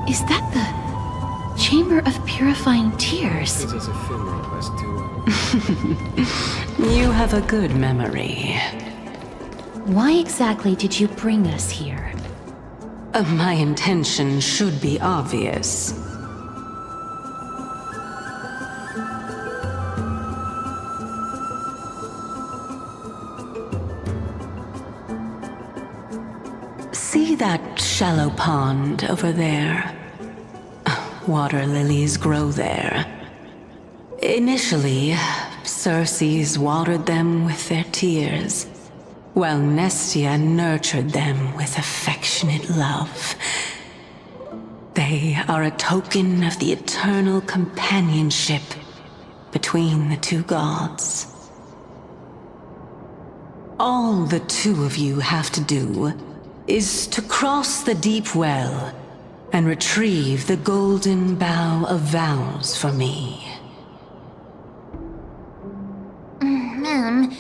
Is that the Chamber of Purifying Tears? It's as ephemeral as two. You have a good memory. Why exactly did you bring us here? My intention should be obvious. See that shallow pond over there? Water lilies grow there. Initially, Circes watered them with their tears, while Nestia nurtured them with affectionate love. They are a token of the eternal companionship between the two gods. All the two of you have to do is to cross the deep well and retrieve the golden bough of vows for me. Mem.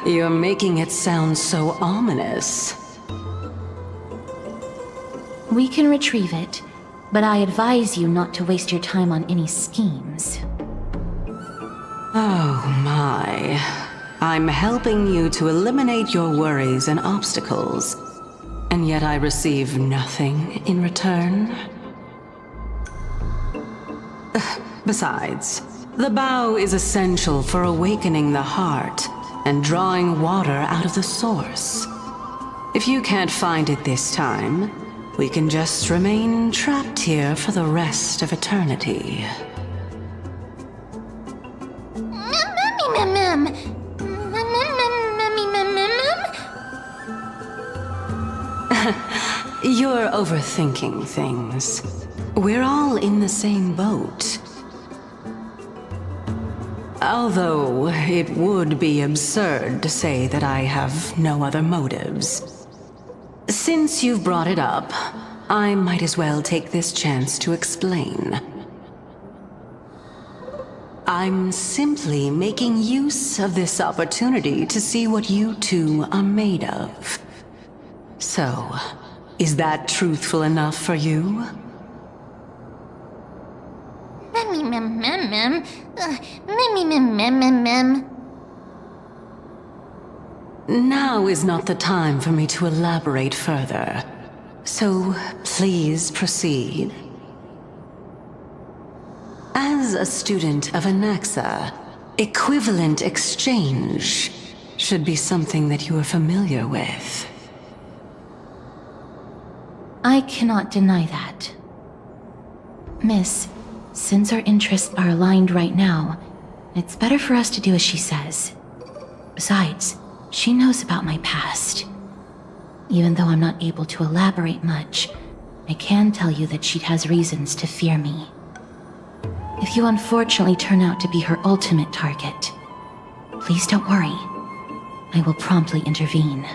You're making it sound so ominous. We can retrieve it, but I advise you not to waste your time on any schemes. Oh my. I'm helping you to eliminate your worries and obstacles, and yet I receive nothing in return? Besides, the bow is essential for awakening the heart and drawing water out of the source. If you can't find it this time, we can just remain trapped here for the rest of eternity. You're overthinking things. We're all in the same boat. Although it would be absurd to say that I have no other motives. Since you've brought it up, I might as well take this chance to explain. I'm simply making use of this opportunity to see what you two are made of. So, is that truthful enough for you? Now is not the time for me to elaborate further. So, please proceed. As a student of Anaxa, equivalent exchange should be something that you are familiar with. I cannot deny that. Miss, since our interests are aligned right now, it's better for us to do as she says. Besides, she knows about my past. Even though I'm not able to elaborate much, I can tell you that she has reasons to fear me. If you unfortunately turn out to be her ultimate target, please don't worry. I will promptly intervene.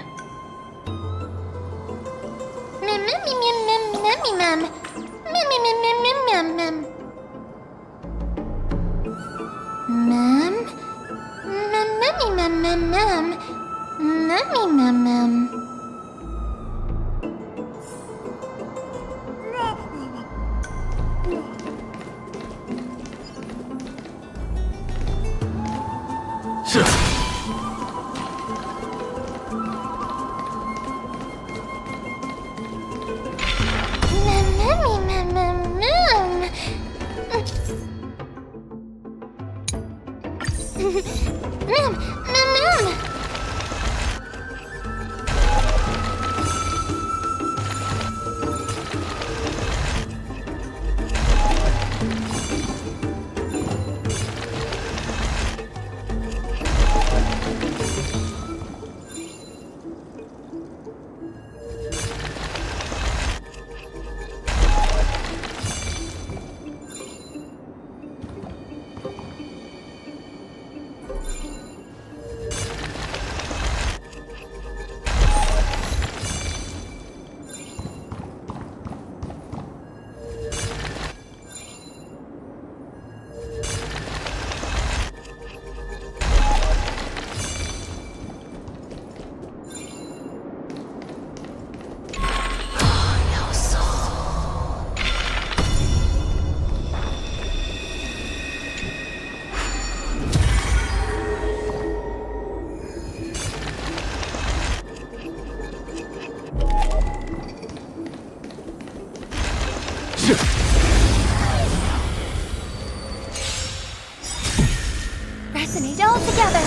Resonate all together.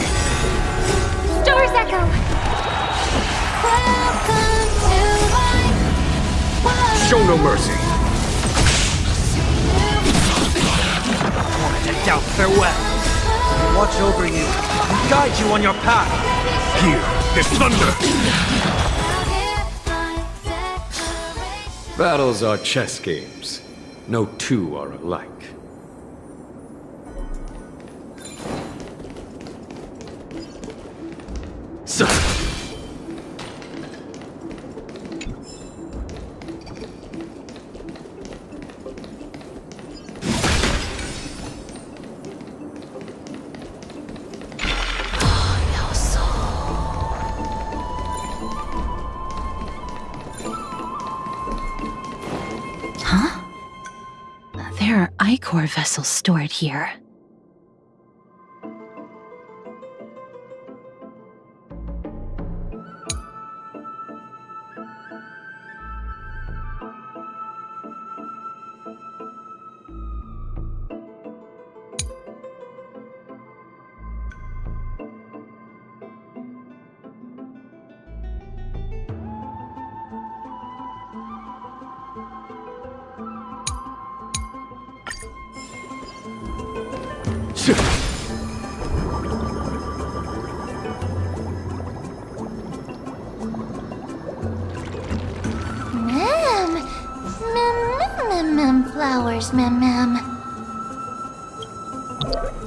Stars echo. Welcome to my world. Show no mercy. And doubt farewell. Watch over you and guide you on your path. Hear this thunder. Battles are chess games. No two are alike. So. Huh? There are Ichor vessels stored here. Flowers, ma'am.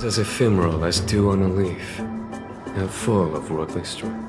As ephemeral as dew on a leaf, and full of worldly strength.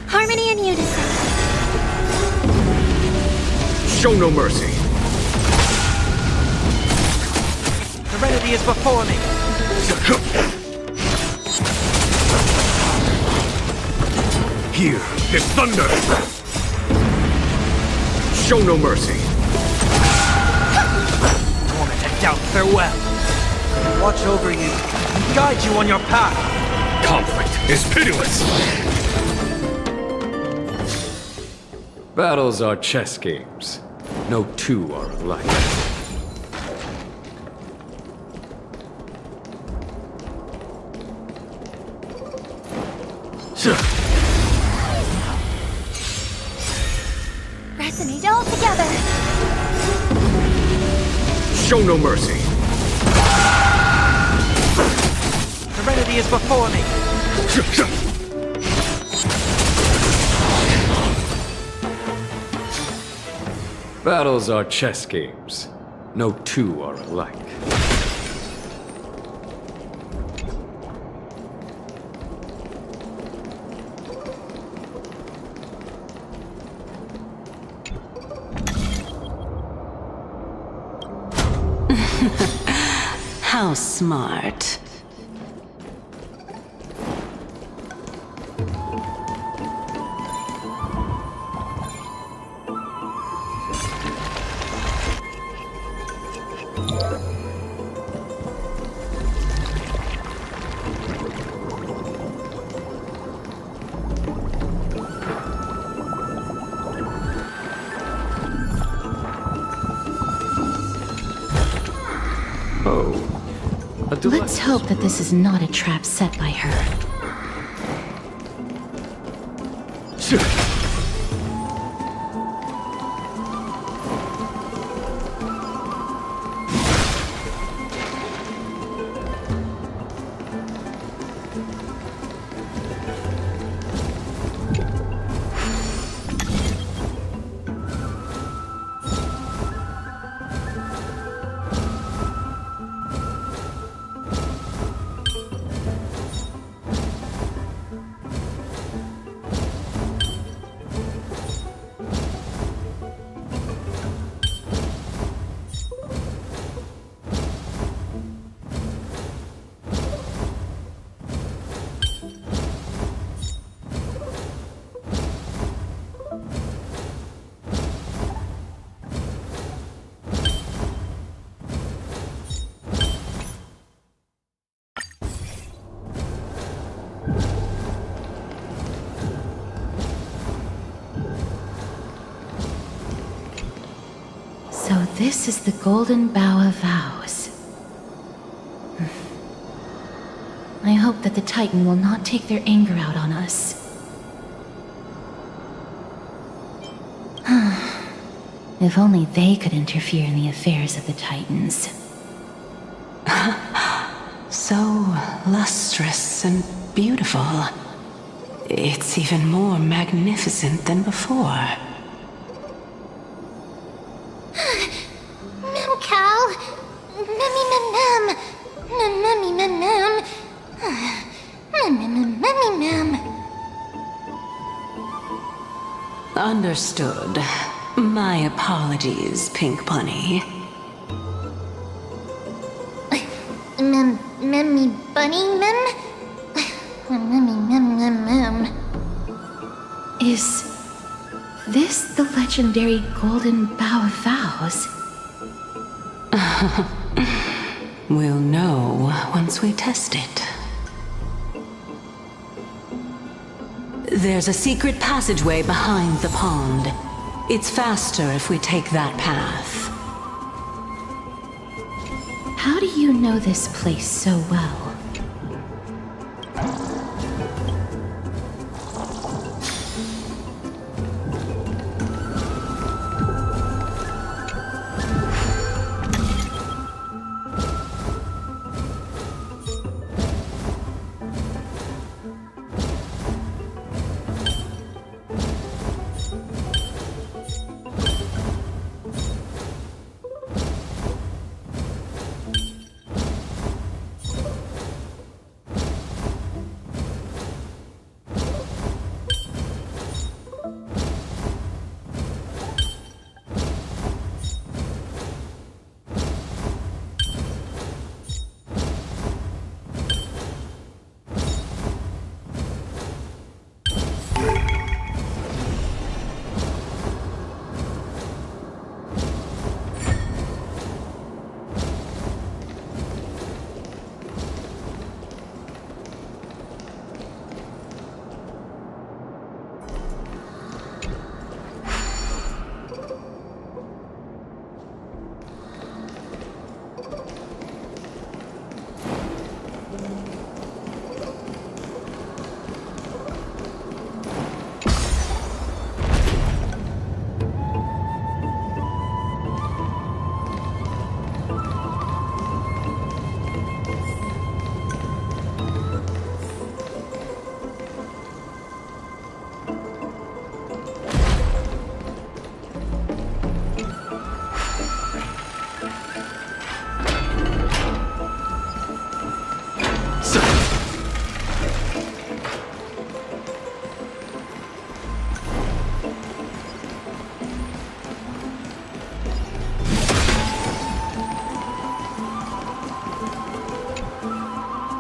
Harmony and unison. Show no mercy. Serenity is before me. Hear this thunder. Show no mercy. Torment and doubt farewell. Watch over you and guide you on your path. Conflict is pitiless. Battles are chess games. No two are alike. Resonate all together. Show no mercy. Serenity is before me. Battles are chess games. No two are alike. How smart. Let's hope that this is not a trap set by her. this is the Golden Bough of Vows. I hope that the Titan will not take their anger out on us. If only they could interfere in the affairs of the Titans. So lustrous and beautiful. It's even more magnificent than before. Mem Cal. Memmy mem mem. Memmy mem mem. Memmy mem. Understood. My apologies, Pink Bunny. Memmy bunny mem. Memmy mem mem mem. Is this the legendary Golden Bough of Vows? We'll know once we test it. There's a secret passageway behind the pond. It's faster if we take that path. How do you know this place so well?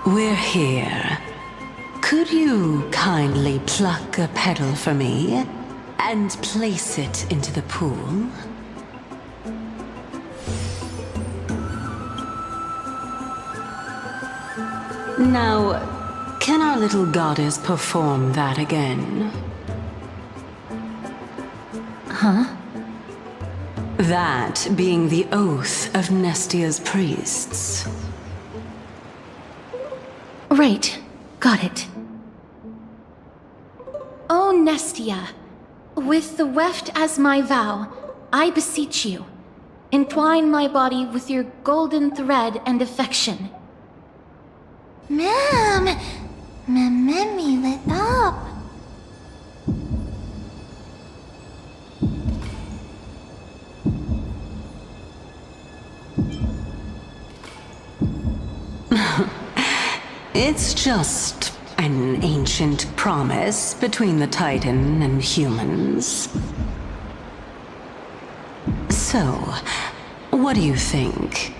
We're here. Could you kindly pluck a petal for me and place it into the pool? Now, can our little goddess perform that again? Huh? That being the oath of Nestia's priests. Right. Got it. O Nestia, with the weft as my vow, I beseech you, entwine my body with your golden thread and affection. Mem. Memmy lit up. It's just an ancient promise between the Titan and humans. So, what do you think?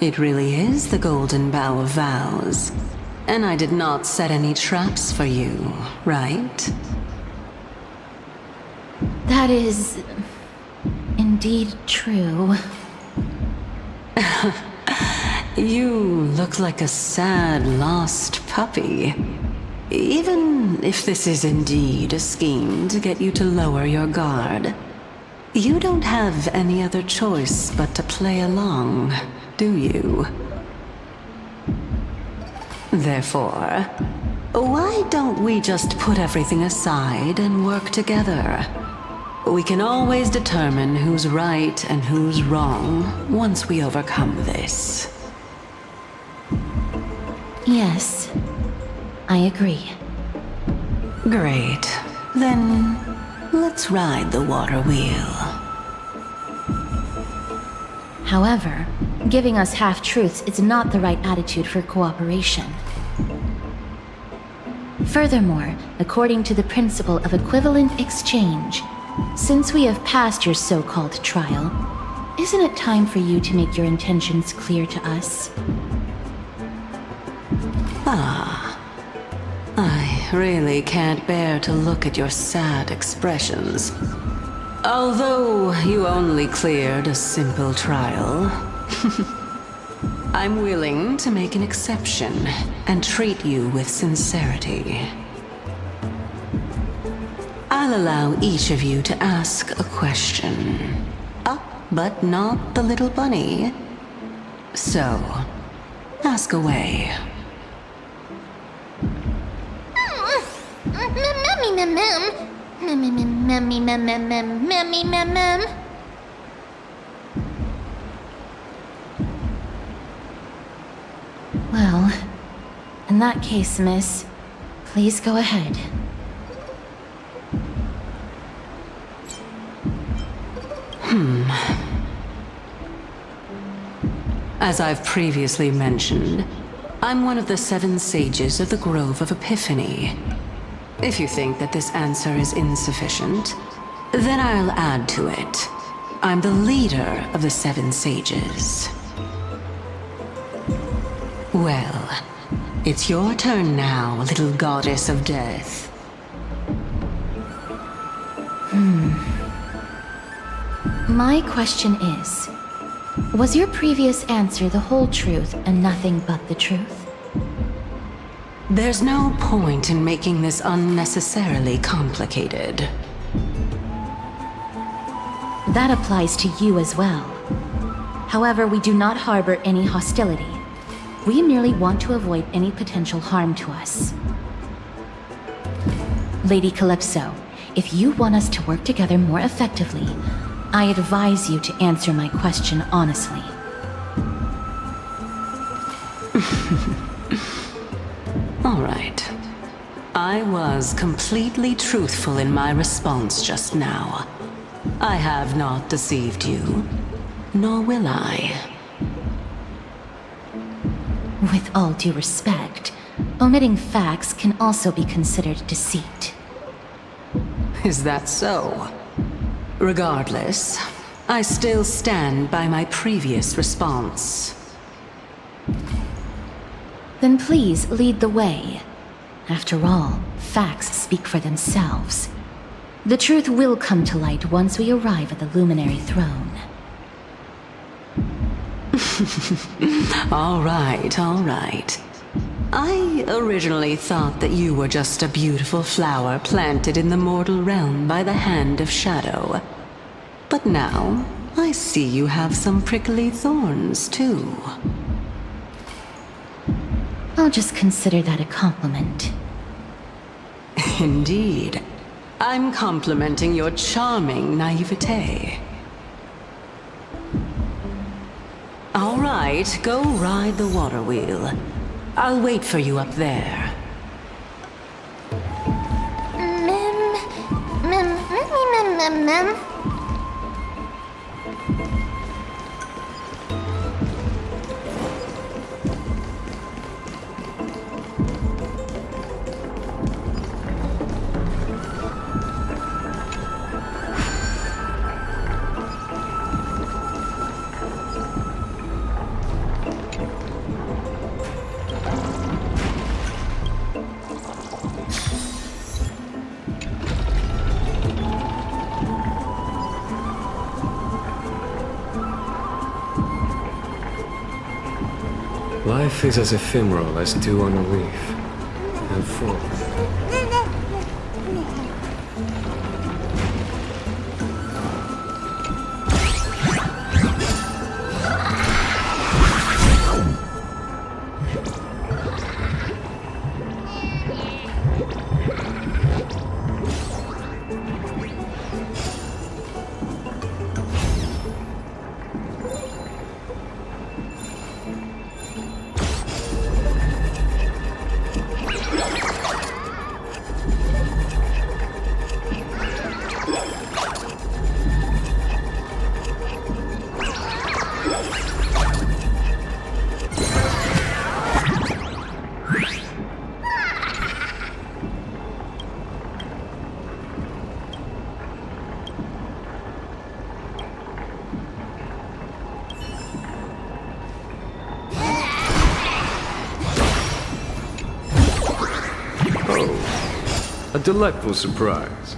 It really is the Golden Bough of Vows. And I did not set any traps for you, right? That is indeed true. You look like a sad, lost puppy. Even if this is indeed a scheme to get you to lower your guard, You don't have any other choice but to play along, do you? Therefore, why don't we just put everything aside and work together? We can always determine who's right and who's wrong once we overcome this. Yes, I agree. Great. Then, let's ride the water wheel. However, giving us half-truths is not the right attitude for cooperation. Furthermore, according to the principle of equivalent exchange, since we have passed your so-called trial, isn't it time for you to make your intentions clear to us? I really can't bear to look at your sad expressions. Although you only cleared a simple trial, I'm willing to make an exception and treat you with sincerity. I'll allow each of you to ask a question. But not the little bunny. So, ask away. Well, in that case, miss, please go ahead. As I've previously mentioned, I'm one of the 7 sages of the Grove of Epiphany. If you think that this answer is insufficient, then I'll add to it. I'm the leader of the 7 sages. Well, it's your turn now, little goddess of death. My question is, was your previous answer the whole truth and nothing but the truth? There's no point in making this unnecessarily complicated. That applies to you as well. However, we do not harbor any hostility. We merely want to avoid any potential harm to us. Lady Calypso, if you want us to work together more effectively, I advise you to answer my question honestly. All right. I was completely truthful in my response just now. I have not deceived you, nor will I. With all due respect, omitting facts can also be considered deceit. Is that so? Regardless, I still stand by my previous response. Then please lead the way. After all, facts speak for themselves. The truth will come to light once we arrive at the Luminary Throne. All right, all right. I originally thought that you were just a beautiful flower planted in the mortal realm by the hand of shadow. But now, I see you have some prickly thorns, too. I'll just consider that a compliment. Indeed. I'm complimenting your charming naivete. All right, go ride the water wheel. I'll wait for you up there. Mem. Life is as ephemeral as dew on a leaf, and full. delightful surprise.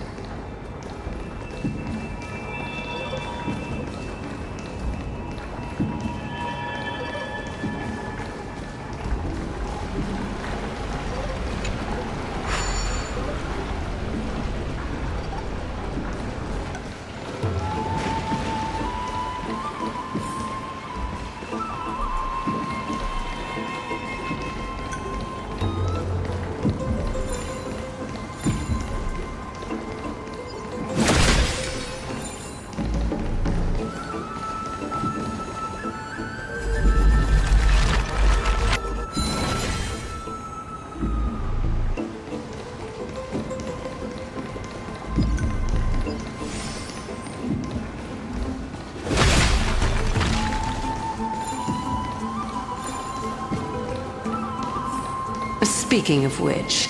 Speaking of which,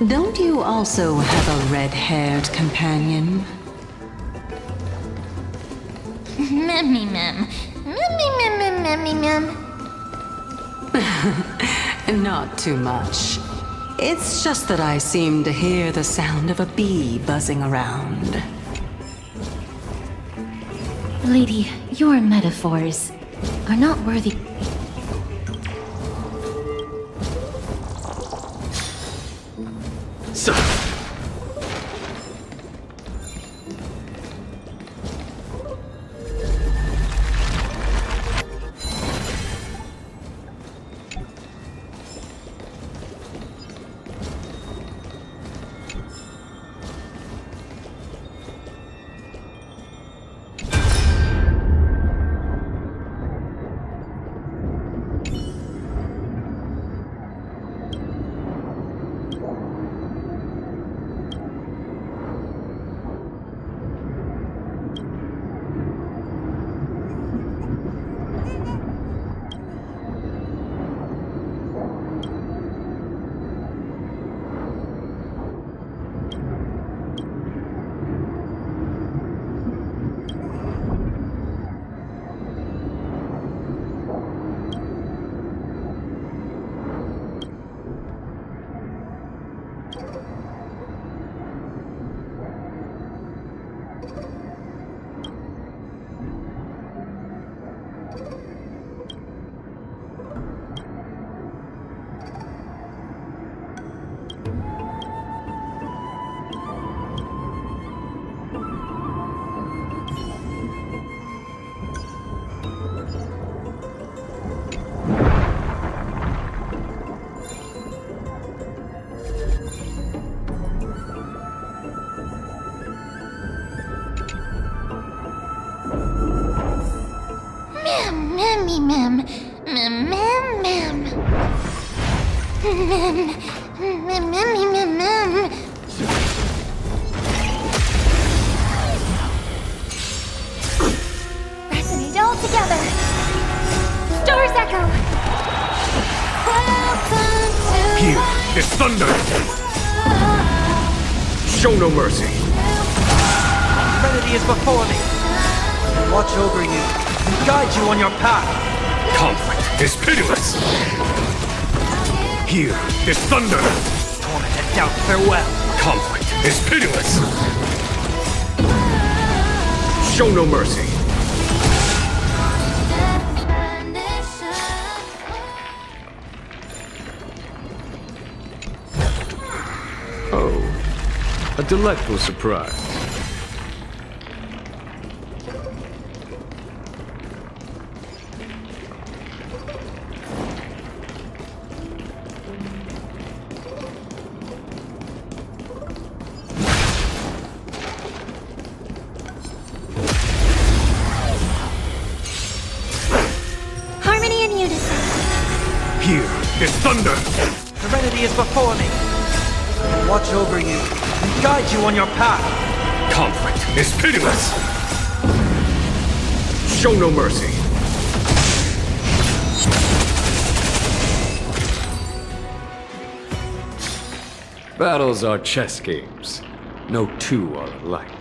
don't you also have a red-haired companion? Memmy mem. Memmy mem mem memmy mem. Not too much. It's just that I seem to hear the sound of a bee buzzing around. Lady, your metaphors are not worthy. So, Memmy mem. Mem mem mem. Mem. Memmy mem mem. Resonate all together. Stars echo. Welcome to here, is thunder! Show no mercy. Serenity is before me. Watch over you and guide you on your path. Conflict is pitiless. Here is thunder. Torment and doubt, farewell. Conflict is pitiless. Show no mercy. Oh, a delightful surprise. harmony and unison. Here is thunder. Serenity is before me. Watch over you and guide you on your path. Conflict is pitiless. Show no mercy. Battles are chess games. No two are alike.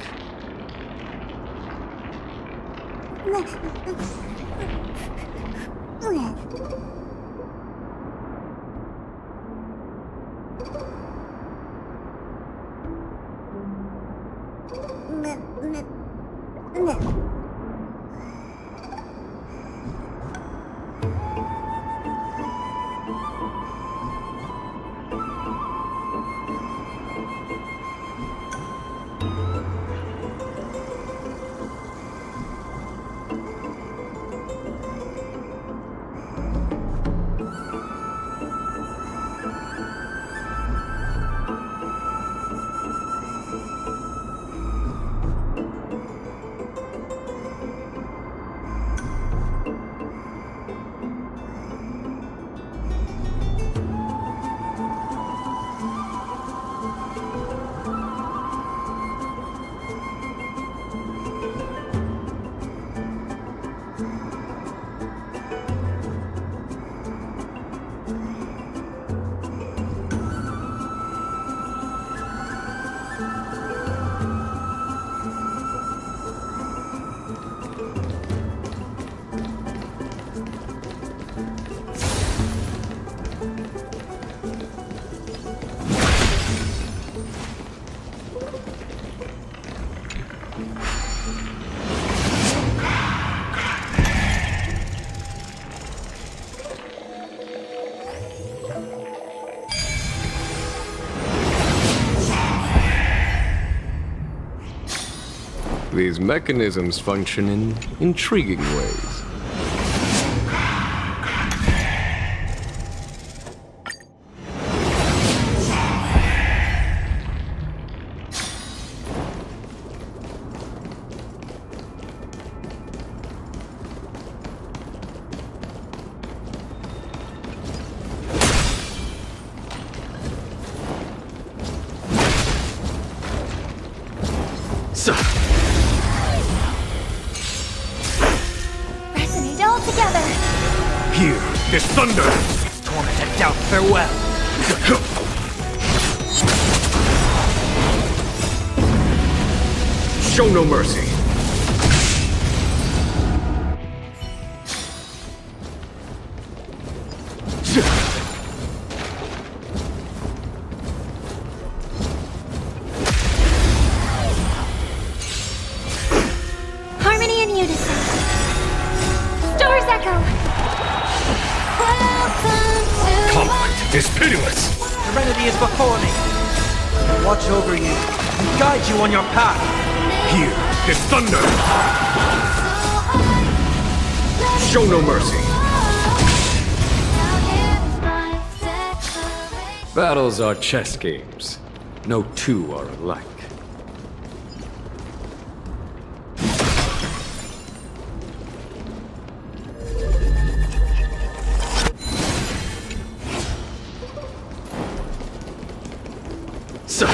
These mechanisms function in intriguing ways. Resonate all together. Here is thunder! Torment and doubt, farewell! Show no mercy. Harmony and unison. Stars echo. Conflict is pitiless. Serenity is before me. Watch over you and guide you on your path. Here is thunder. Show no mercy. Battles are chess games. No two are alike. So.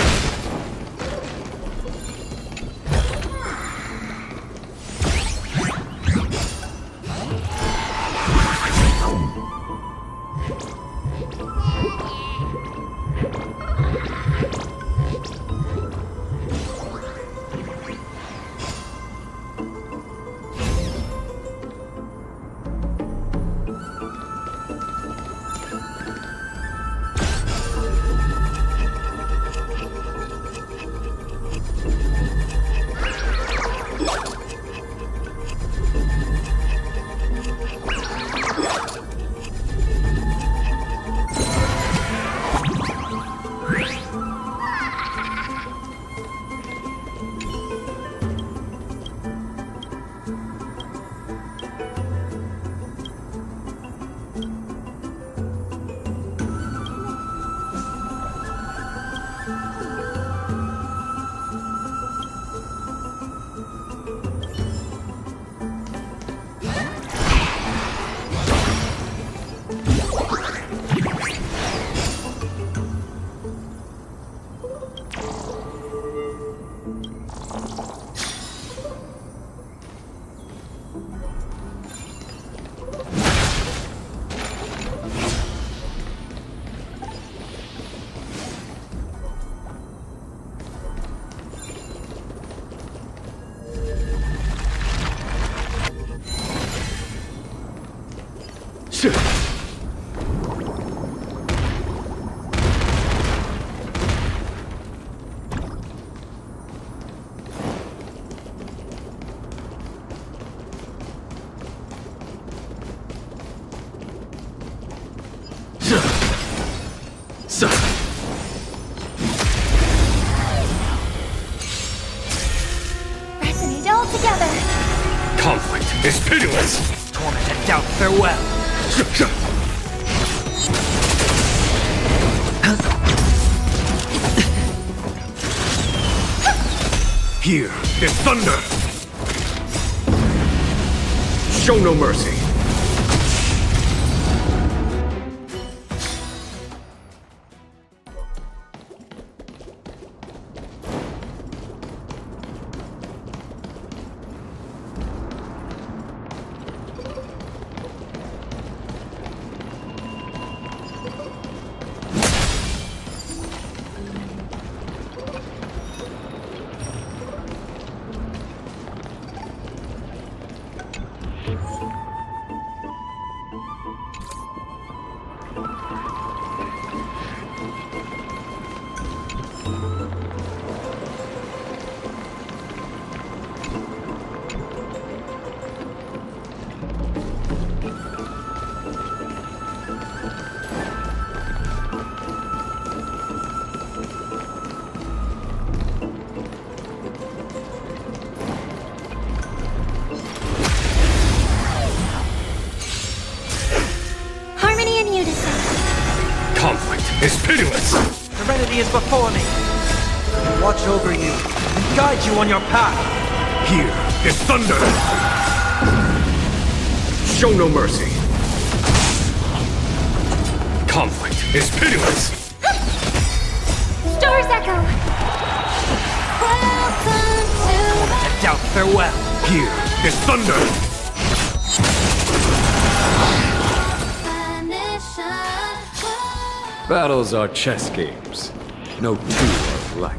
together. Conflict is pitiless! Torment and doubt, farewell! Here is thunder! Show no mercy! Harmony and unison. Conflict is pitiless! Serenity is before me. I watch over you and guide you on your path. Here is thunder! Show no mercy! Conflict is pitiless! Stars echo. Welcome Torment and doubt, farewell! Here is thunder! to mission. Battles are chess games. No two are alike.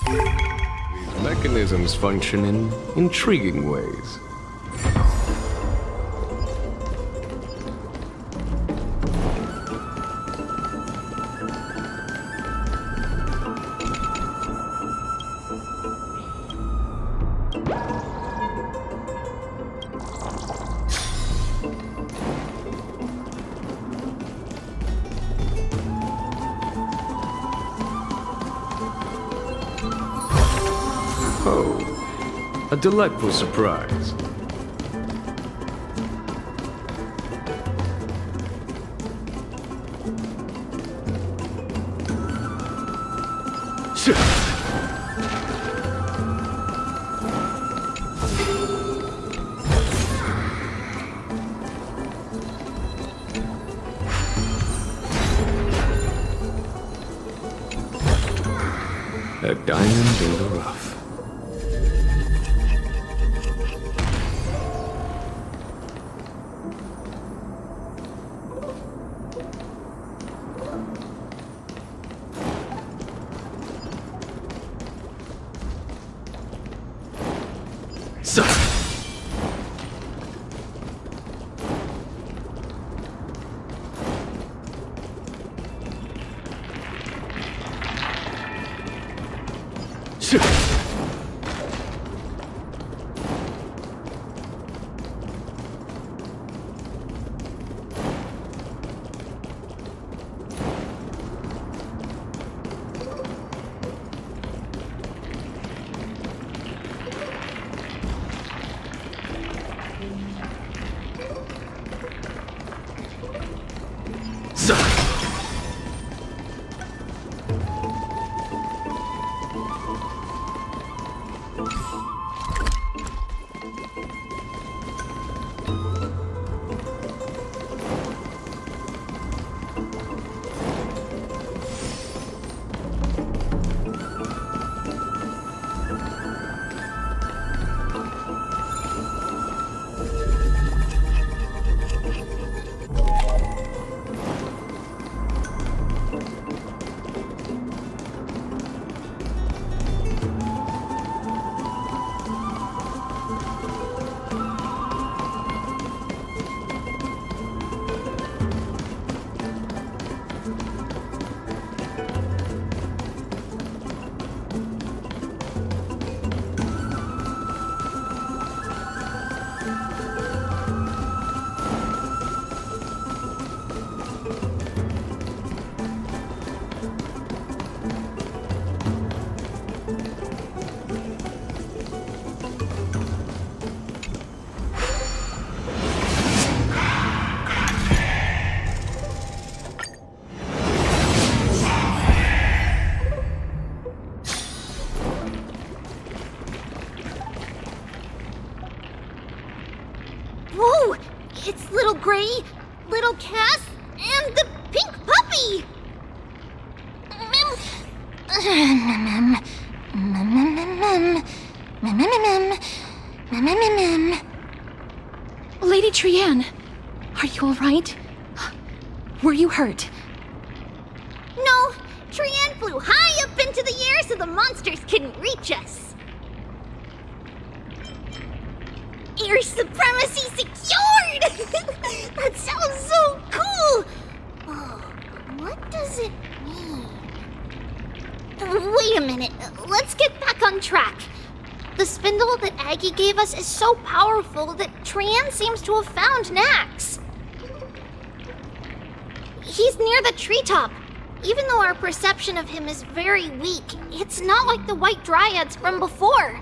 These mechanisms function in intriguing ways. A delightful surprise. A diamond in the rough. So. Whoa! It's little Gray, little Cass, and the pink puppy! Lady Trianne, are you all right? Were you hurt? No, Trianne flew high up into the air so the monsters couldn't reach us. Air supremacy secured! That sounds so cool! Oh, what does it mean? Wait a minute, let's get back on track. The spindle that Aggie gave us is so powerful that Trianne seems to have found Nax. He's near the treetop. Even though our perception of him is very weak, it's not like the white dryads from before.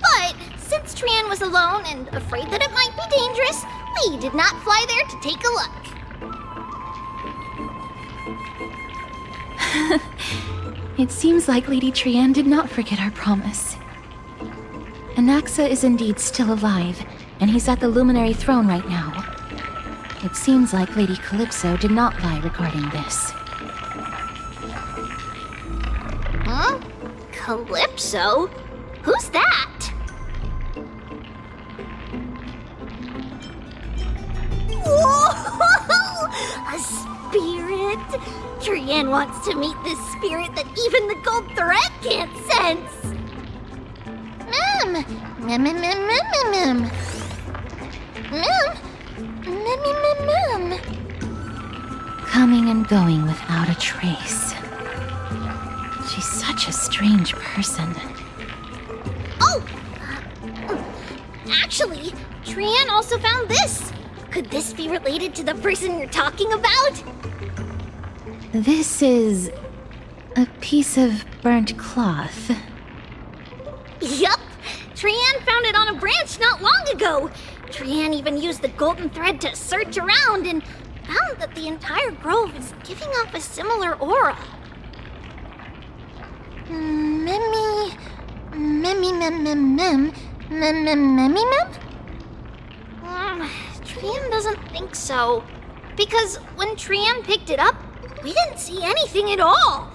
But since Trianne was alone and afraid that it might be dangerous, we did not fly there to take a look. It seems like Lady Trianne did not forget our promise. Anaxa is indeed still alive, and he's at the Luminary Throne right now. It seems like Lady Calypso did not lie regarding this. Huh? Calypso? Who's that? Whoa! A spirit? Trianne wants to meet this spirit that even the gold thread can't sense. Coming and going without a trace. She's such a strange person. Oh! Actually, Trianne also found this. Could this be related to the person you're talking about? This is a piece of burnt cloth. found it on a branch not long ago. Trian even used the golden thread to search around and found that the entire grove is giving off a similar aura. Trian doesn't think so. Because when Trian picked it up, we didn't see anything at all.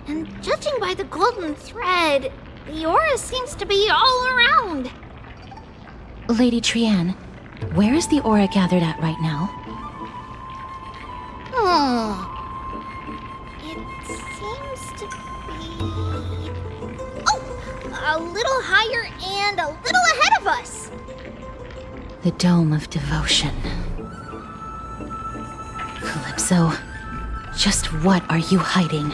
And judging by the golden thread, the aura seems to be all around. Lady Trian, where is the aura gathered at right now? It seems to be... Oh! A little higher and a little ahead of us! The Dome of Devotion. Calypso, just what are you hiding?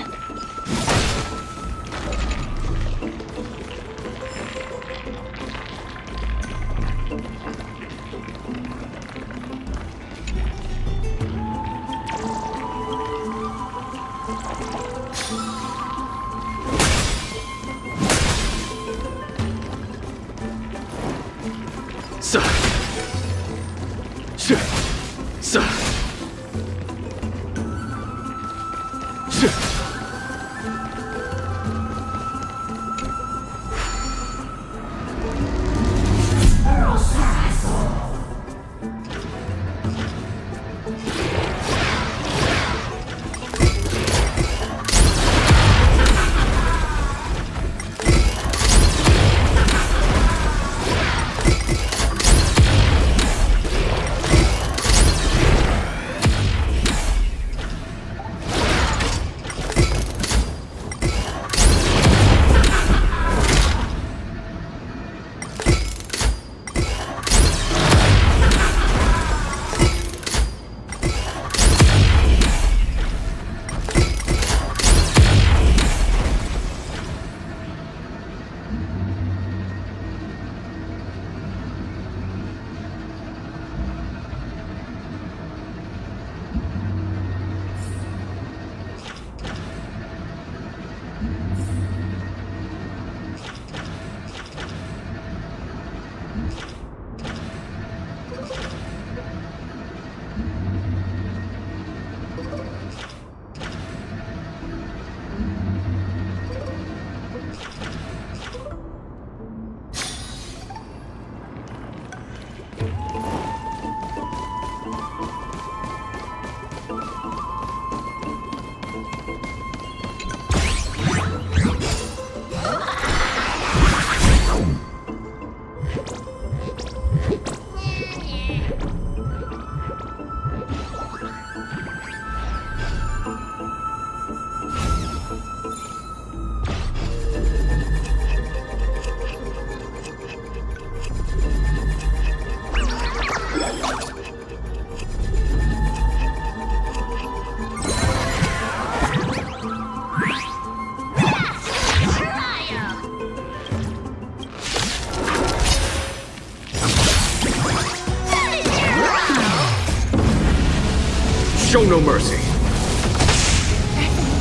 Show no mercy.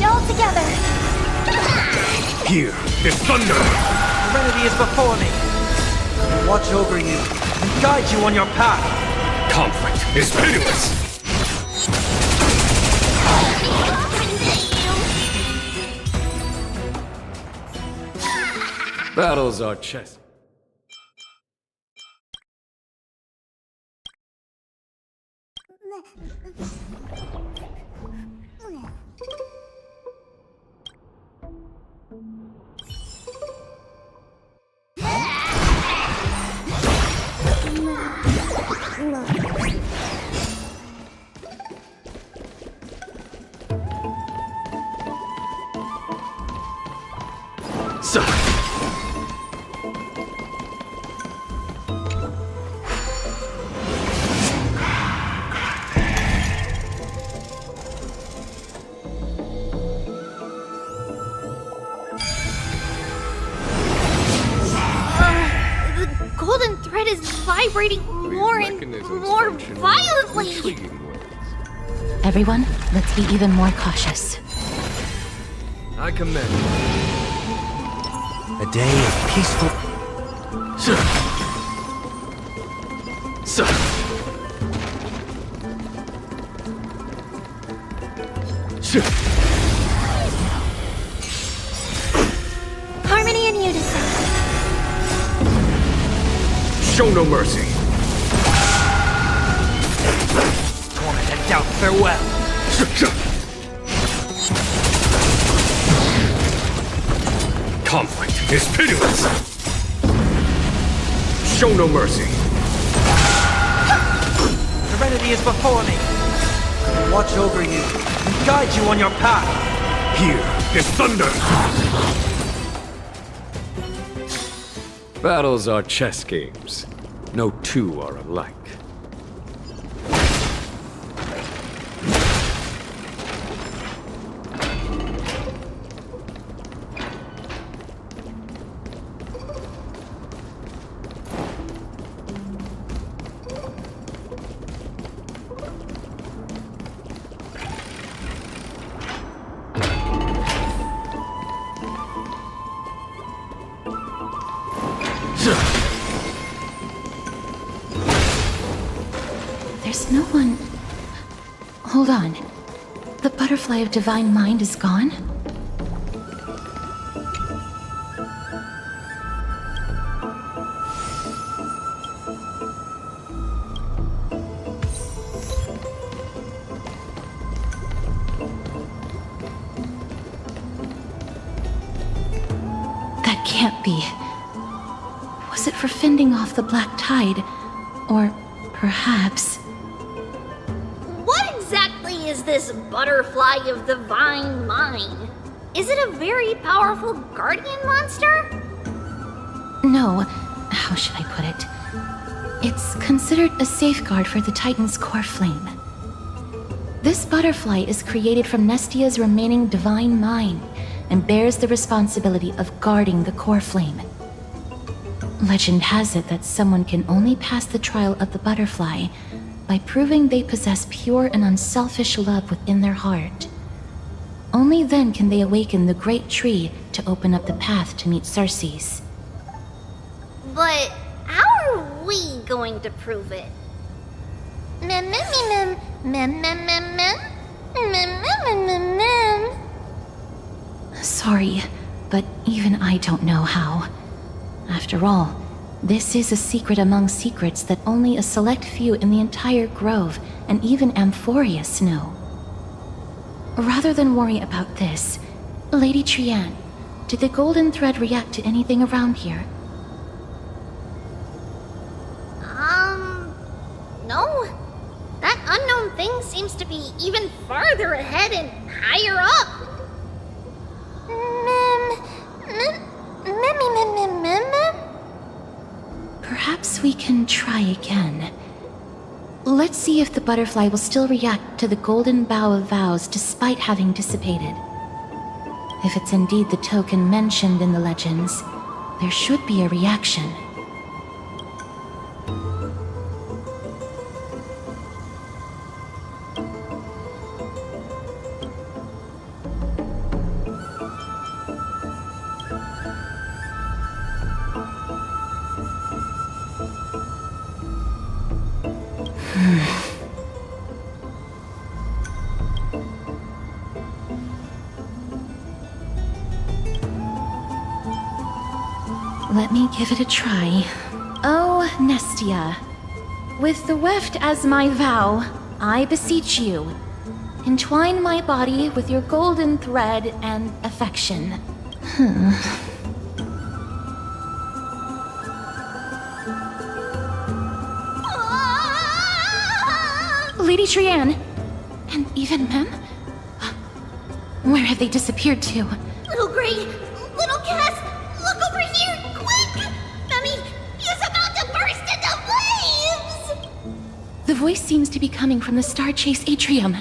All together. Here, this thunder. Serenity is before me. I watch over you and guide you on your path. Conflict is pitiless. Battles are chess. The golden thread is vibrating more and more violently. Everyone, let's be even more cautious. I commend you. A day of peaceful... Harmony and unison. Show no mercy. Torment and doubt, farewell. Conflict is pitiless. Show no mercy. Serenity is before me. I will watch over you and guide you on your path. Here is thunder. Battles are chess games. No two are alike. There's no one... Hold on. The butterfly of divine mind is gone? That can't be. Was it for fending off the black tide? Or perhaps... What exactly is this butterfly of the divine mind? Is it a very powerful guardian monster? No, how should I put it? It's considered a safeguard for the Titan's core flame. This butterfly is created from Nestia's remaining divine mind and bears the responsibility of guarding the core flame. Legend has it that someone can only pass the trial of the butterfly by proving they possess pure and unselfish love within their heart. Only then can they awaken the great tree to open up the path to meet Circes. But how are we going to prove it? Mem mem mem mem mem mem mem mem mem mem mem. Sorry, but even I don't know how. After all, this is a secret among secrets that only a select few in the entire grove and even Amphorius know. Rather than worry about this, Lady Trian, did the golden thread react to anything around here? No. That unknown thing seems to be even farther ahead and higher up. Perhaps we can try again. Let's see if the butterfly will still react to the golden bough of vows despite having dissipated. If it's indeed the token mentioned in the legends, there should be a reaction. Let me give it a try. Oh, Nestia, with the weft as my vow, I beseech you, entwine my body with your golden thread and affection. Lady Trian, and even Mem? Where have they disappeared to? Little Gray, little Cass, look over here, quick! Memmy, he's about to burst into flames! The voice seems to be coming from the Star Chase atrium.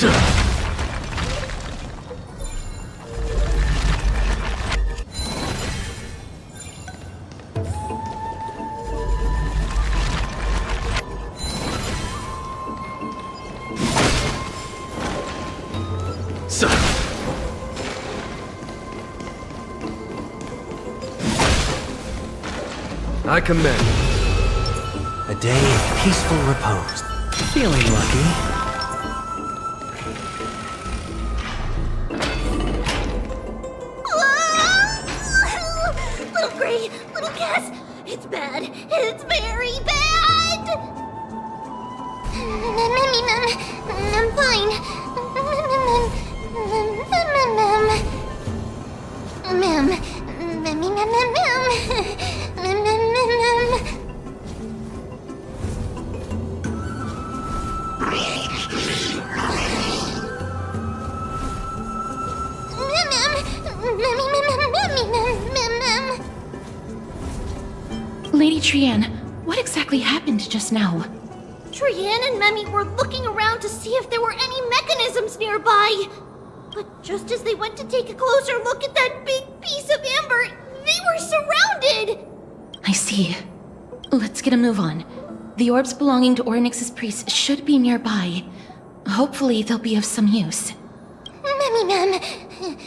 I commend. A day of peaceful repose. Feeling lucky. Little Gray, little Cass, it's bad. It's very bad. I'm fine. Lady Trian, what exactly happened just now? Trian and Memmy were looking around to see if there were any mechanisms nearby. But just as they went to take a closer look at that big piece of amber, they were surrounded! I see. Let's get a move on. The orbs belonging to Ornyx's priests should be nearby. Hopefully they'll be of some use. Memmy.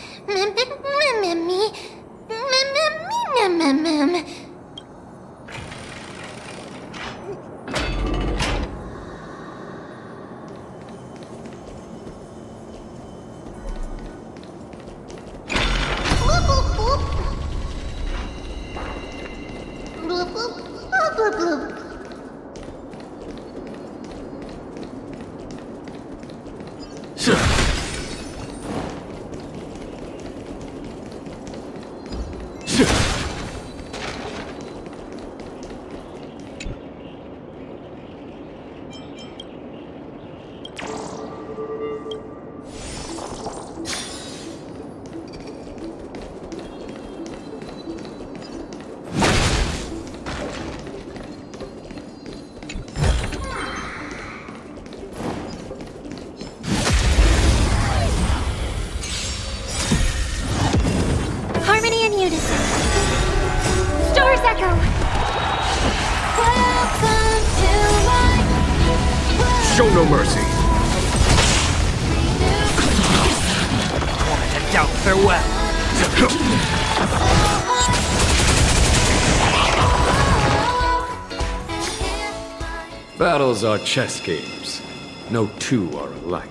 Harmony and unison. Stars echo. Welcome to my Show no mercy. Woman and doubt farewell. Battles are chess games. No two are alike.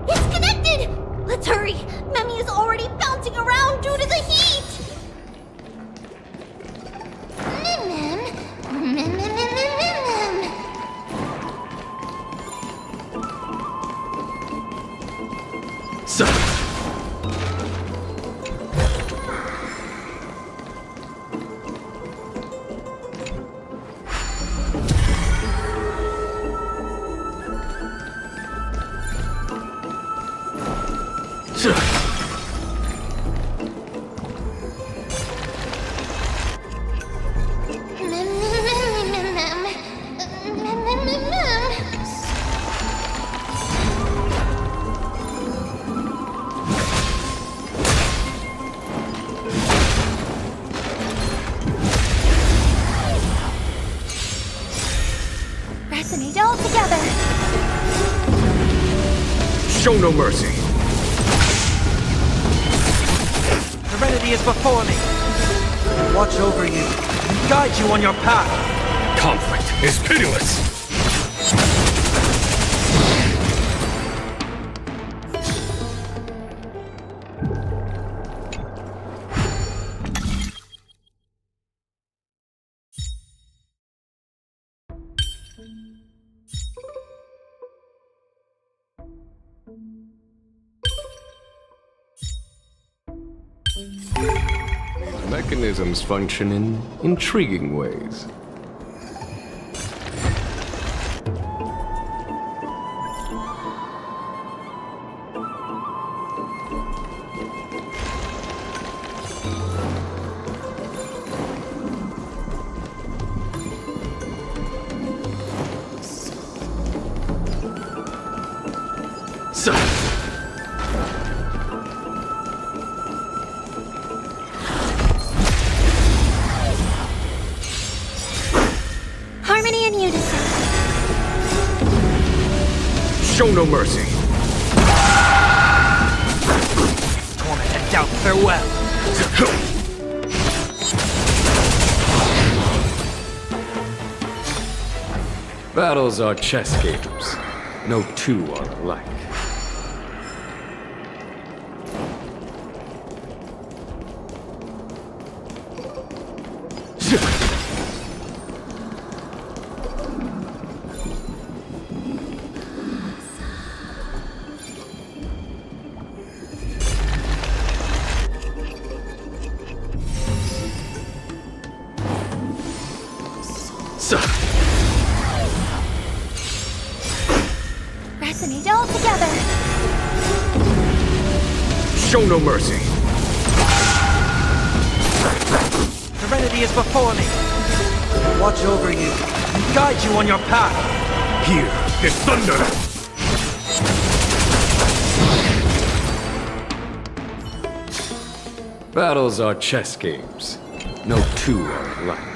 It's connected! Let's hurry! Memmy is already bouncing around due to the heat! So, Resonate all together! show no mercy. Serenity is before me. Watch over you and guide you on your path. Conflict is pitiless. Mechanisms function in intriguing ways. So, Harmony and unison. show no mercy. Torment and doubt, farewell. Battles are chess games. No two are alike. Resonate all together. Show no mercy. Serenity is before me. Watch over you and guide you on your path. Hear the thunder! Battles are chess games. No two are alike.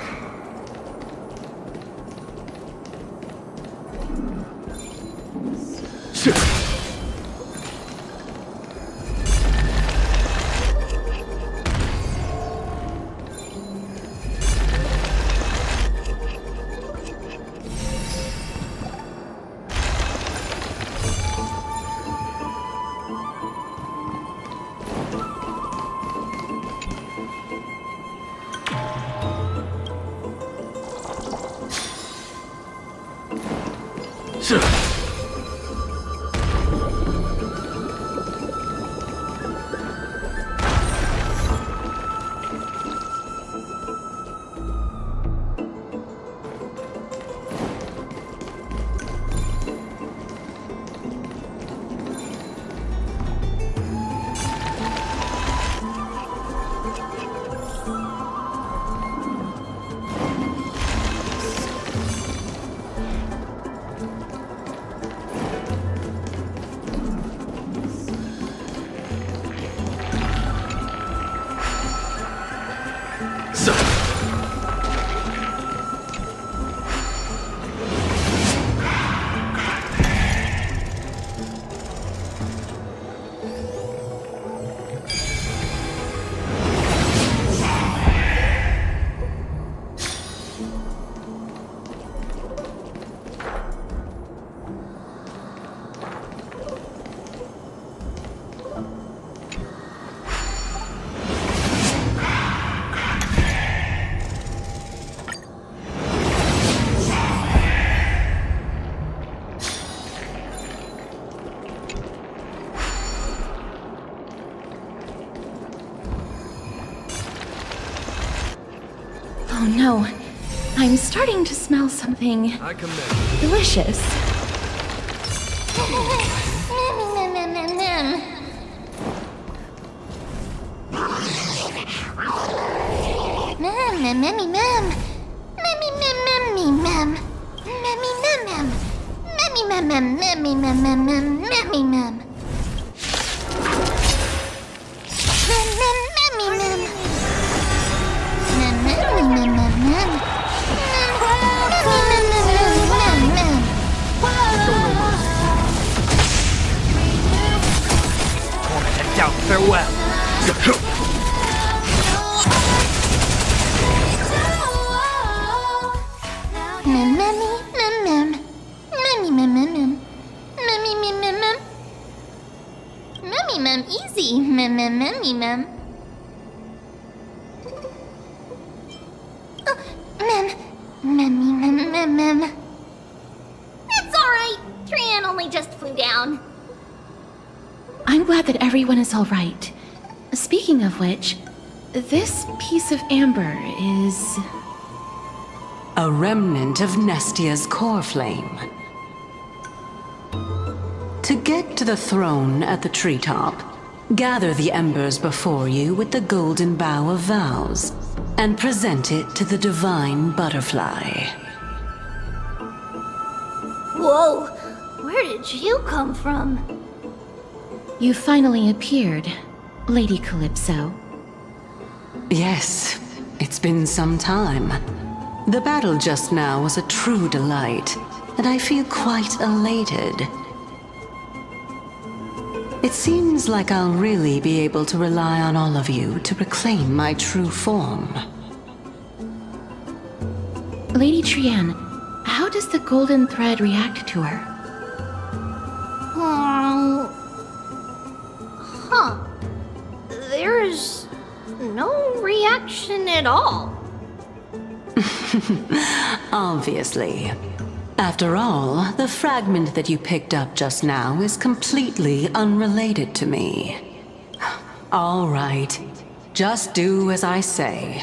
Oh no. I'm starting to smell something I commend. delicious. Torment and doubt, farewell. Easy. Mem. It's alright. Trian only just flew down. I'm glad that everyone is all right. Speaking of which, this piece of amber is... A remnant of Nestia's core flame. To get to the throne at the treetop, gather the embers before you with the golden bough of vows, and present it to the divine butterfly. Whoa, where did you come from? You finally appeared, Lady Calypso. Yes, it's been some time. The battle just now was a true delight, and I feel quite elated. It seems like I'll really be able to rely on all of you to reclaim my true form. Lady Trian, how does the golden thread react to her? Huh. There's no reaction at all. Obviously. After all, the fragment that you picked up just now is completely unrelated to me. All right. Just do as I say.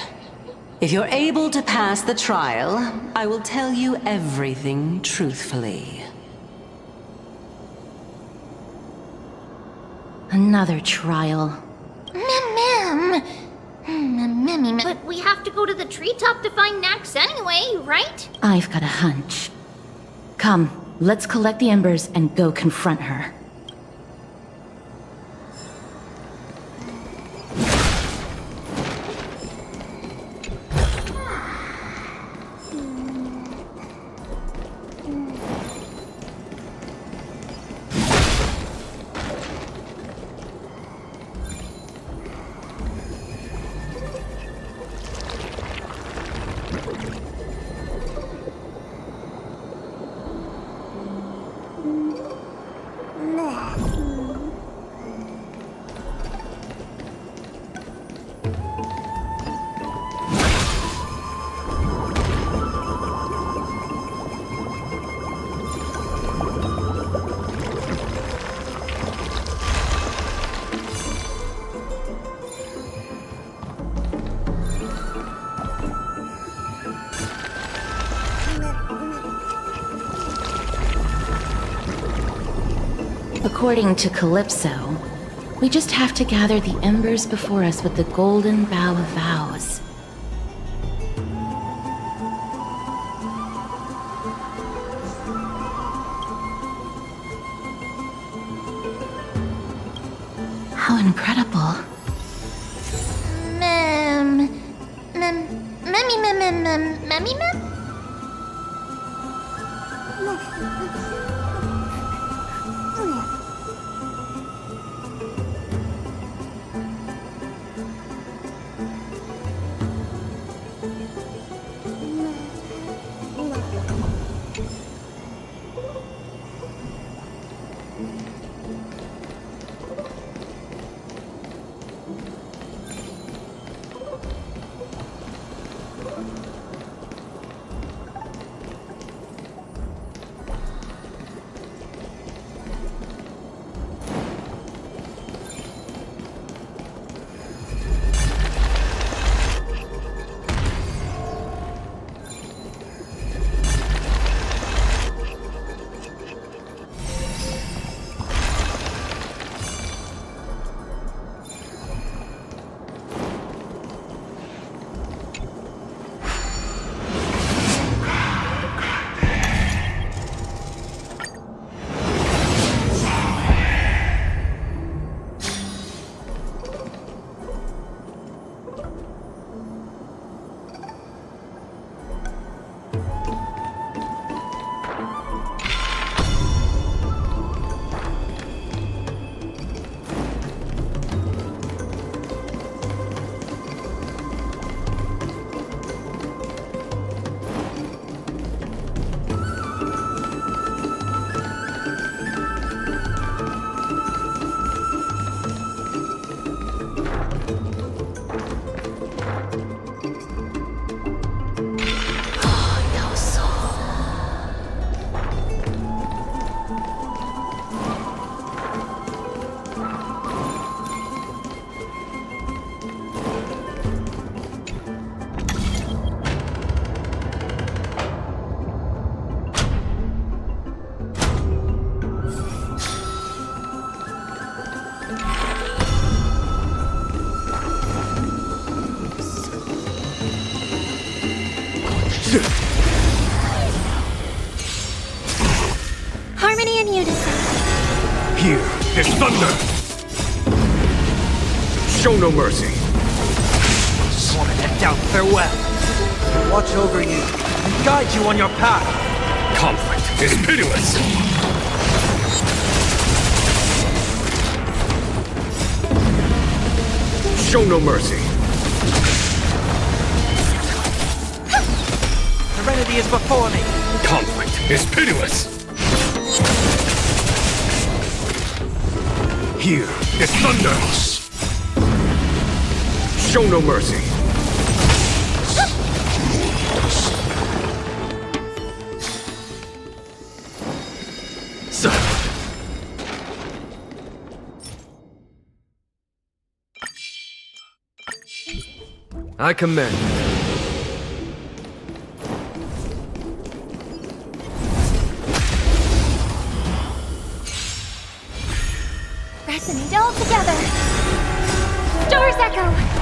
If you're able to pass the trial, I will tell you everything truthfully. Another trial. But we have to go to the treetop to find Nax anyway, right? I've got a hunch. Come, let's collect the embers and go confront her. According to Calypso, we just have to gather the embers before us with the golden bough of vows. How incredible. Harmony and unison. Here, there's thunder! Show no mercy. Sworn to doubt farewell. Watch over you and guide you on your path. Conflict is pitiless. Show no mercy. Serenity is before me. Conflict is pitiless. Here is thunder. Show no mercy. I command. Resonate all together. Stars echo.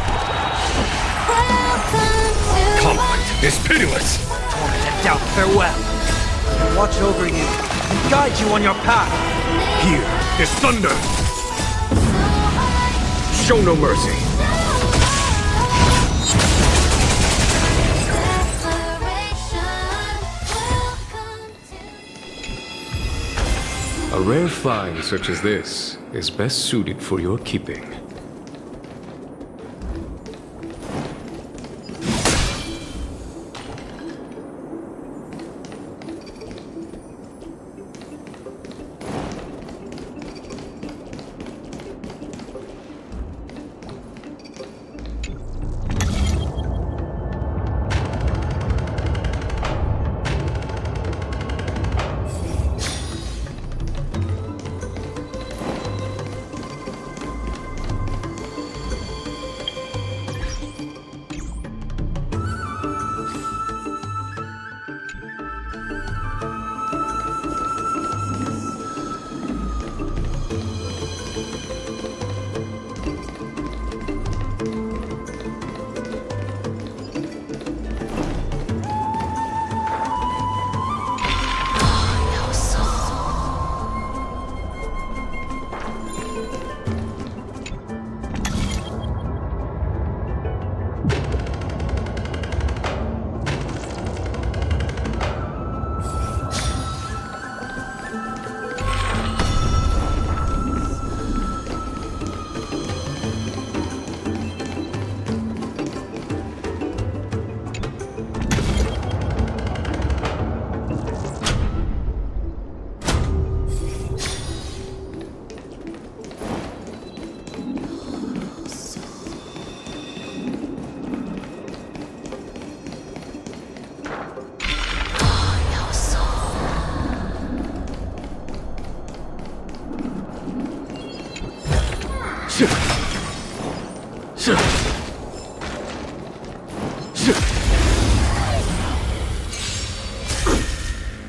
Conflict is pitiless. Sworn to doubt farewell. Watch over you and guide you on your path. Here is thunder. Show no mercy. A rare find such as this is best suited for your keeping.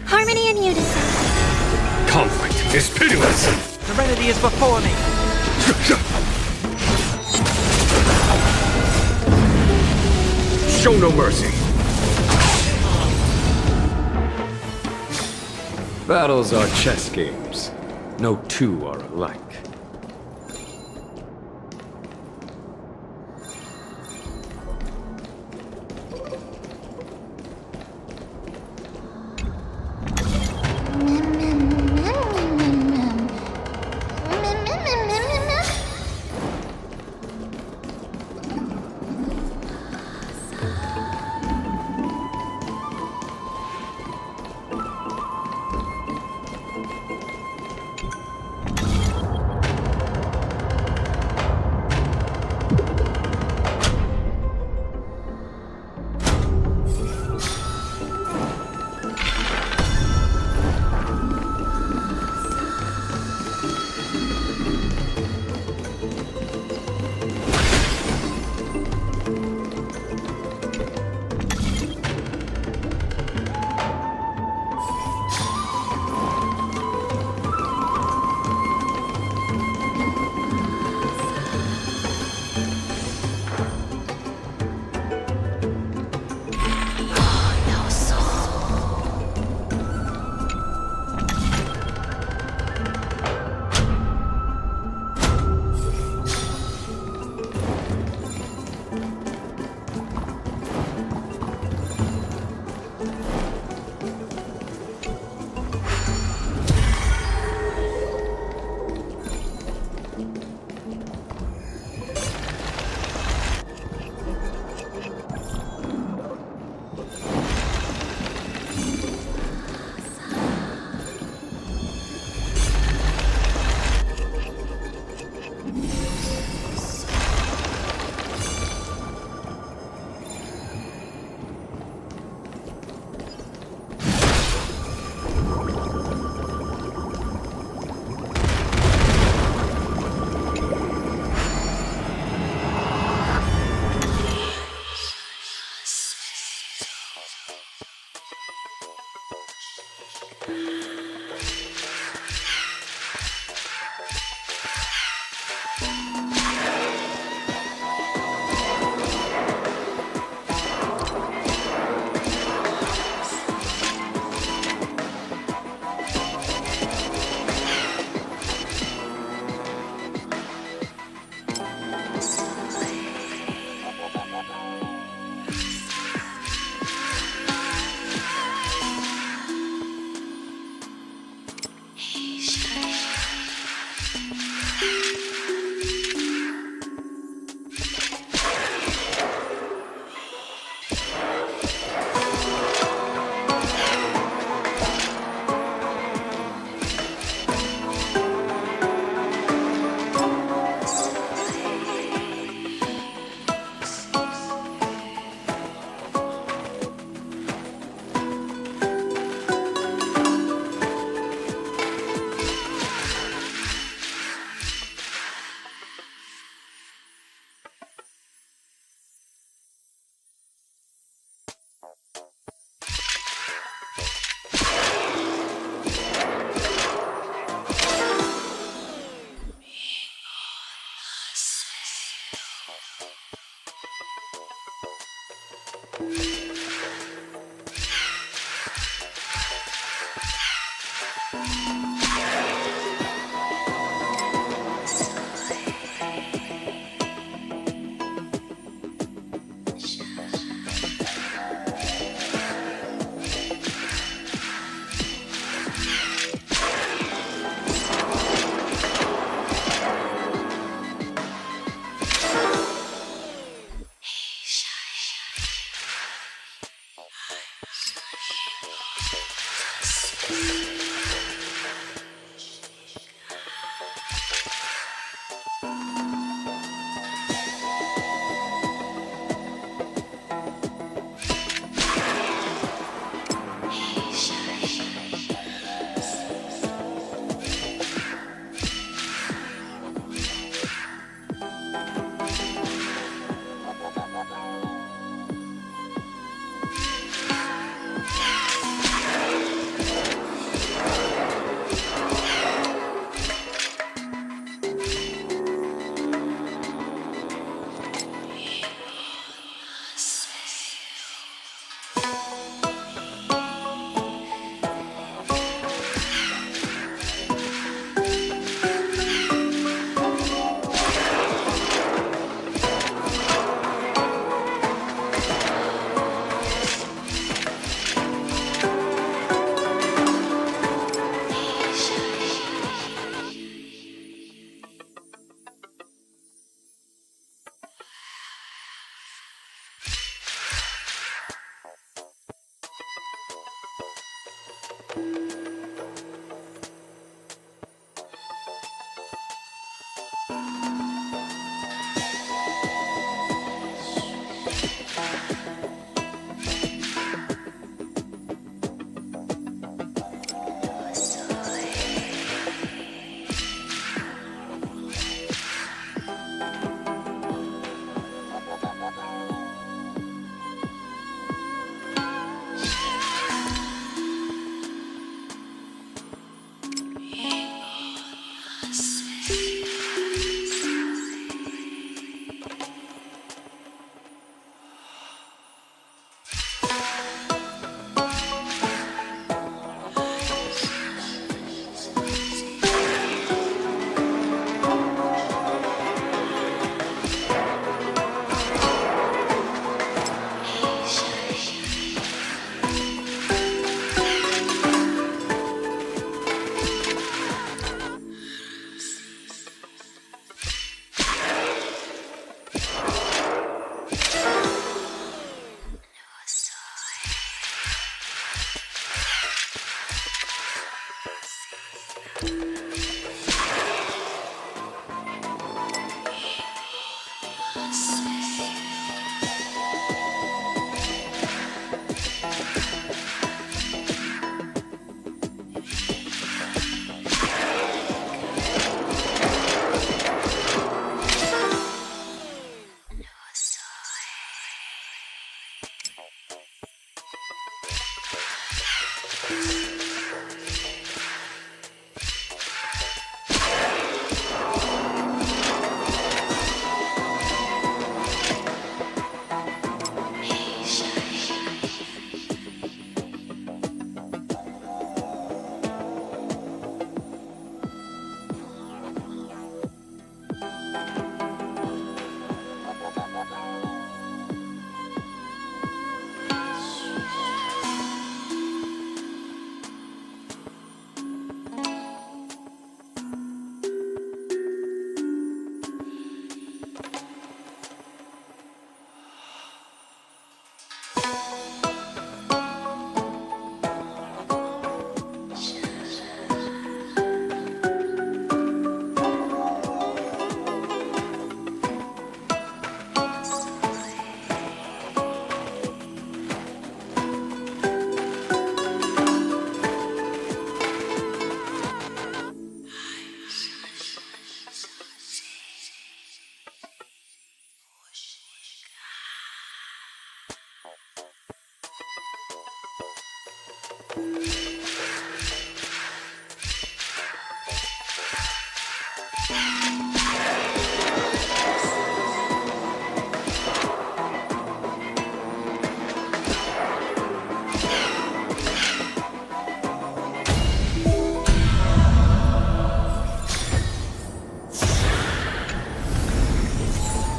Harmony and unison. Conflict is pitiless. Serenity is before me. Show no mercy. Battles are chess games. No two are alike.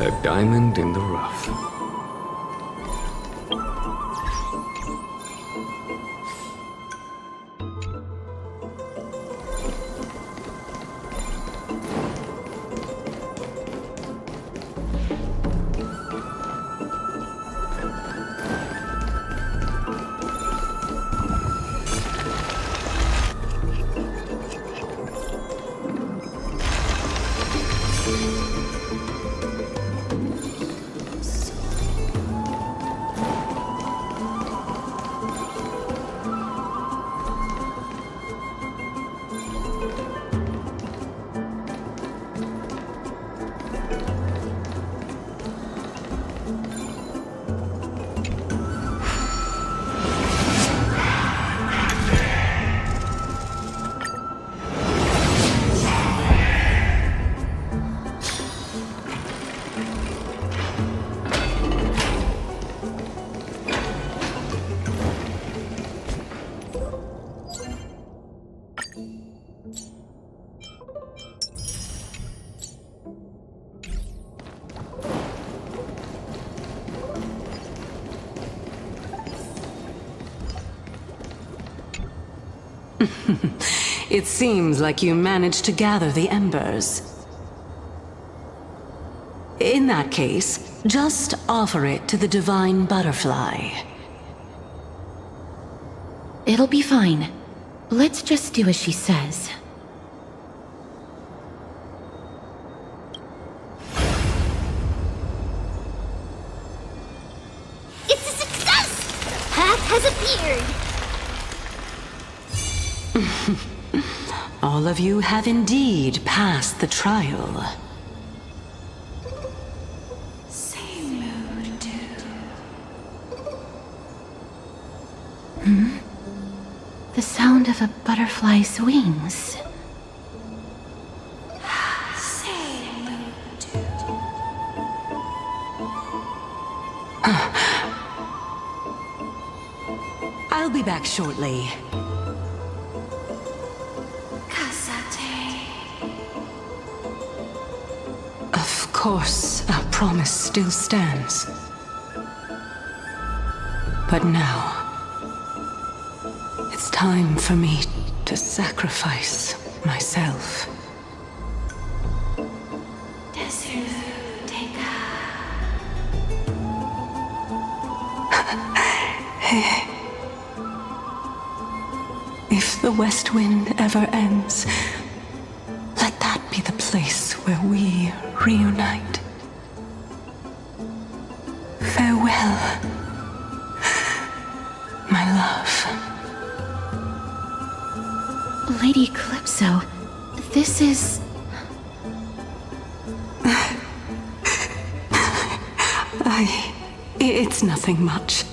A diamond in the rough. It seems like you managed to gather the embers. In that case, just offer it to the divine butterfly. It'll be fine. Let's just do as she says. It's a success! Path has appeared! All of you have indeed passed the trial. The sound of a butterfly's wings. I'll be back shortly. Of course, our promise still stands. But now, it's time for me to sacrifice myself. If the West Wind ever ends, let that be the place where we reunite. Farewell, my love. Lady Calypso, this is... It's nothing much.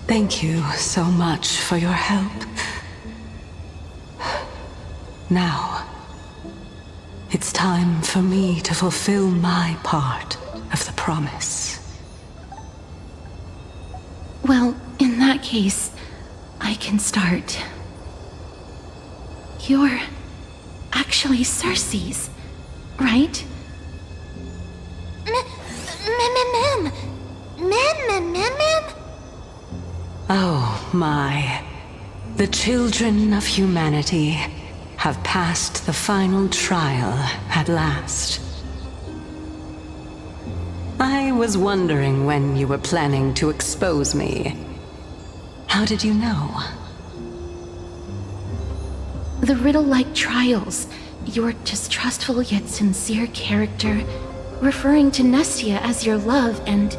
Thank you so much for your help. Now, it's time for me to fulfill my part of the promise. Well, in that case, I can start. You're actually Cersei's, right? Oh my. The children of humanity have passed the final trial at last. I was wondering when you were planning to expose me. How did you know? The riddle-like trials, your distrustful yet sincere character, referring to Nestia as your love, and...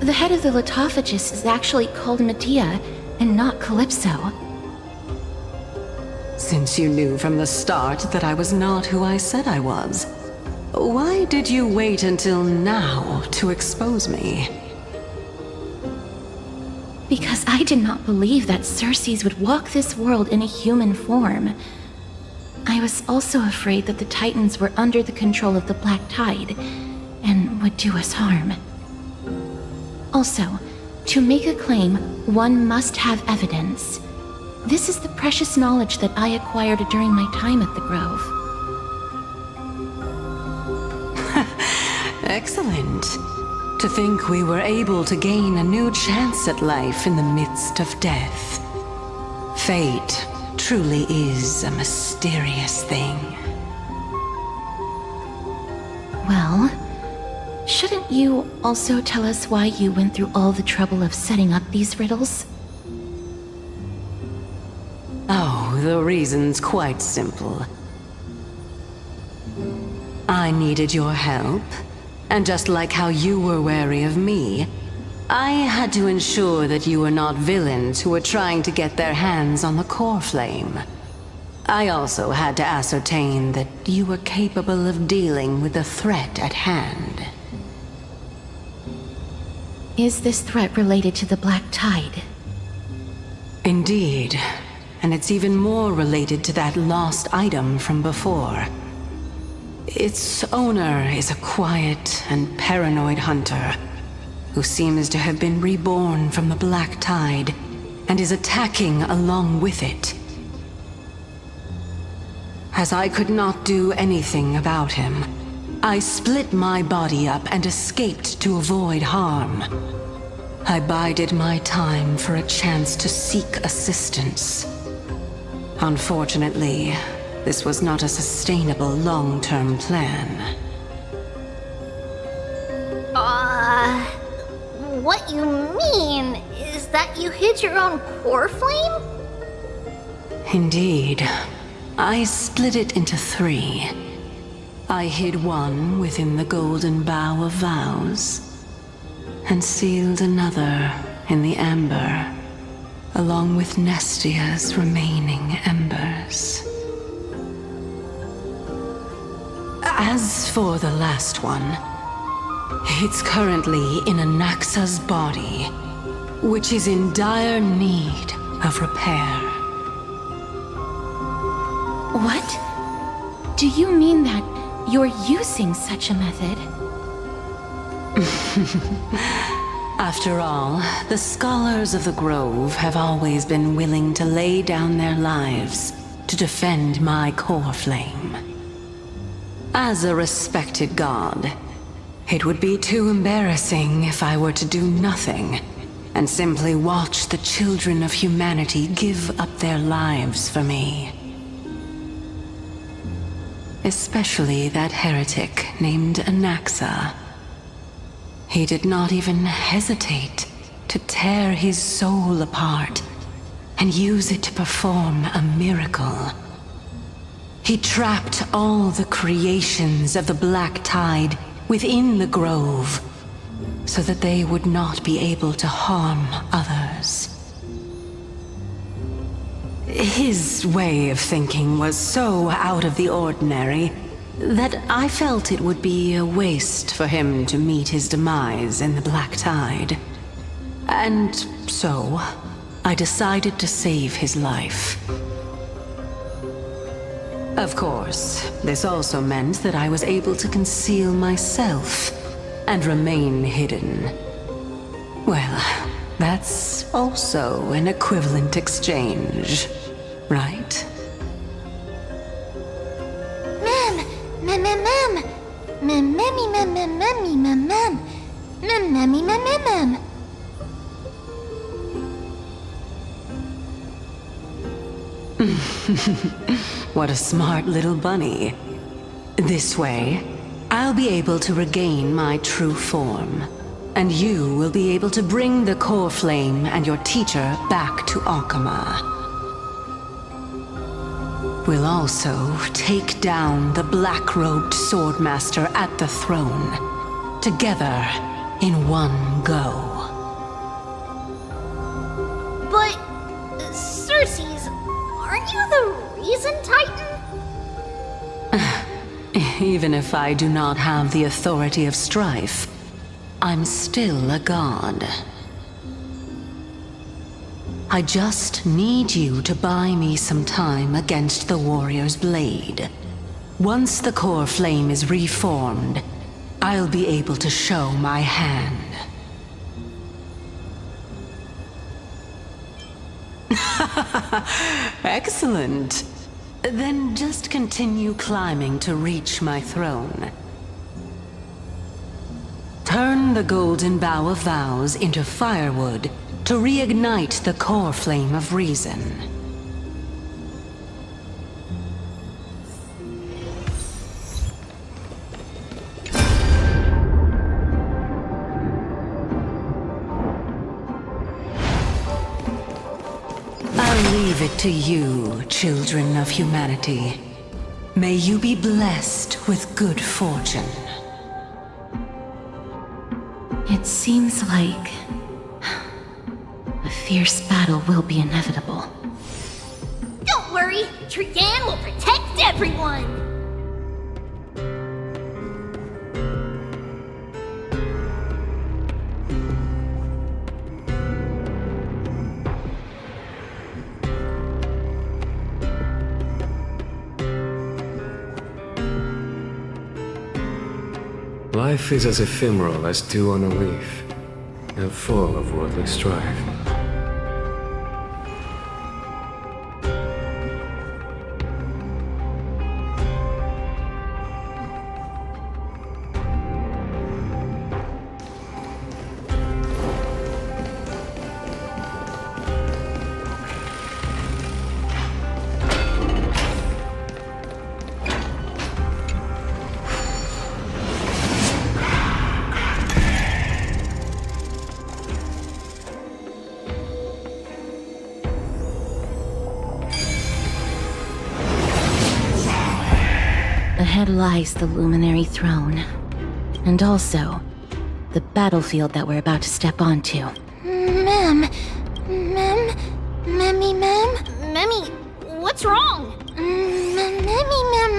The head of the Litophagus is actually called Medea, and not Calypso. Since you knew from the start that I was not who I said I was, why did you wait until now to expose me? Because I did not believe that Cersei's would walk this world in a human form. I was also afraid that the Titans were under the control of the Black Tide, and would do us harm. Also, to make a claim, one must have evidence. This is the precious knowledge that I acquired during my time at the Grove. Excellent. To think we were able to gain a new chance at life in the midst of death. Fate truly is a mysterious thing. Well, shouldn't you also tell us why you went through all the trouble of setting up these riddles? Oh, the reason's quite simple. I needed your help, and just like how you were wary of me, I had to ensure that you were not villains who were trying to get their hands on the core flame. I also had to ascertain that you were capable of dealing with the threat at hand. Is this threat related to the Black Tide? Indeed, and it's even more related to that lost item from before. Its owner is a quiet and paranoid hunter who seems to have been reborn from the Black Tide and is attacking along with it. As I could not do anything about him, I split my body up and escaped to avoid harm. I bided my time for a chance to seek assistance. Unfortunately, this was not a sustainable long-term plan. What you mean is that you hid your own core flame? Indeed. I split it into 3. I hid one within the Golden Bough of Vows, and sealed another in the amber, along with Nestia's remaining embers. As for the last one, it's currently in Anaxa's body, which is in dire need of repair. What? Do you mean that you're using such a method? After all, the scholars of the Grove have always been willing to lay down their lives to defend my core flame. As a respected god, it would be too embarrassing if I were to do nothing and simply watch the children of humanity give up their lives for me. Especially that heretic named Anaxa. He did not even hesitate to tear his soul apart and use it to perform a miracle. He trapped all the creations of the Black Tide within the Grove so that they would not be able to harm others. His way of thinking was so out of the ordinary that I felt it would be a waste for him to meet his demise in the Black Tide. And so, I decided to save his life. Of course, this also meant that I was able to conceal myself and remain hidden. Well, that's also an equivalent exchange, right? What a smart little bunny. This way, I'll be able to regain my true form, and you will be able to bring the core flame and your teacher back to Akama. We'll also take down the black-robed swordmaster at the throne, together in one go. But, Circes, aren't you the reason Titan? Even if I do not have the authority of strife, I'm still a god. I just need you to buy me some time against the warrior's blade. Once the core flame is reformed, I'll be able to show my hand. Excellent. Then just continue climbing to reach my throne. the Golden Bough of Vows into firewood to reignite the core flame of reason. I'll leave it to you, children of humanity. May you be blessed with good fortune. It seems like a fierce battle will be inevitable. Don't worry, Trian will protect everyone! Life is as ephemeral as dew on a leaf, and full of worldly strife. Ahead lies the Luminary Throne, and also the battlefield that we're about to step onto. Mem. Memmy, Mem? Memmy, what's wrong? Memmy, Mem.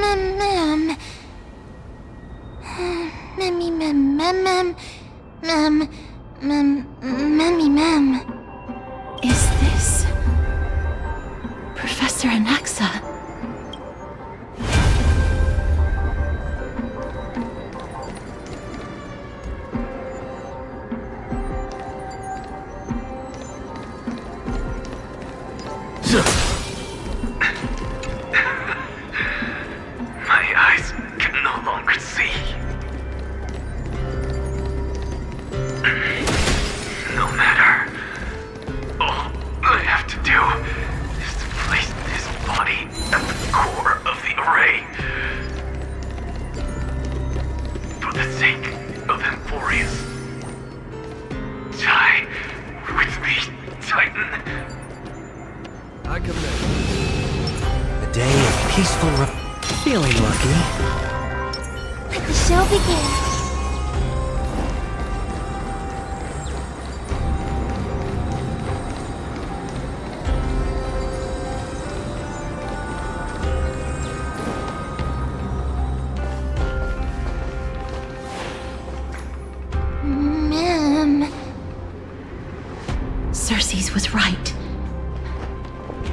Memmy, Mem. Memmy, Mem. Is this Professor Anaxa? My eyes can no longer see. No matter. All I have to do is to place this body at the core of the array. For the sake of Emporius. Die with me, Titan. I commit. A day of peaceful feeling lucky. Let the show begin. Mem. Cersei's was right.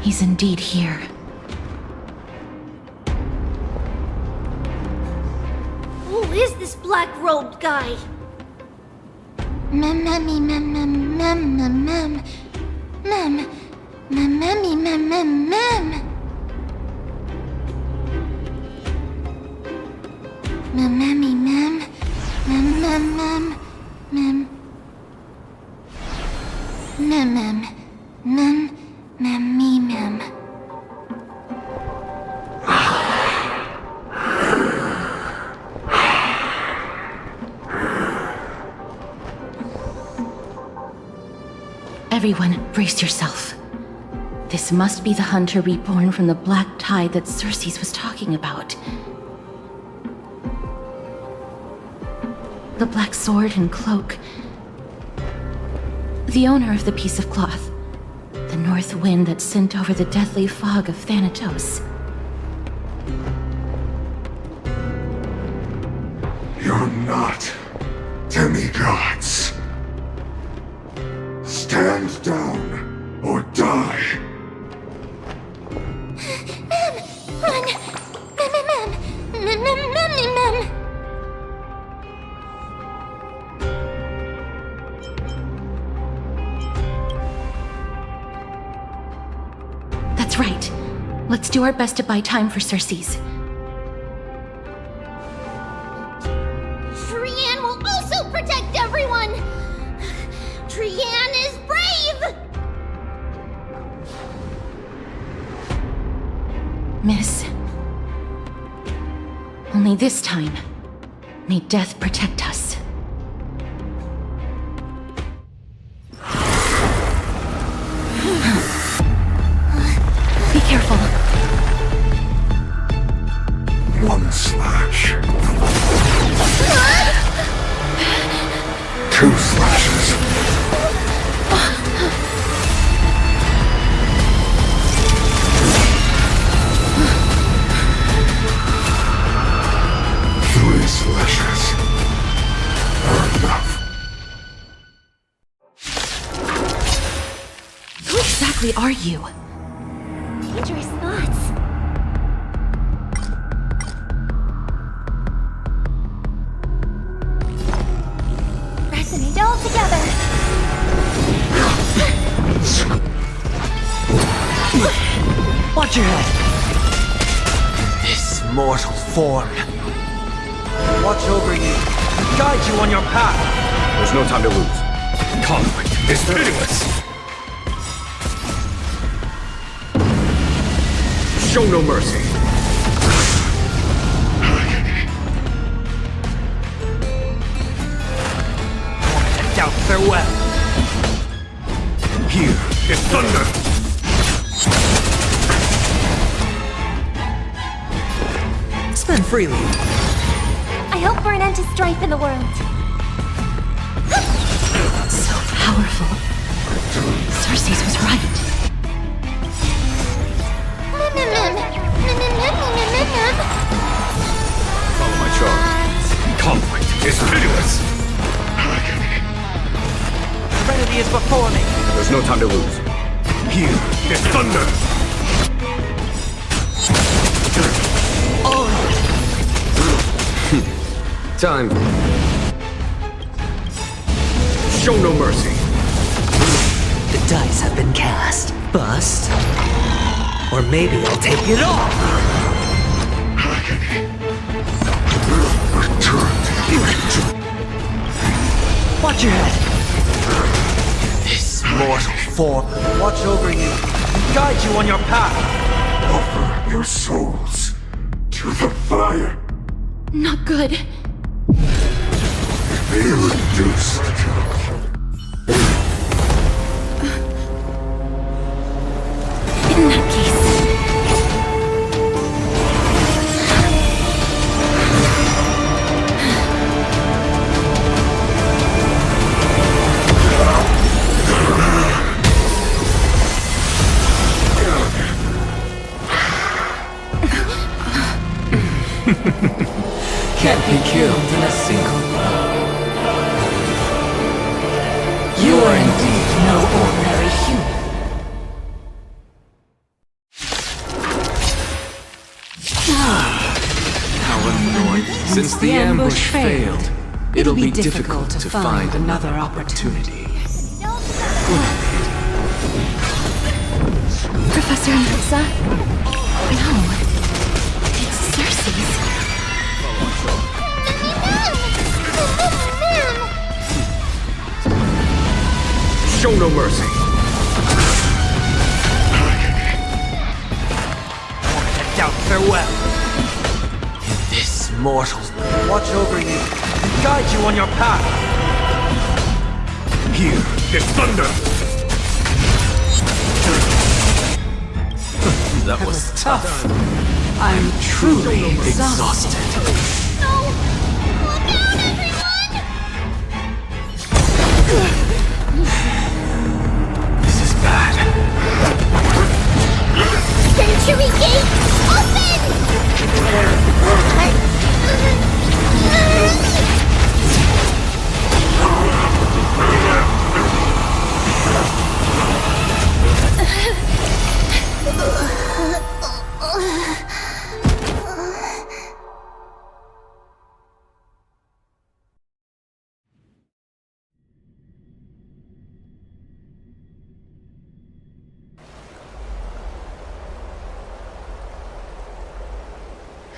He's indeed here. Who is this black-robed guy? Memmy, Mem. Memmy, Mem. Memmy, Mem. Memmy, Mem. Everyone, brace yourself. This must be the hunter reborn from the black tide that Cersei's was talking about. The black sword and cloak. The owner of the piece of cloth. The north wind that sent over the deathly fog of Thanatos. You're not demigods. Stand down or die. Run! Mem. That's right. Let's do our best to buy time for Cersei's. Trian will also protect everyone! Only this time, may death protect us. Be careful. One slash. Two slashes. Three slashes are enough. Who exactly are you? Dangerous thoughts. Resonate all together. Watch your head! This mortal form. Watch over you. Guide you on your path. There's no time to lose. Conflict is pitiless. Show no mercy. Doubt farewell. Here is thunder. Spend freely. I hope for an end to strife in the world. So powerful. Cersei's was right. Follow my charge. Conflict is pitiless. Serenity is before me. There's no time to lose. Here is thunder. Time. Show no mercy. The dice have been cast. Bust. Or maybe I'll take it all. Watch your head. This mortal form. Watch over you. Guide you on your path. Offer your souls to the fire. Not good. Be reduced. In that case... Can't be killed in a single blow. You are indeed no ordinary human. How annoying. Since the ambush failed, it'll be difficult to find another opportunity. Professor Anelsa? No. It's Cersei's. Show no mercy. Doubt farewell. This mortal. Watch over you. Guide you on your path. Here is thunder. That was tough. I'm truly exhausted. No! Look out, everyone! This is bad. Century Gate,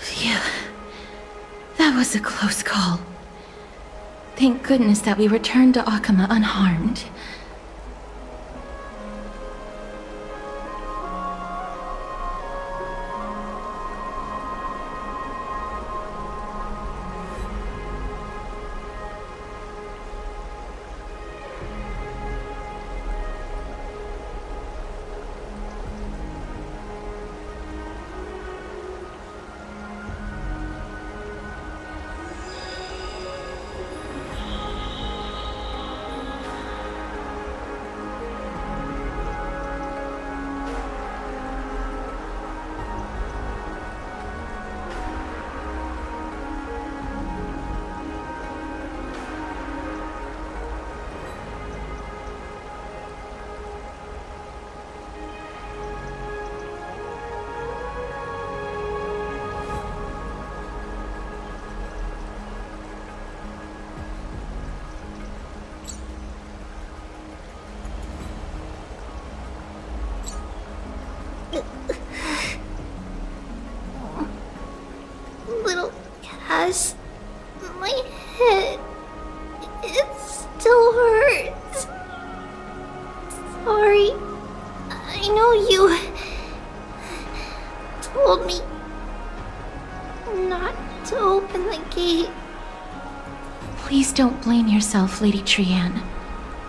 Phew. That was a close call. Thank goodness that we returned to Akama unharmed. Yes. My head. It still hurts. Sorry. I know you told me not to open the gate. Please don't blame yourself, Lady Trianne.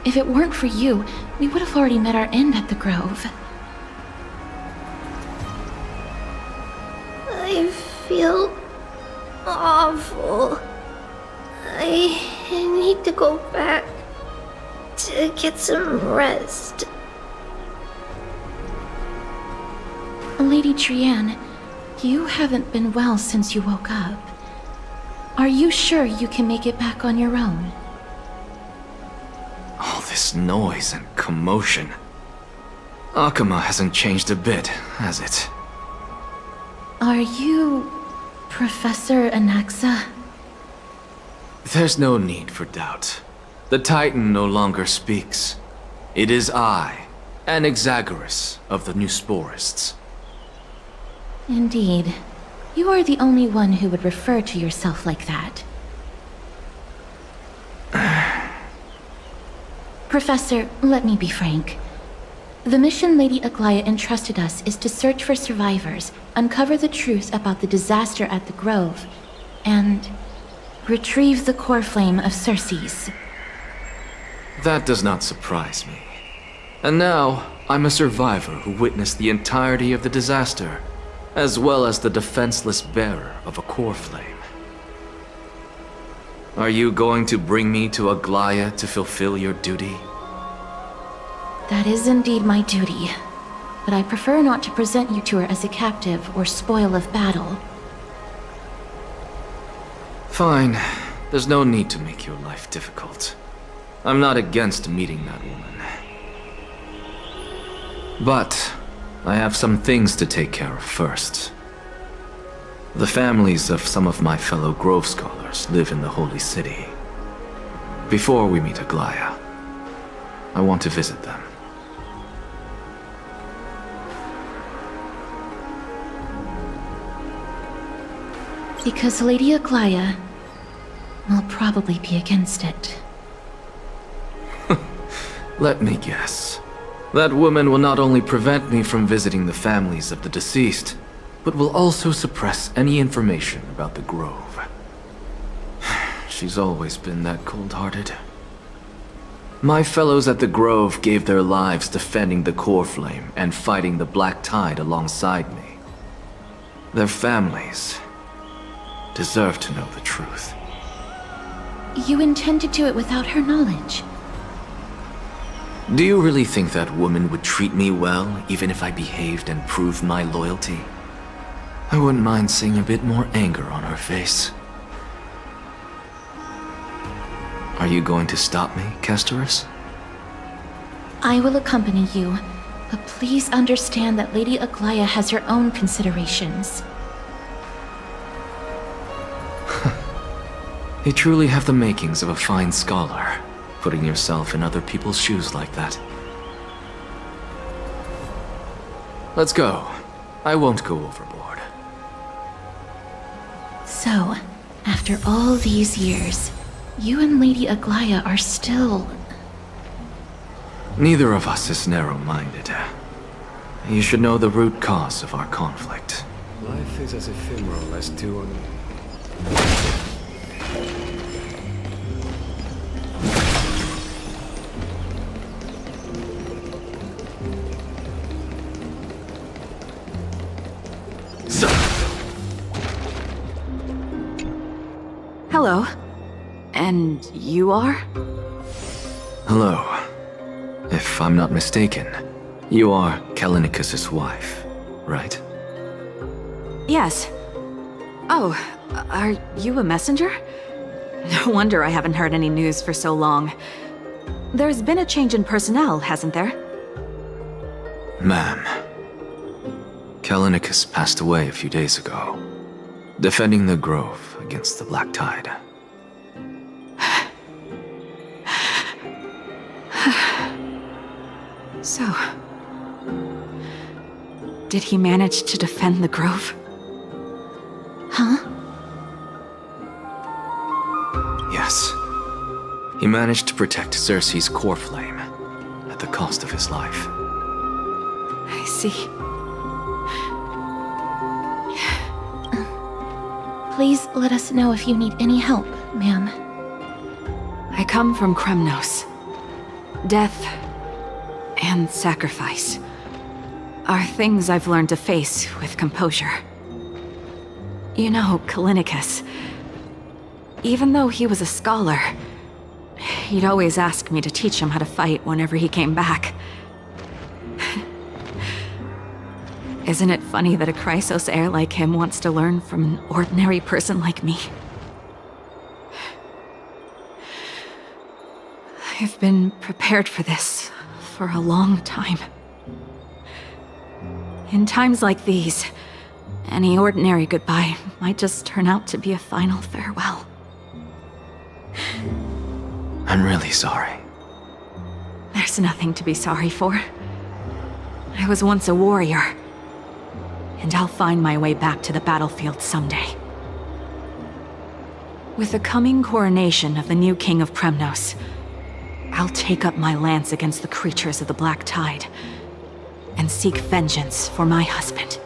If it weren't for you, we would have already met our end at the Grove. I feel awful. I need to go back to get some rest. Lady Trianne, you haven't been well since you woke up. Are you sure you can make it back on your own? All this noise and commotion. Akama hasn't changed a bit, has it? Are you Professor Anaxa? There's no need for doubt. The Titan no longer speaks. It is I, Anaxagoras of the Newsporists. Indeed. You are the only one who would refer to yourself like that. Professor, let me be frank. The mission Lady Aglaya entrusted us is to search for survivors, uncover the truth about the disaster at the Grove, and retrieve the core flame of Circes. That does not surprise me. And now, I'm a survivor who witnessed the entirety of the disaster, as well as the defenseless bearer of a core flame. Are you going to bring me to Aglaya to fulfill your duty? That is indeed my duty, but I prefer not to present you to her as a captive or spoil of battle. Fine. There's no need to make your life difficult. I'm not against meeting that woman. But I have some things to take care of first. The families of some of my fellow Grove scholars live in the Holy City. Before we meet Aglaya, I want to visit them. Because Lady Aglaya will probably be against it. Let me guess. That woman will not only prevent me from visiting the families of the deceased, but will also suppress any information about the Grove. She's always been that cold-hearted. My fellows at the Grove gave their lives defending the core flame and fighting the Black Tide alongside me. Their families deserve to know the truth. You intend to do it without her knowledge? Do you really think that woman would treat me well, even if I behaved and proved my loyalty? I wouldn't mind seeing a bit more anger on her face. Are you going to stop me, Kesterus? I will accompany you, but please understand that Lady Aglaya has her own considerations. You truly have the makings of a fine scholar, putting yourself in other people's shoes like that. Let's go. I won't go overboard. So, after all these years, you and Lady Aglaya are still... Neither of us is narrow-minded. You should know the root cause of our conflict. Life is as ephemeral as two on... Hello. And you are? Hello. If I'm not mistaken, you are Kallinicus' wife, right? Yes. Oh, are you a messenger? No wonder I haven't heard any news for so long. There's been a change in personnel, hasn't there? Ma'am, Kallinicus passed away a few days ago, defending the Grove against the Black Tide. So... did he manage to defend the Grove? Huh? He managed to protect Cersei's core flame at the cost of his life. I see. Please let us know if you need any help, ma'am. I come from Kremnos. Death and sacrifice are things I've learned to face with composure. You know, Kallinicus, even though he was a scholar, he'd always ask me to teach him how to fight whenever he came back. Isn't it funny that a Chrysos heir like him wants to learn from an ordinary person like me? I've been prepared for this for a long time. In times like these, any ordinary goodbye might just turn out to be a final farewell. I'm really sorry. There's nothing to be sorry for. I was once a warrior, and I'll find my way back to the battlefield someday. With the coming coronation of the new king of Kremnos, I'll take up my lance against the creatures of the Black Tide and seek vengeance for my husband.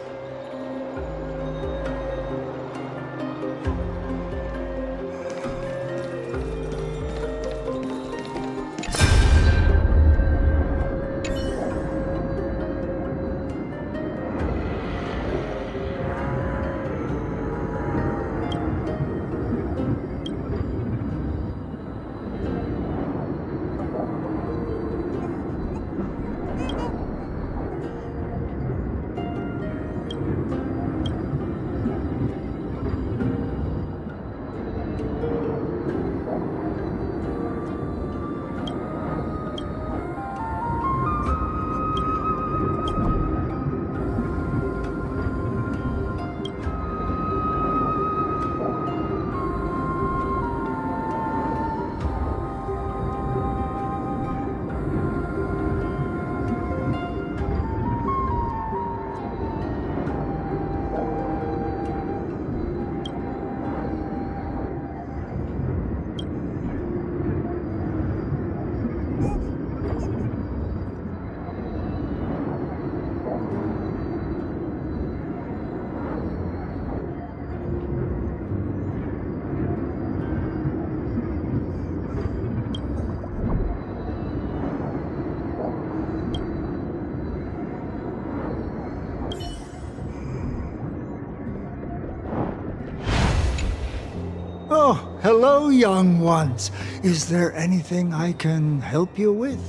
Oh, hello, young ones. Is there anything I can help you with?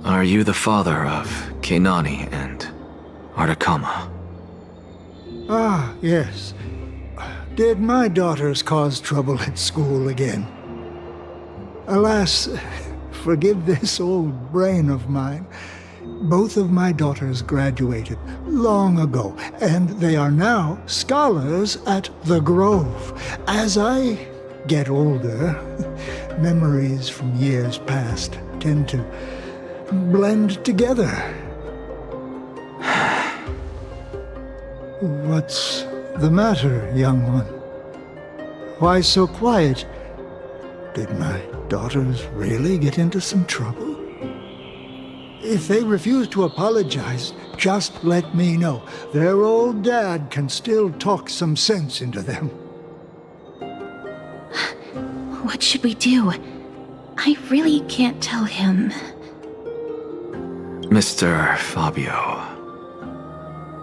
Are you the father of Keinani and Artakama? Ah, yes. Did my daughters cause trouble at school again? Alas, forgive this old brain of mine. Both of my daughters graduated long ago, and they are now scholars at the Grove. As I get older, memories from years past tend to blend together. What's the matter, young one? Why so quiet? Did my daughters really get into some trouble? If they refuse to apologize, just let me know. Their old dad can still talk some sense into them. What should we do? I really can't tell him. Mr. Fabio.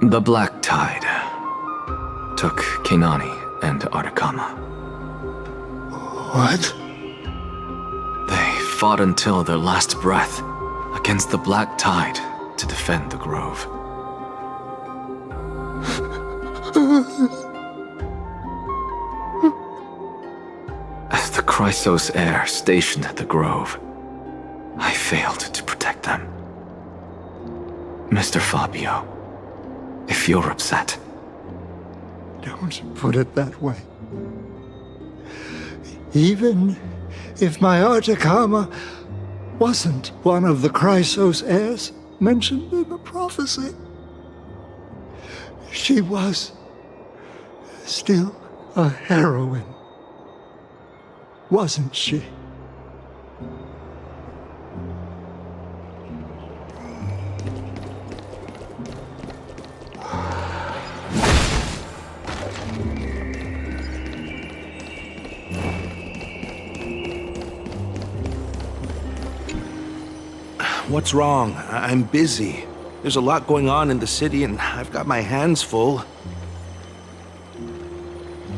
The Black Tide took Keinani and Artakama. What? They fought until their last breath against the Black Tide to defend the Grove. As the Chrysos heir stationed at the Grove, I failed to protect them. Mr. Fabio, if you're upset... Don't put it that way. Even if my Artakama wasn't one of the Chrysos heirs mentioned in the prophecy, she was still a heroine, wasn't she? What's wrong? I'm busy. There's a lot going on in the city, and I've got my hands full.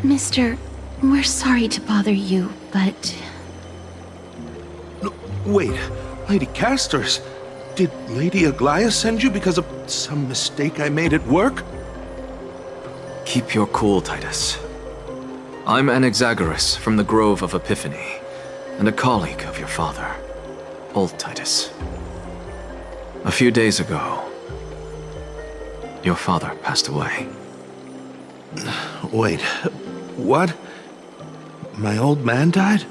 Mister, we're sorry to bother you, but... No, wait, Lady Castors, did Lady Aglaia send you because of some mistake I made at work? Keep your cool, Titus. I'm Anaxagoras from the Grove of Epiphany, and a colleague of your father, Old Titus. A few days ago, your father passed away. Wait, what? My old man died?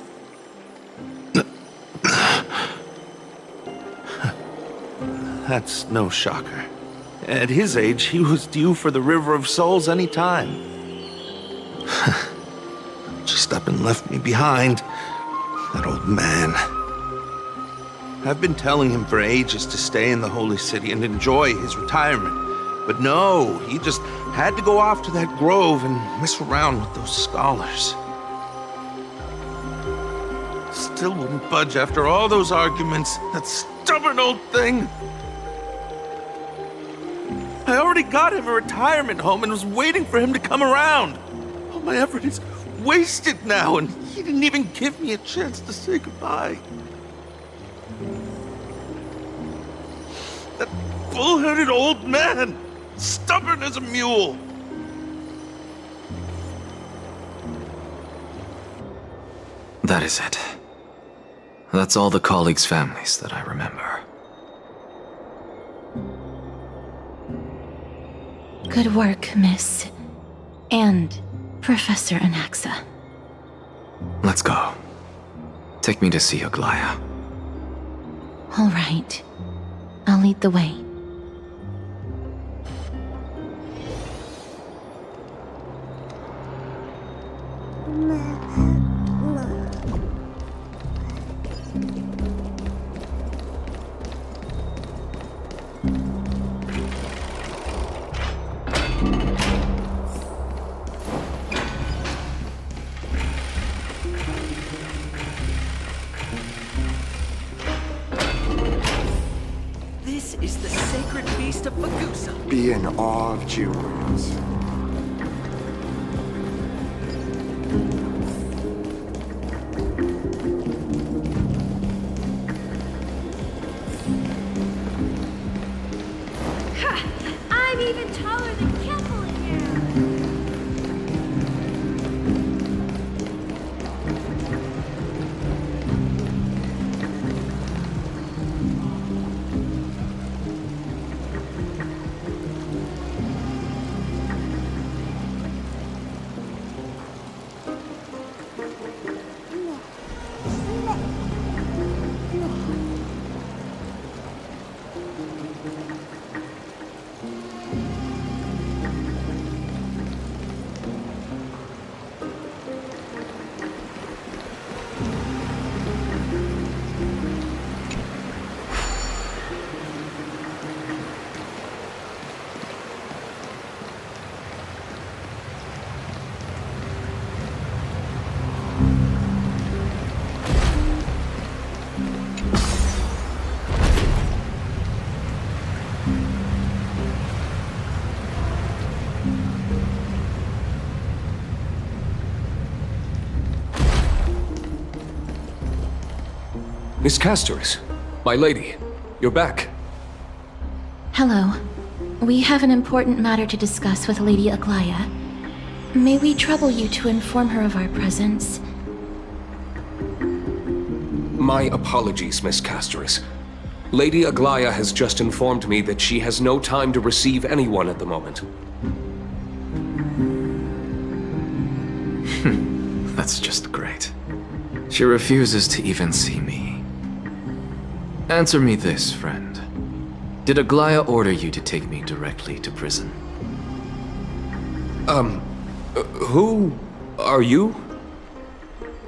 That's no shocker. At his age, he was due for the River of Souls any time. Just up and left me behind. That old man. I've been telling him for ages to stay in the Holy City and enjoy his retirement. But no, he just had to go off to that grove and mess around with those scholars. Still wouldn't budge after all those arguments. That stubborn old thing. I already got him a retirement home and was waiting for him to come around. All my effort is wasted now, and he didn't even give me a chance to say goodbye. That bull-headed old man, stubborn as a mule. That is it. That's all the colleagues' families that I remember. Good work, Miss. And Professor Anaxa. Let's go. Take me to see Aglaia. All right. I'll lead the way. This is the sacred beast of Magusa. Be in awe of jewels. I'm even taller than Kemple in here. Miss Castors, my lady, you're back. Hello. We have an important matter to discuss with Lady Aglaia. May we trouble you to inform her of our presence? My apologies, Miss Castors. Lady Aglaia has just informed me that she has no time to receive anyone at the moment. That's just great. She refuses to even see me. Answer me this, friend. Did Aglaia order you to take me directly to prison? Who are you?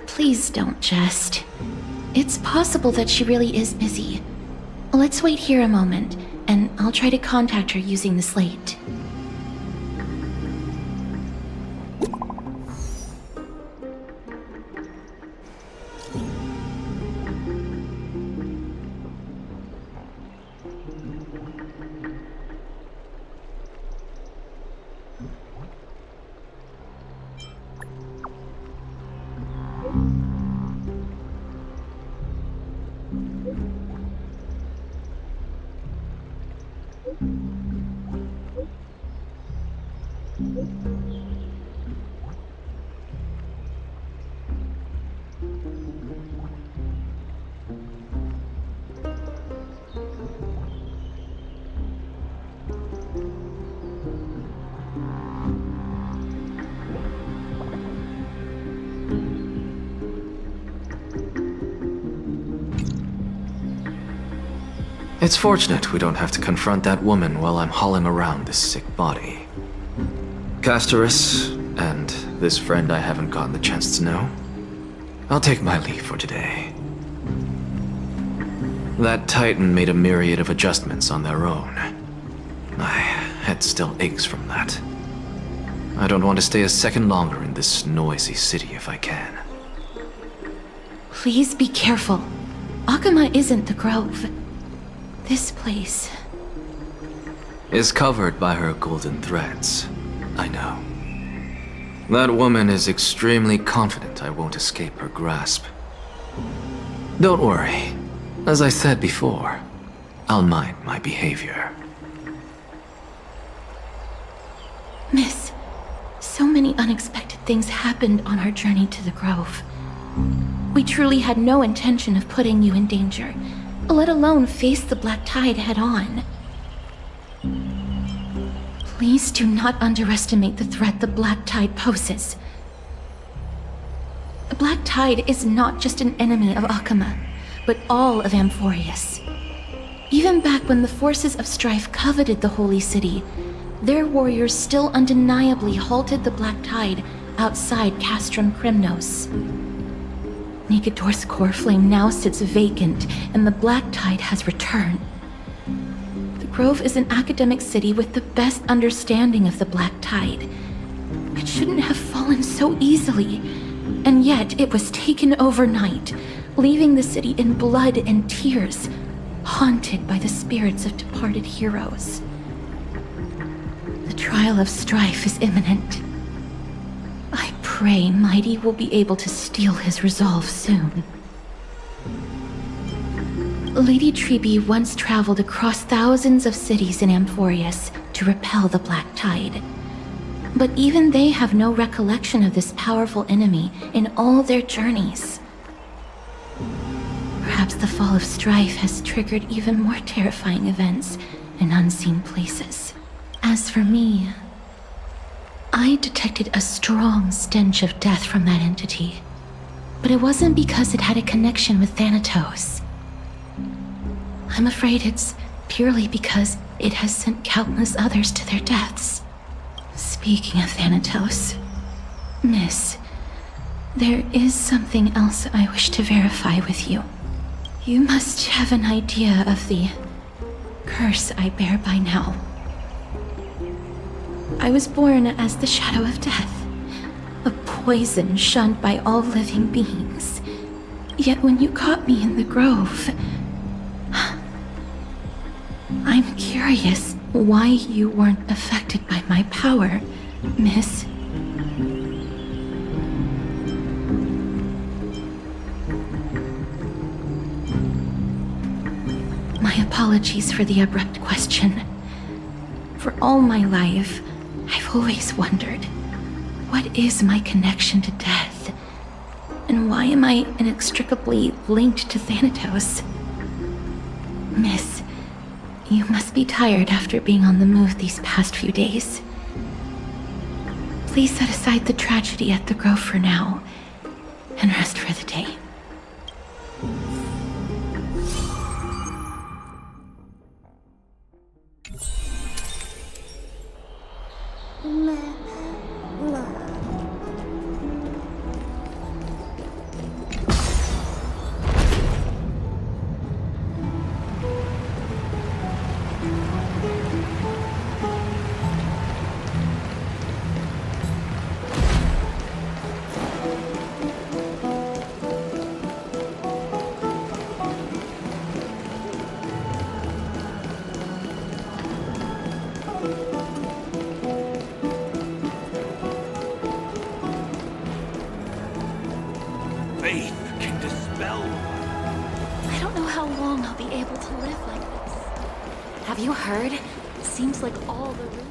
Please don't jest. It's possible that she really is busy. Let's wait here a moment, and I'll try to contact her using the slate. It's fortunate we don't have to confront that woman while I'm hauling around this sick body. Castorus, and this friend I haven't gotten the chance to know, I'll take my leave for today. That Titan made a myriad of adjustments on their own. My head still aches from that. I don't want to stay a second longer in this noisy city if I can. Please be careful. Akama isn't the Grove. This place is covered by her golden threads. I know. That woman is extremely confident I won't escape her grasp. Don't worry. As I said before, I'll mind my behavior. Miss, so many unexpected things happened on our journey to the Grove. We truly had no intention of putting you in danger, let alone face the Black Tide head-on. Please do not underestimate the threat the Black Tide poses. The Black Tide is not just an enemy of Akama, but all of Amphorius. Even back when the forces of strife coveted the Holy City, their warriors still undeniably halted the Black Tide outside Castrum Krymnos. Nigador's core flame now sits vacant, and the Black Tide has returned. The Grove is an academic city with the best understanding of the Black Tide. It shouldn't have fallen so easily, and yet it was taken overnight, leaving the city in blood and tears, haunted by the spirits of departed heroes. The trial of strife is imminent. I pray Mighty will be able to steal his resolve soon. Lady Trebe once traveled across thousands of cities in Amphorius to repel the Black Tide. But even they have no recollection of this powerful enemy in all their journeys. Perhaps the fall of strife has triggered even more terrifying events in unseen places. As for me, I detected a strong stench of death from that entity. But it wasn't because it had a connection with Thanatos. I'm afraid it's purely because it has sent countless others to their deaths. Speaking of Thanatos, Miss, there is something else I wish to verify with you. You must have an idea of the curse I bear by now. I was born as the shadow of death, a poison shunned by all living beings. Yet when you caught me in the Grove, I'm curious why you weren't affected by my power, Miss. My apologies for the abrupt question. For all my life, I've always wondered, what is my connection to death? And why am I inextricably linked to Thanatos? Miss, you must be tired after being on the move these past few days. Please set aside the tragedy at the Grove for now, and rest for the day. Faith can dispel. I don't know how long I'll be able to live like this. Have you heard? Seems like all the rooms...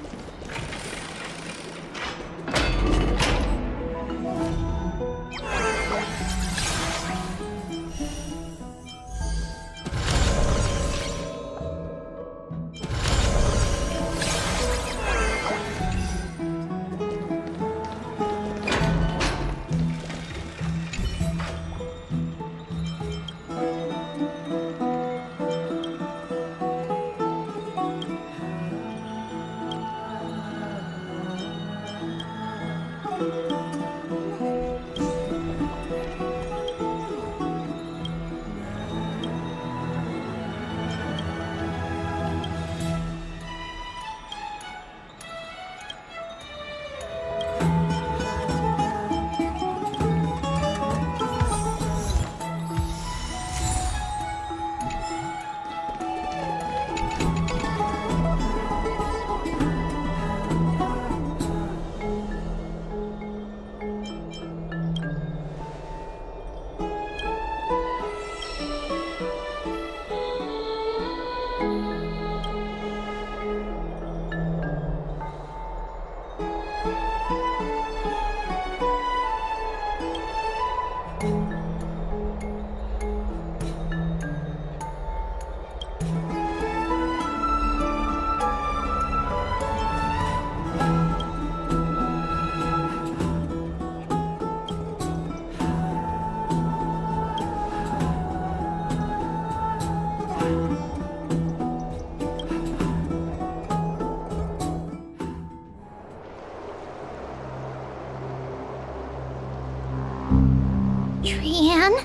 Trian?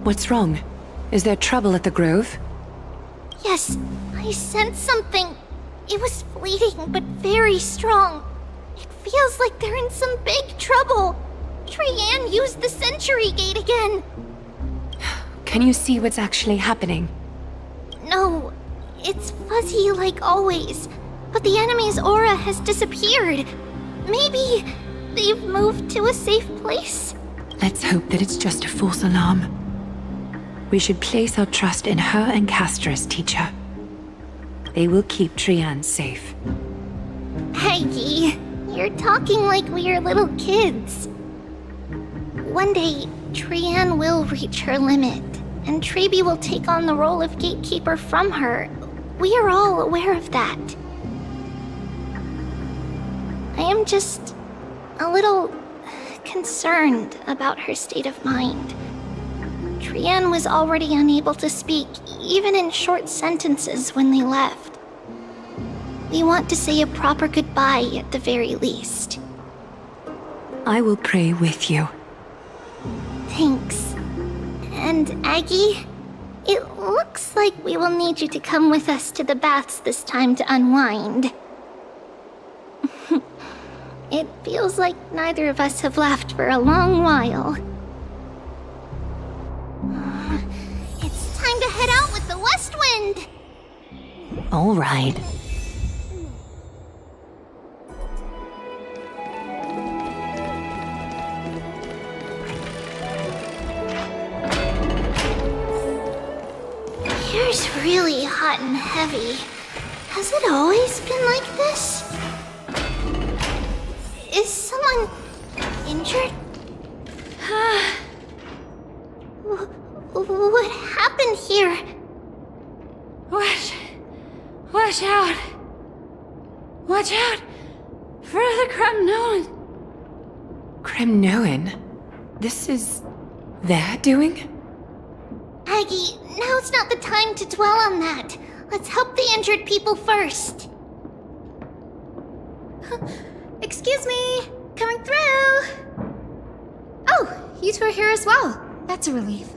What's wrong? Is there trouble at the Grove? Yes, I sensed something. It was fleeting, but very strong. It feels like they're in some big trouble. Trian used the Century Gate again. Can you see what's actually happening? No, it's fuzzy like always. But the enemy's aura has disappeared. Maybe they've moved to a safe place? Let's hope that it's just a false alarm. We should place our trust in her and Castor's teacher. They will keep Trian safe. Peggy, you're talking like we are little kids. One day, Trian will reach her limit, and Trebi will take on the role of gatekeeper from her. We are all aware of that. I am just a little concerned about her state of mind. Trian was already unable to speak, even in short sentences when they left. We want to say a proper goodbye at the very least. I will pray with you. Thanks. And Aggie, it looks like we will need you to come with us to the baths this time to unwind. It feels like neither of us have laughed for a long while. It's time to head out with the West Wind! All right. Here's really hot and heavy. Has it always been like this? Is someone injured? What happened here? Watch out! Watch out for the Kremnoan! Kremnoan? This is their doing? Aggie, now's not the time to dwell on that. Let's help the injured people first. Excuse me! Coming through! Oh, you two are here as well. That's a relief.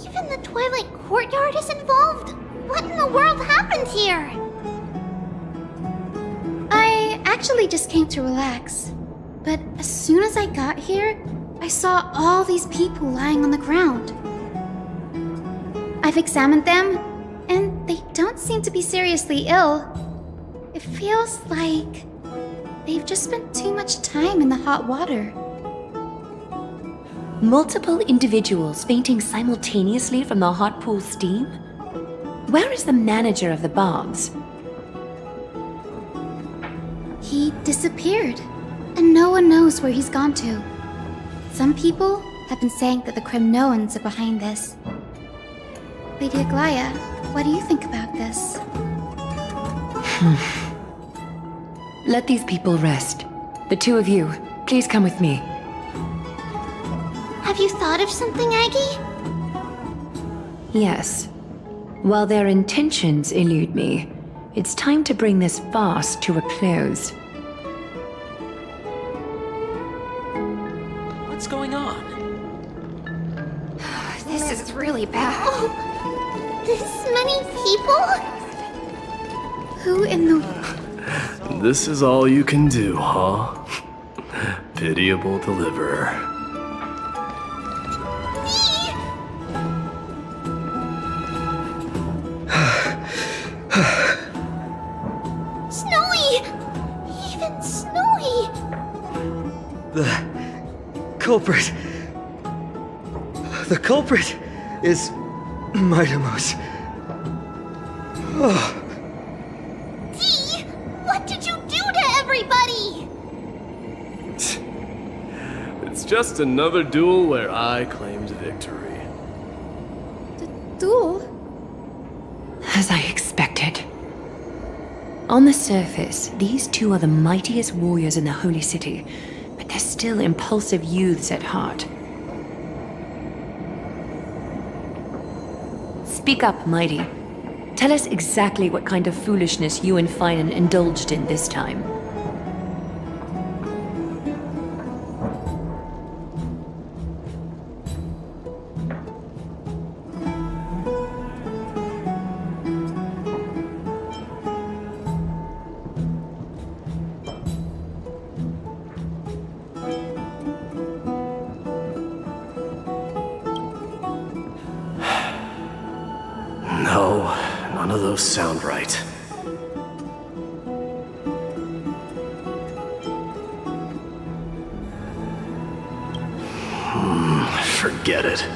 Even the Twilight Courtyard is involved? What in the world happened here? I actually just came to relax. But as soon as I got here, I saw all these people lying on the ground. I've examined them, and they don't seem to be seriously ill. It feels like they've just spent too much time in the hot water. Multiple individuals fainting simultaneously from the hot pool steam? Where is the manager of the baths? He disappeared, and no one knows where he's gone to. Some people have been saying that the Kremnoans are behind this. Lady Aglaya, what do you think about this? Let these people rest. The two of you, please come with me. Have you thought of something, Aggie? Yes. While their intentions elude me, it's time to bring this farce to a close. What's going on? This is really bad. Oh, this many people? Who in the... This is all you can do, huh? Pitiable deliverer. Snowy! Even Snowy! The culprit. The culprit is Mightimos. Oh. Dee! What did you do to everybody? It's just another duel where I claimed victory. Duel? As I expected. On the surface, these two are the mightiest warriors in the Holy City, but they're still impulsive youths at heart. Speak up, Mighty. Tell us exactly what kind of foolishness you and Finan indulged in this time. None of those sound right. Forget it.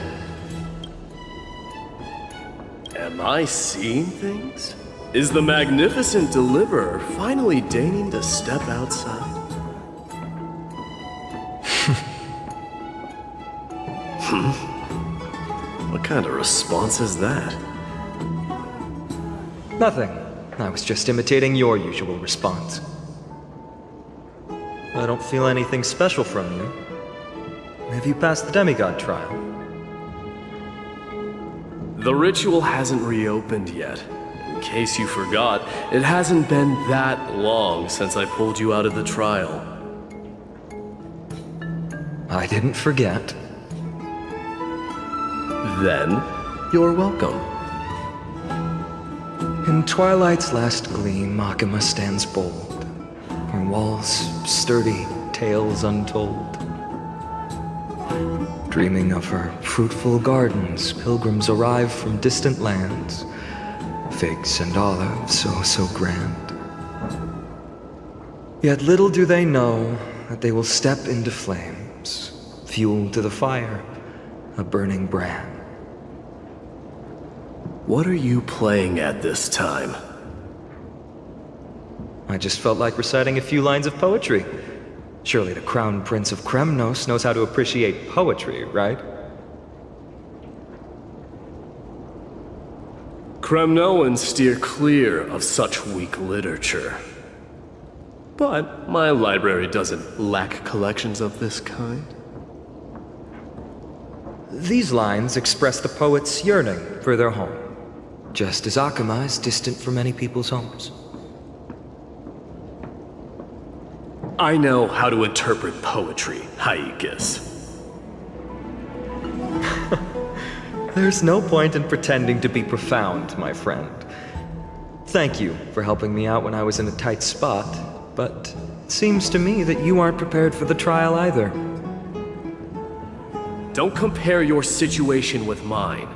Am I seeing things? Is the magnificent deliverer finally deigning to step outside? What kind of response is that? Nothing. I was just imitating your usual response. I don't feel anything special from you. Have you passed the demigod trial? The ritual hasn't reopened yet. In case you forgot, it hasn't been that long since I pulled you out of the trial. I didn't forget. Then, you're welcome. In twilight's last gleam, Makima stands bold. Her walls sturdy, tales untold. Dreaming of her fruitful gardens, pilgrims arrive from distant lands. Figs and olives, so grand. Yet little do they know that they will step into flames, fuel to the fire, a burning brand. What are you playing at this time? I just felt like reciting a few lines of poetry. Surely the Crown Prince of Kremnos knows how to appreciate poetry, right? Kremnoans steer clear of such weak literature. But my library doesn't lack collections of this kind. These lines express the poet's yearning for their home, just as Akama is distant from many people's homes. I know how to interpret poetry, Haikis. There's no point in pretending to be profound, my friend. Thank you for helping me out when I was in a tight spot, but it seems to me that you aren't prepared for the trial either. Don't compare your situation with mine.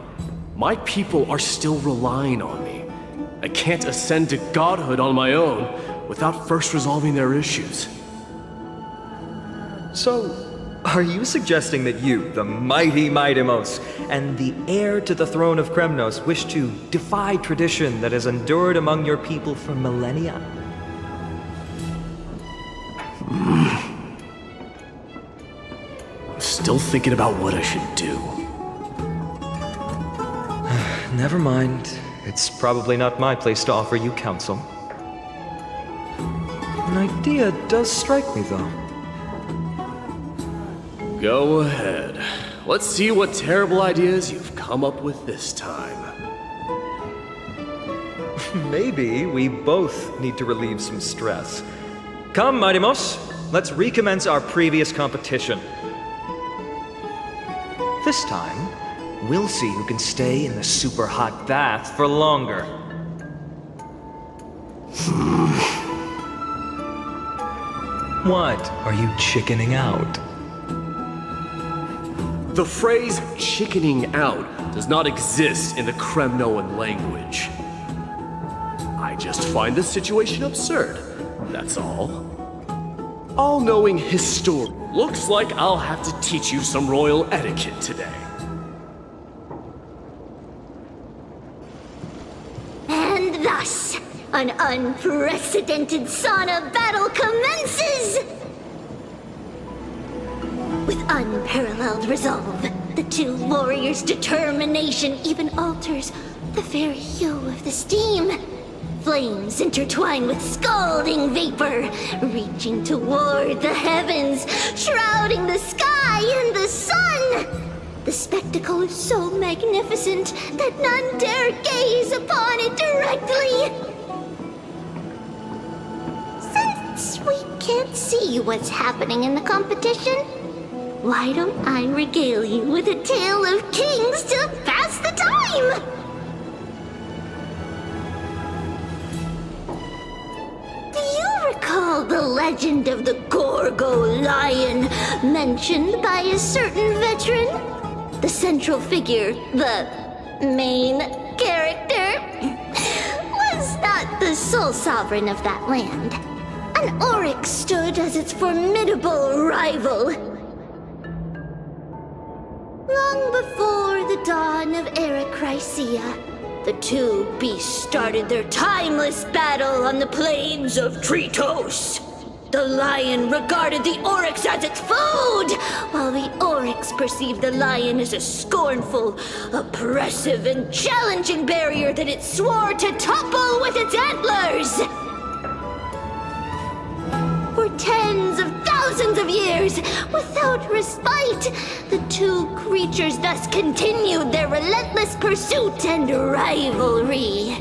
My people are still relying on me. I can't ascend to godhood on my own without first resolving their issues. So, are you suggesting that you, the mighty Mightimos, and the heir to the throne of Kremnos, wish to defy tradition that has endured among your people for millennia? I'm still thinking about what I should do. Never mind. It's probably not my place to offer you counsel. An idea does strike me, though. Go ahead. Let's see what terrible ideas you've come up with this time. Maybe we both need to relieve some stress. Come, Mightimos, let's recommence our previous competition. This time, we'll see who can stay in the super hot bath for longer. What? Are you chickening out? The phrase chickening out does not exist in the Kremnoan language. I just find the situation absurd, that's all. All-knowing historian. Looks like I'll have to teach you some royal etiquette today. And thus, an unprecedented sauna battle commences! With unparalleled resolve, the two warriors' determination even alters the very hue of the steam. Flames intertwine with scalding vapor, reaching toward the heavens, shrouding the sky and the sun. The spectacle is so magnificent that none dare gaze upon it directly. Since we can't see what's happening in the competition, why don't I regale you with a tale of kings to pass the time? Do you recall the legend of the Gorgo lion mentioned by a certain veteran? The central figure, the main character? sole sovereign of that land. An oryx stood as its formidable rival. Long before the dawn of Erechrysia, the two beasts started their timeless battle on the plains of Tritos. The lion regarded the oryx as its food, while the oryx perceived the lion as a scornful, oppressive, and challenging barrier that it swore to topple with its antlers. For tens of thousands of years, without respite, the two creatures thus continued their relentless pursuit and rivalry.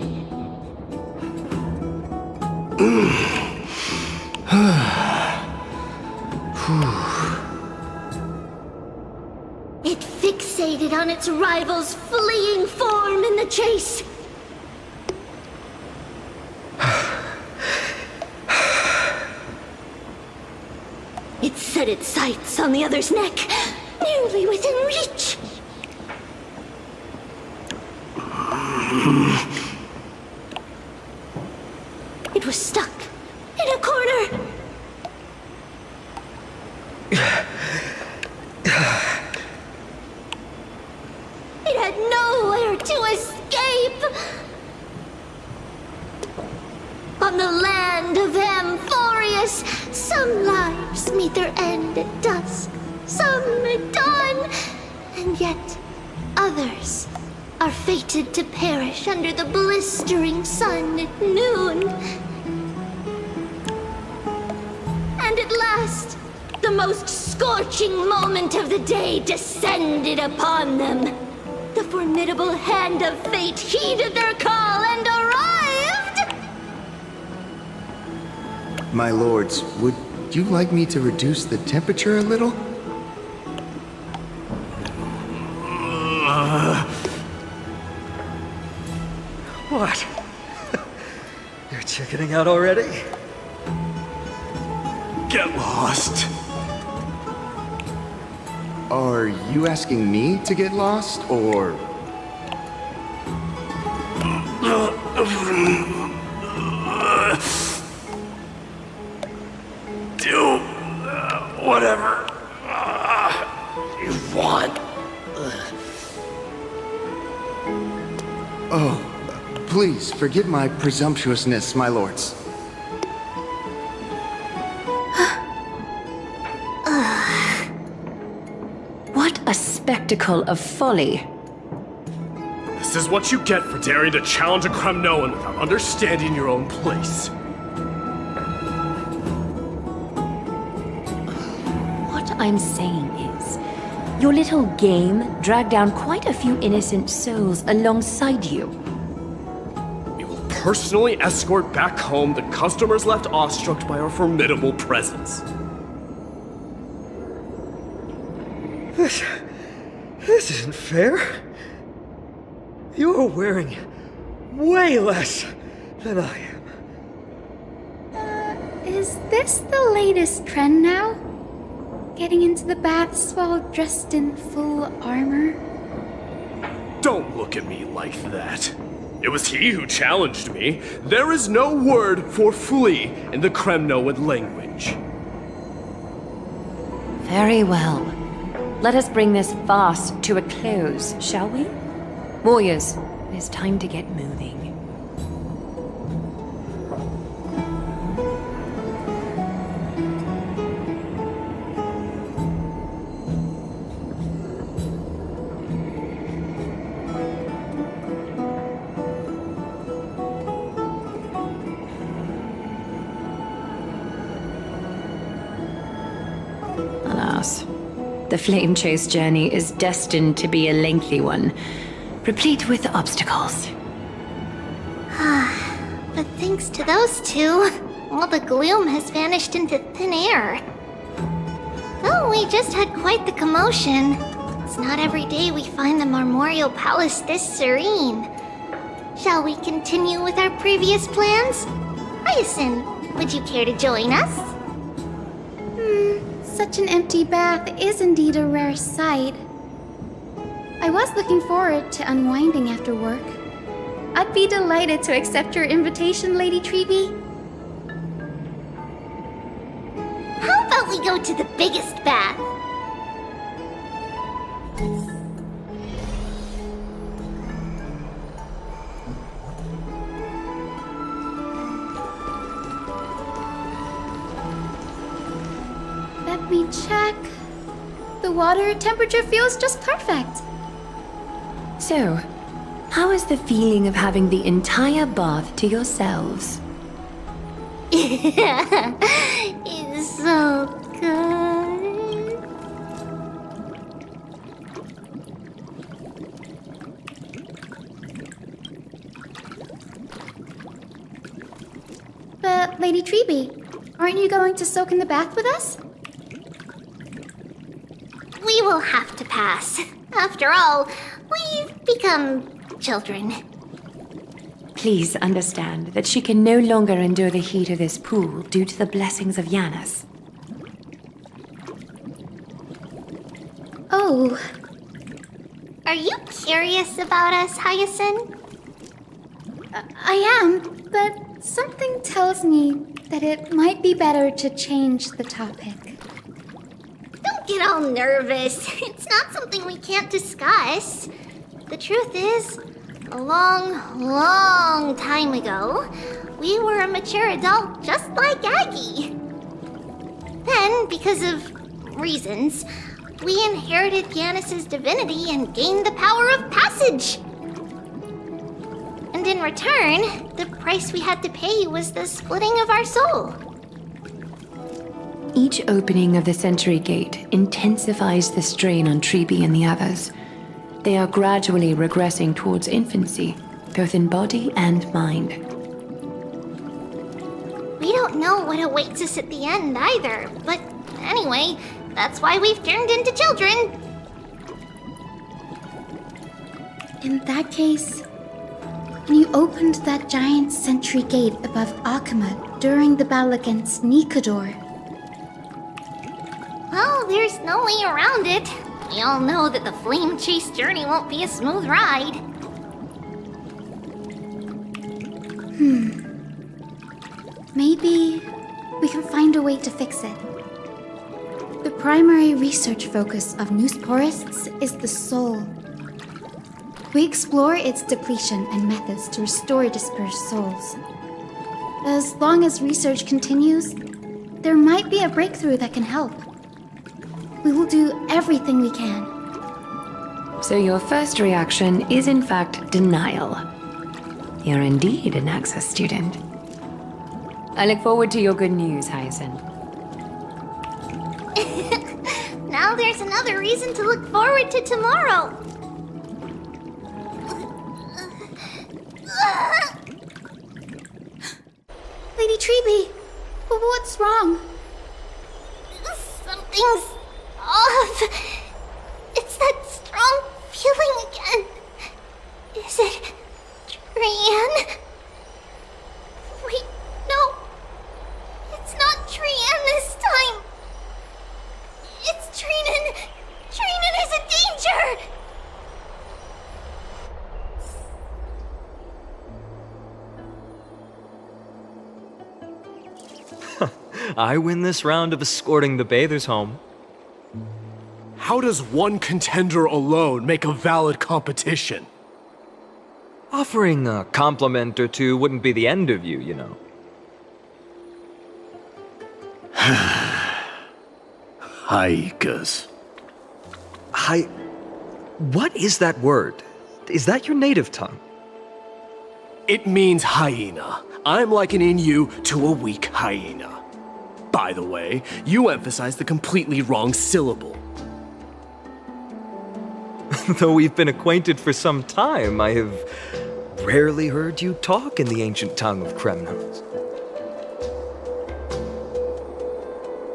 It fixated on its rival's fleeing form in the chase. It set its sights on the other's neck, nearly within reach. It was stuck in a corner. It had nowhere to escape. On the land of Amphorius, some lives meet their end at dusk, some at dawn, and yet others are fated to perish under the blistering sun at noon. And at last, the most scorching moment of the day descended upon them. The formidable hand of fate heeded their call and arrived! My lords, would you like me to reduce the temperature a little? What? You're chickening out already? Get lost. Are you asking me to get lost, or...? Do whatever you want. Oh, please forgive my presumptuousness, my lords. What a spectacle of folly. This is what you get for daring to challenge a Kremnoan without understanding your own place. What I'm saying is, your little game dragged down quite a few innocent souls alongside you. We will personally escort back home the customers left awestruck by our formidable presence. This isn't fair. You're wearing way less than I am. Is this the latest trend now? Getting into the baths while dressed in full armor? Don't look at me like that. It was he who challenged me. There is no word for flee in the Kremnoan language. Very well. Let us bring this farce to a close, shall we? Warriors, it is time to get moving. Alas, the flame chase journey is destined to be a lengthy one, replete with obstacles. But thanks to those two, all the gloom has vanished into thin air. Oh, we just had quite the commotion. It's not every day we find the Marmorial Palace this serene. Shall we continue with our previous plans? Hyacinth, would you care to join us? Such an empty bath is indeed a rare sight. I was looking forward to unwinding after work. I'd be delighted to accept your invitation, Lady Treeby. How about we go to the biggest bath? Let me check. The water temperature feels just perfect. So, how is the feeling of having the entire bath to yourselves? It's so good. But, Lady Treeby, aren't you going to soak in the bath with us? We will have to pass. After all, we've become children. Please understand that she can no longer endure the heat of this pool due to the blessings of Yanis. Oh. Are you curious about us, Hyacinth? I am, but something tells me that it might be better to change the topic. Don't get all nervous. It's not something we can't discuss. The truth is, a long, long time ago, we were a mature adult just like Aggie. Then, because of reasons, we inherited Yanis's divinity and gained the power of passage. And in return, the price we had to pay was the splitting of our soul. Each opening of the Century Gate intensifies the strain on Treeby and the others. They are gradually regressing towards infancy, both in body and mind. We don't know what awaits us at the end either, but anyway, that's why we've turned into children. In that case, when you opened that giant sentry gate above Akama during the battle against Nikador. Well, there's no way around it. We all know that the flame chase journey won't be a smooth ride. Maybe we can find a way to fix it. The primary research focus of Noosporists is the soul. We explore its depletion and methods to restore dispersed souls. As long as research continues, there might be a breakthrough that can help. We will do everything we can. So your first reaction is in fact denial. You're indeed an Access student. I look forward to your good news, Hyacinth. Now there's another reason to look forward to tomorrow. Lady Treeby, what's wrong? Something's off. It's that strong feeling again. Is it Trian? Wait, no. It's not Trian this time. It's Trinan. Trinan is in danger. I win this round of escorting the bathers home. How does one contender alone make a valid competition? Offering a compliment or two wouldn't be the end of you, you know. Haikas. What is that word? Is that your native tongue? It means hyena. I'm likening you to a weak hyena. By the way, you emphasize the completely wrong syllable. Though we've been acquainted for some time, I have rarely heard you talk in the ancient tongue of Kremnos.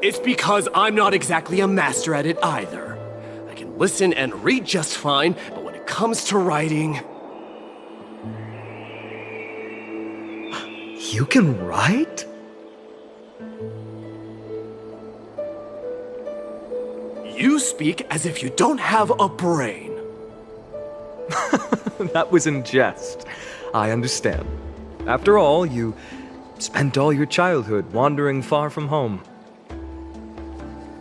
It's because I'm not exactly a master at it either. I can listen and read just fine, but when it comes to writing... You can write? You speak as if you don't have a brain. That was in jest. I understand. After all, you spent all your childhood wandering far from home.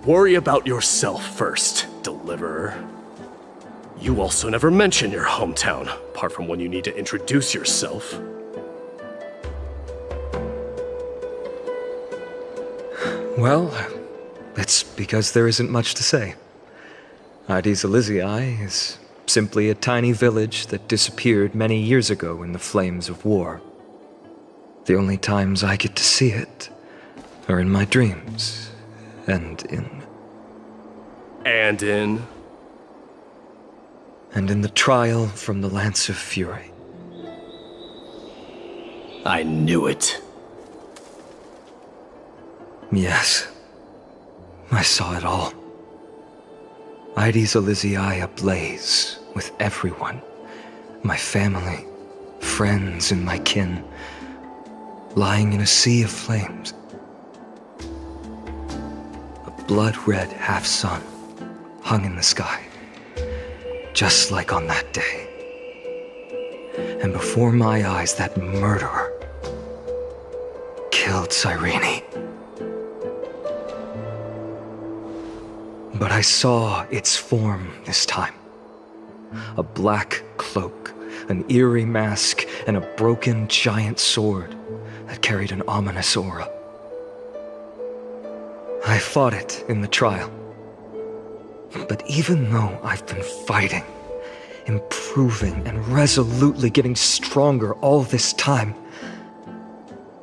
Worry about yourself first, Deliverer. You also never mention your hometown, apart from when you need to introduce yourself. Well, it's because there isn't much to say. Aedes Elysiae is simply a tiny village that disappeared many years ago in the flames of war. The only times I get to see it are in my dreams, and in the trial from the Lance of Fury. I knew it. Yes, I saw it all. Aedes Elysiae ablaze with everyone. My family, friends, and my kin, lying in a sea of flames. A blood-red half-sun hung in the sky, just like on that day. And before my eyes, that murderer killed Cyrene. But I saw its form this time. A black cloak, an eerie mask, and a broken giant sword that carried an ominous aura. I fought it in the trial. But even though I've been fighting, improving, and resolutely getting stronger all this time,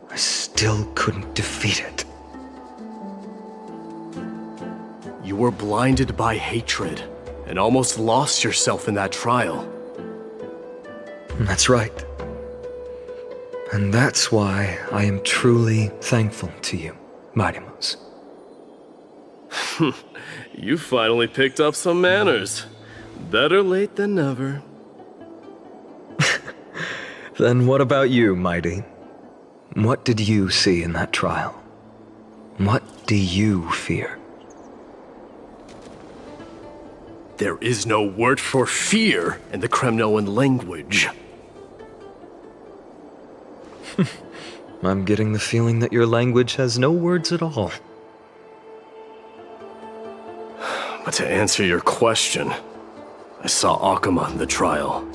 I still couldn't defeat it. You were blinded by hatred and almost lost yourself in that trial. That's right. And that's why I am truly thankful to you, Mighty Mouse. You finally picked up some manners. Better late than never. Then what about you, Mighty? What did you see in that trial? What do you fear? There is no word for fear in the Kremnoan language. I'm getting the feeling that your language has no words at all. But to answer your question, I saw Akuma in the trial.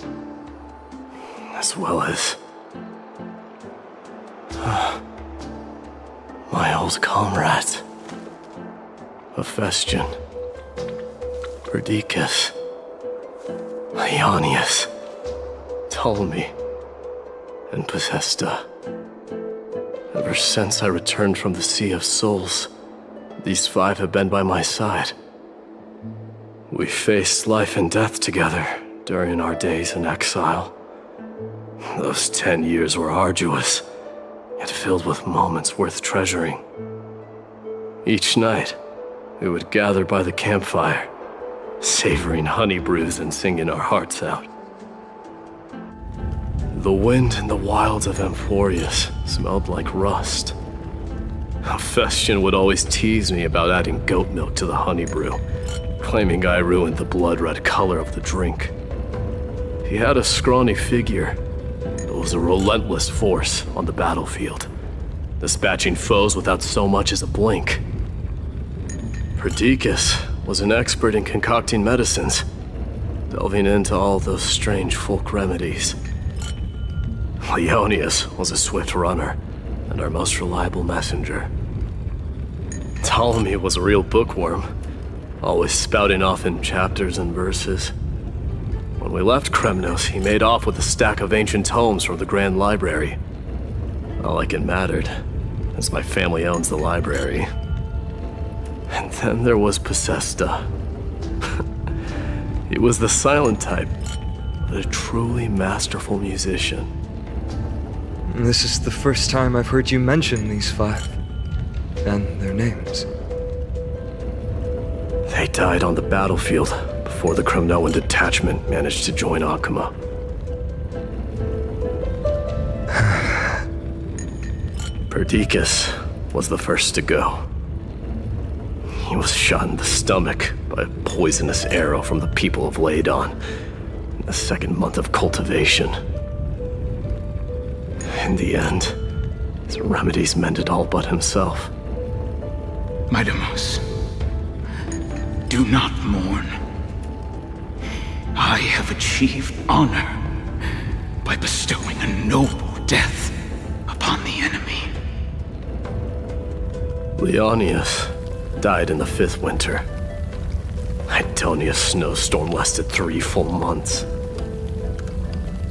As well as my old comrades. Hephaestion, Perdiccas, Ionius, Ptolemy, and Possesta. Ever since I returned from the Sea of Souls, these 5 have been by my side. We faced life and death together during our days in exile. Those 10 years were arduous, yet filled with moments worth treasuring. Each night, we would gather by the campfire, savoring honey brews and singing our hearts out. The wind in the wilds of Amphorius smelled like rust. Hephaestion would always tease me about adding goat milk to the honey brew, claiming I ruined the blood-red color of the drink. He had a scrawny figure, but was a relentless force on the battlefield, dispatching foes without so much as a blink. Perdiccas was an expert in concocting medicines, delving into all those strange folk remedies. Ionius was a swift runner and our most reliable messenger. Ptolemy was a real bookworm, always spouting off in chapters and verses. When we left Kremnos, he made off with a stack of ancient tomes from the Grand Library. Not like it mattered, as my family owns the library. And then there was Possesta. He was the silent type, but a truly masterful musician. This is the first time I've heard you mention these 5, and their names. They died on the battlefield before the Kremnoan detachment managed to join Akuma. Perdiccas was the first to go. He was shot in the stomach by a poisonous arrow from the people of Laidon in the 2nd month of cultivation. In the end, his remedies mended all but himself. Midamos, do not mourn. I have achieved honor by bestowing a noble death upon the enemy. Leonius died in the 5th winter. Idonia's snowstorm lasted 3 full months.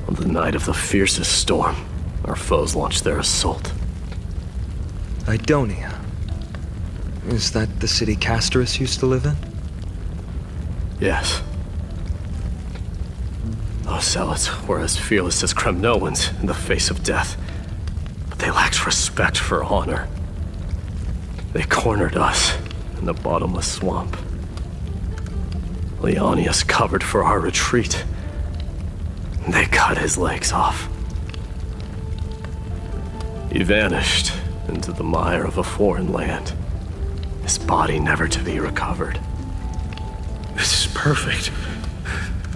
On the night of the fiercest storm, our foes launched their assault. Idonia. Is that the city Castorus used to live in? Yes. Those zealots were as fearless as Kremnoans in the face of death, but they lacked respect for honor. They cornered us in the bottomless swamp. Leonius covered for our retreat. They cut his legs off. He vanished into the mire of a foreign land, his body never to be recovered. This is perfect.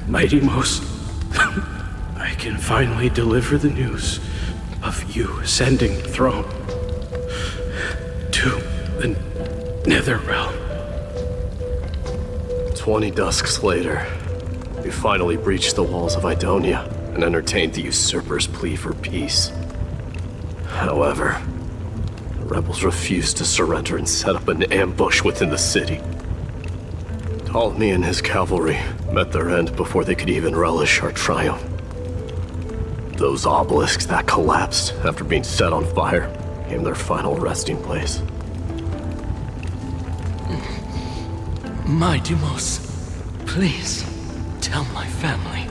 Midamos, I can finally deliver the news of you ascending the throne to the Netherrealm. 20 dusks later, we finally breached the walls of Idonia and entertained the usurper's plea for peace. However, the rebels refused to surrender and set up an ambush within the city. Ptolemy and his cavalry met their end before they could even relish our triumph. Those obelisks that collapsed after being set on fire became their final resting place. Midamos, please tell my family.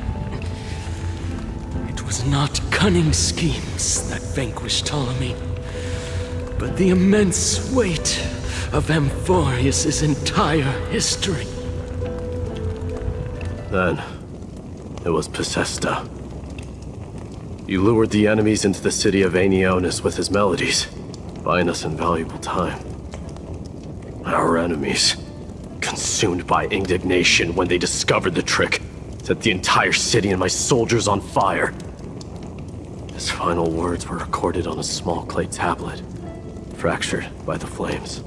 It was not cunning schemes that vanquished Ptolemy, but the immense weight of Amphorius' entire history. Then, it was Pacesta. He lured the enemies into the city of Aenionis with his melodies, buying us invaluable time. Our enemies, consumed by indignation when they discovered the trick, set the entire city and my soldiers on fire. His final words were recorded on a small clay tablet, fractured by the flames.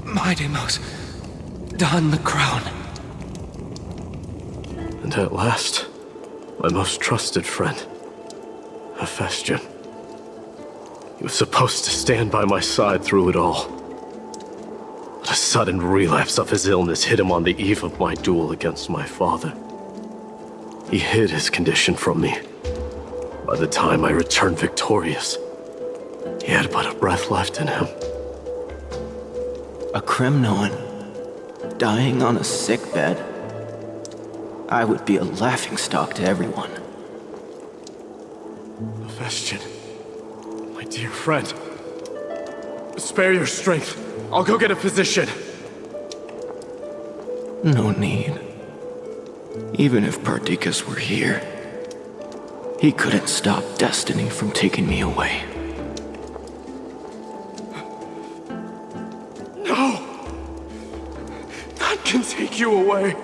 Midamos, don the crown. And at last, my most trusted friend, Hephaestion. He was supposed to stand by my side through it all. But a sudden relapse of his illness hit him on the eve of my duel against my father. He hid his condition from me. By the time I returned victorious, he had but a breath left in him. A Kremnoan dying on a sickbed? I would be a laughingstock to everyone. Hephaestion, my dear friend. Spare your strength. I'll go get a physician. No need. Even if Perdiccas were here, he couldn't stop destiny from taking me away. No! None can take you away.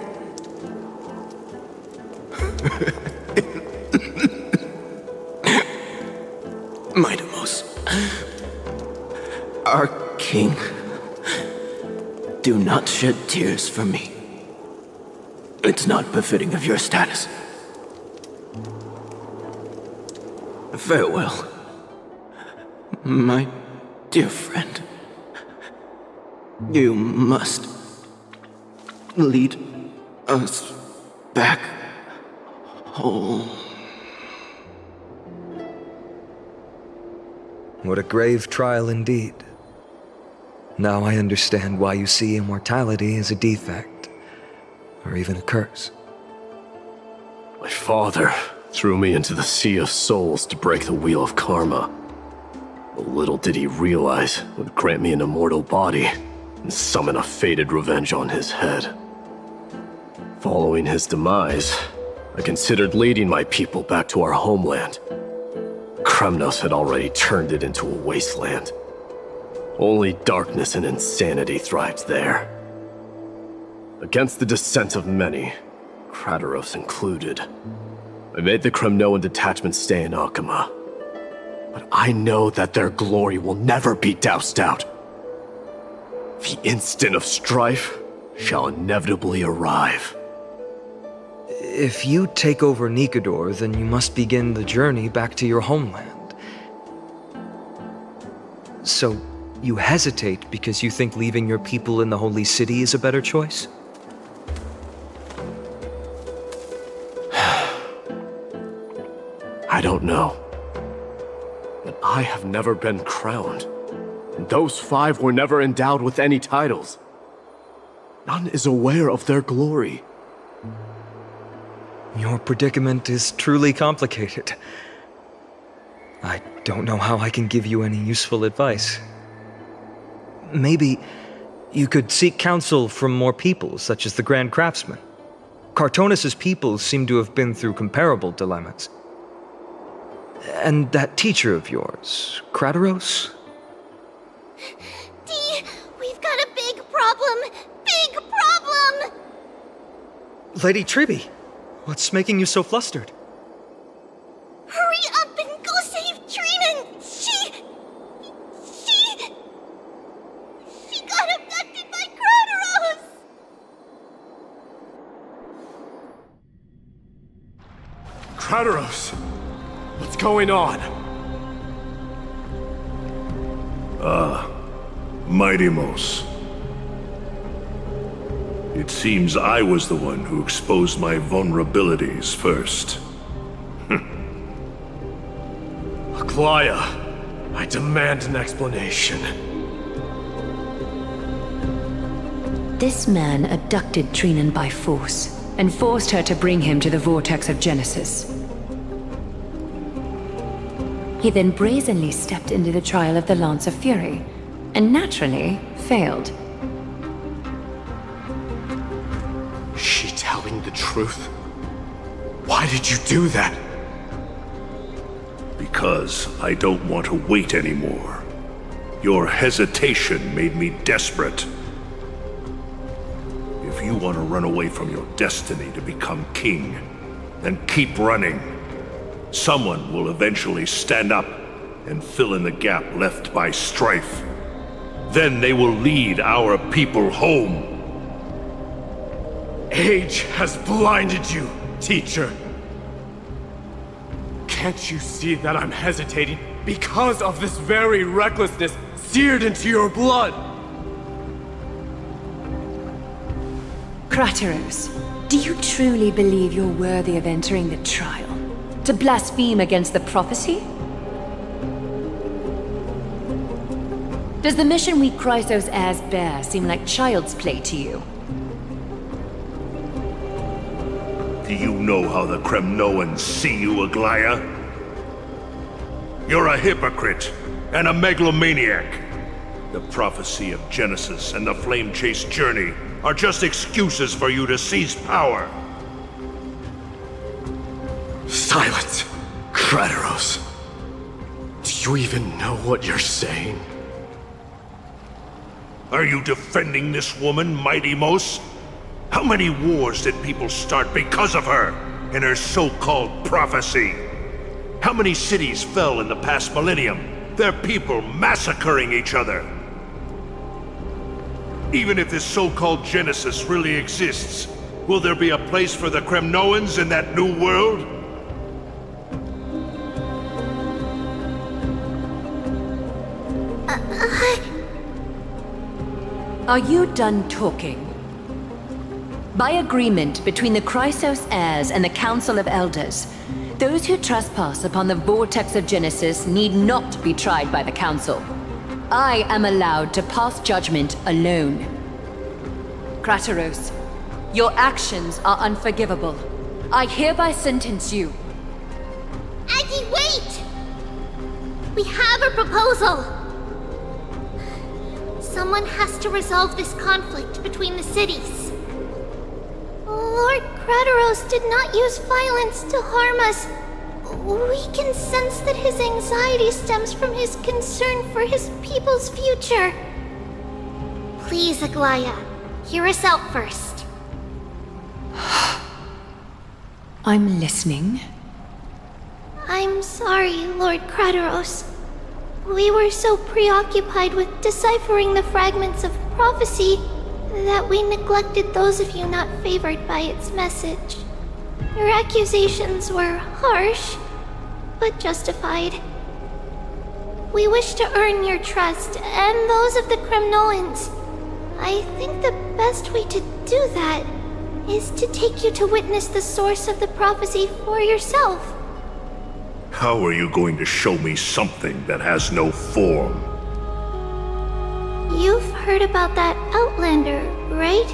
Midamos, our king, do not shed tears for me. It's not befitting of your status. Farewell, my dear friend. You must lead us back home. What a grave trial indeed. Now I understand why you see immortality as a defect, or even a curse. My father threw me into the sea of souls to break the wheel of karma. But little did he realize it would grant me an immortal body and summon a fated revenge on his head. Following his demise, I considered leading my people back to our homeland. Kremnos had already turned it into a wasteland. Only darkness and insanity thrived there. Against the dissent of many, Krateros included, I made the Kremnoan detachment stay in Akama. but I know that their glory will never be doused out. The instant of strife shall inevitably arrive. If you take over Nikodor, then you must begin the journey back to your homeland. So, you hesitate because you think leaving your people in the Holy City is a better choice? I don't know. But I have never been crowned. And those 5 were never endowed with any titles. None is aware of their glory. Your predicament is truly complicated. I don't know how I can give you any useful advice. Maybe you could seek counsel from more people, such as the Grand Craftsman. Cartonis' people seem to have been through comparable dilemmas. And that teacher of yours, Krateros? Dee, we've got a big problem! Big problem! Lady Tribby, what's making you so flustered? Hurry up and go save Trinan! She got abducted by Krateros! Krateros! What's going on? Mighty-Mos. It seems I was the one who exposed my vulnerabilities first. Aglaya, I demand an explanation. This man abducted Trinan by force and forced her to bring him to the vortex of Genesis. He then brazenly stepped into the trial of the Lance of Fury, and naturally failed. Is she telling the truth? Why did you do that? Because I don't want to wait anymore. Your hesitation made me desperate. If you want to run away from your destiny to become king, then keep running. Someone will eventually stand up and fill in the gap left by strife. Then they will lead our people home. Age has blinded you, teacher. Can't you see that I'm hesitating because of this very recklessness seared into your blood? Krateros, do you truly believe you're worthy of entering the trial? To blaspheme against the prophecy? Does the mission we Chrysos heirs bear seem like child's play to you? Do you know how the Kremnoans see you, Aglaya? You're a hypocrite and a megalomaniac. The prophecy of Genesis and the Flame Chase journey are just excuses for you to seize power. Silence, Krateros. Do you even know what you're saying? Are you defending this woman, Mighty-Mos? How many wars did people start because of her and her so-called prophecy? How many cities fell in the past millennium, their people massacring each other? Even if this so-called Genesis really exists, will there be a place for the Kremnoans in that new world? Are you done talking? By agreement between the Chrysos heirs and the Council of Elders, those who trespass upon the vortex of Genesis need not be tried by the Council. I am allowed to pass judgment alone. Krateros, your actions are unforgivable. I hereby sentence you. Aggie, wait! We have a proposal! Someone has to resolve this conflict between the cities. Lord Krateros did not use violence to harm us. We can sense that his anxiety stems from his concern for his people's future. Please, Aglaya, hear us out first. I'm listening. I'm sorry, Lord Krateros. We were so preoccupied with deciphering the fragments of prophecy that we neglected those of you not favored by its message. Your accusations were harsh, but justified. We wish to earn your trust and those of the Kremnoans. I think the best way to do that is to take you to witness the source of the prophecy for yourself. How are you going to show me something that has no form? You've heard about that Outlander, right?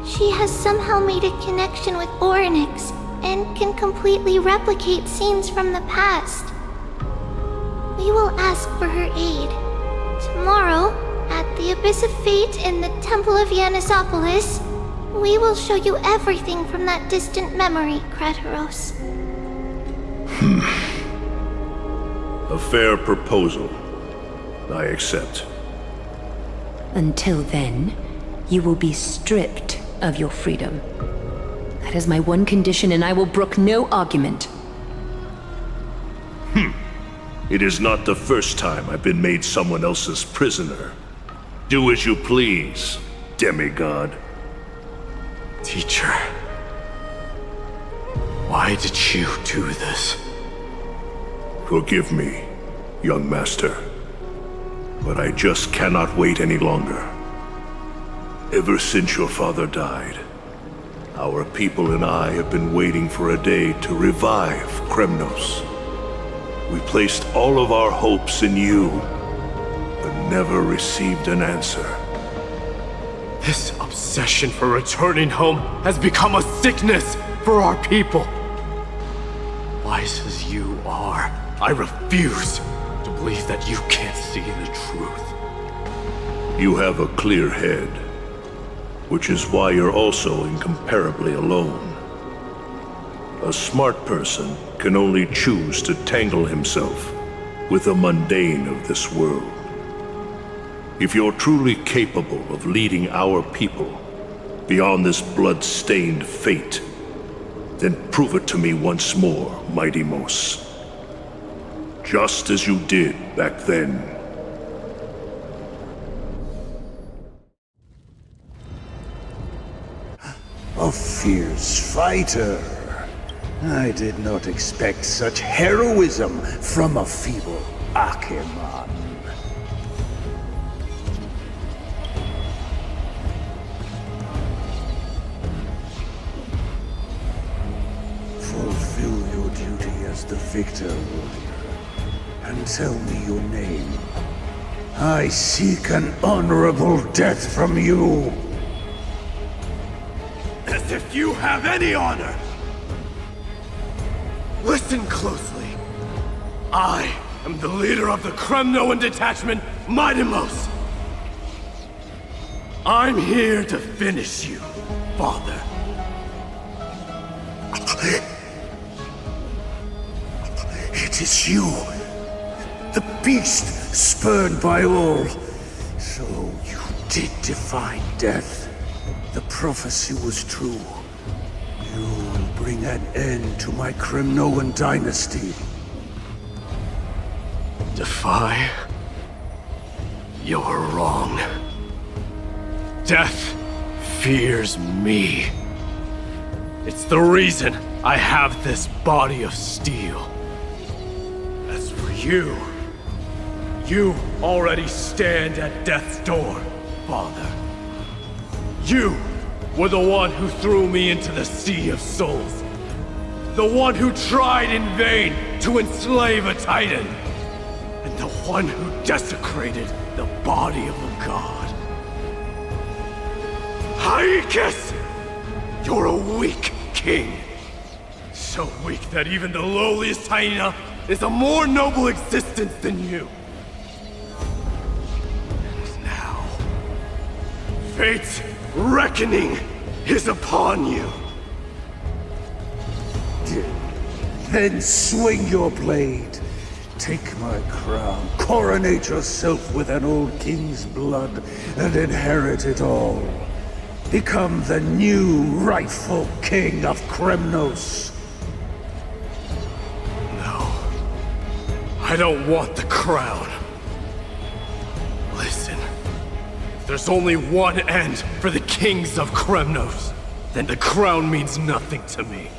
She has somehow made a connection with Orynyx and can completely replicate scenes from the past. We will ask for her aid. Tomorrow, at the Abyss of Fate in the Temple of Yanisopolis, we will show you everything from that distant memory, Krateros. A fair proposal. I accept. Until then, you will be stripped of your freedom. That is my one condition, and I will brook no argument. It is not the first time I've been made someone else's prisoner. Do as you please, demigod. Teacher, why did you do this? Forgive me, young master, but I just cannot wait any longer. Ever since your father died, our people and I have been waiting for a day to revive Kremnos. We placed all of our hopes in you, but never received an answer. This obsession for returning home has become a sickness for our people. Wise as you are, I refuse to believe that you can't see the truth. You have a clear head, which is why you're also incomparably alone. A smart person can only choose to tangle himself with the mundane of this world. If you're truly capable of leading our people beyond this blood-stained fate, then prove it to me once more, Mighty Mos. Just as you did back then. A fierce fighter. I did not expect such heroism from a feeble Acheman. Fulfill your duty as the victor, warrior, and tell me your name. I seek an honorable death from you. As if you have any honor! Listen closely. I am the leader of the Kremnoan detachment, Mighty Mos. I'm here to finish you, Father. It is you, the beast spurned by all. So you did defy death. The prophecy was true. You will bring an end to my Kremnoan dynasty. Defy? You're wrong. Death fears me. It's the reason I have this body of steel. As for you, you already stand at death's door, Father. You were the one who threw me into the Sea of Souls. The one who tried in vain to enslave a Titan. And the one who desecrated the body of a god. Haikis! You're a weak king. So weak that even the lowliest hyena is a more noble existence than you. And now, fate's reckoning is upon you. Then swing your blade. Take my crown. Coronate yourself with an old king's blood and inherit it all. Become the new rightful king of Kremnos. No. I don't want the crown. Listen, if there's only one end for the kings of Kremnos, then the crown means nothing to me.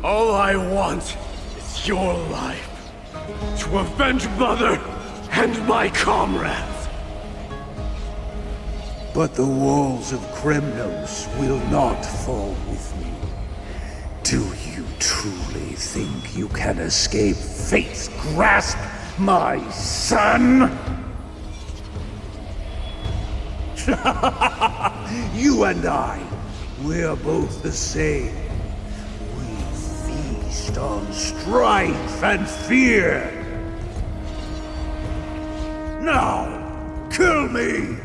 All I want is your life, to avenge Mother and my comrades. But the walls of Kremnos will not fall with me. Do you truly think you can escape fate's grasp, my son? You and I, we're both the same. We feast on strife and fear. Now, kill me!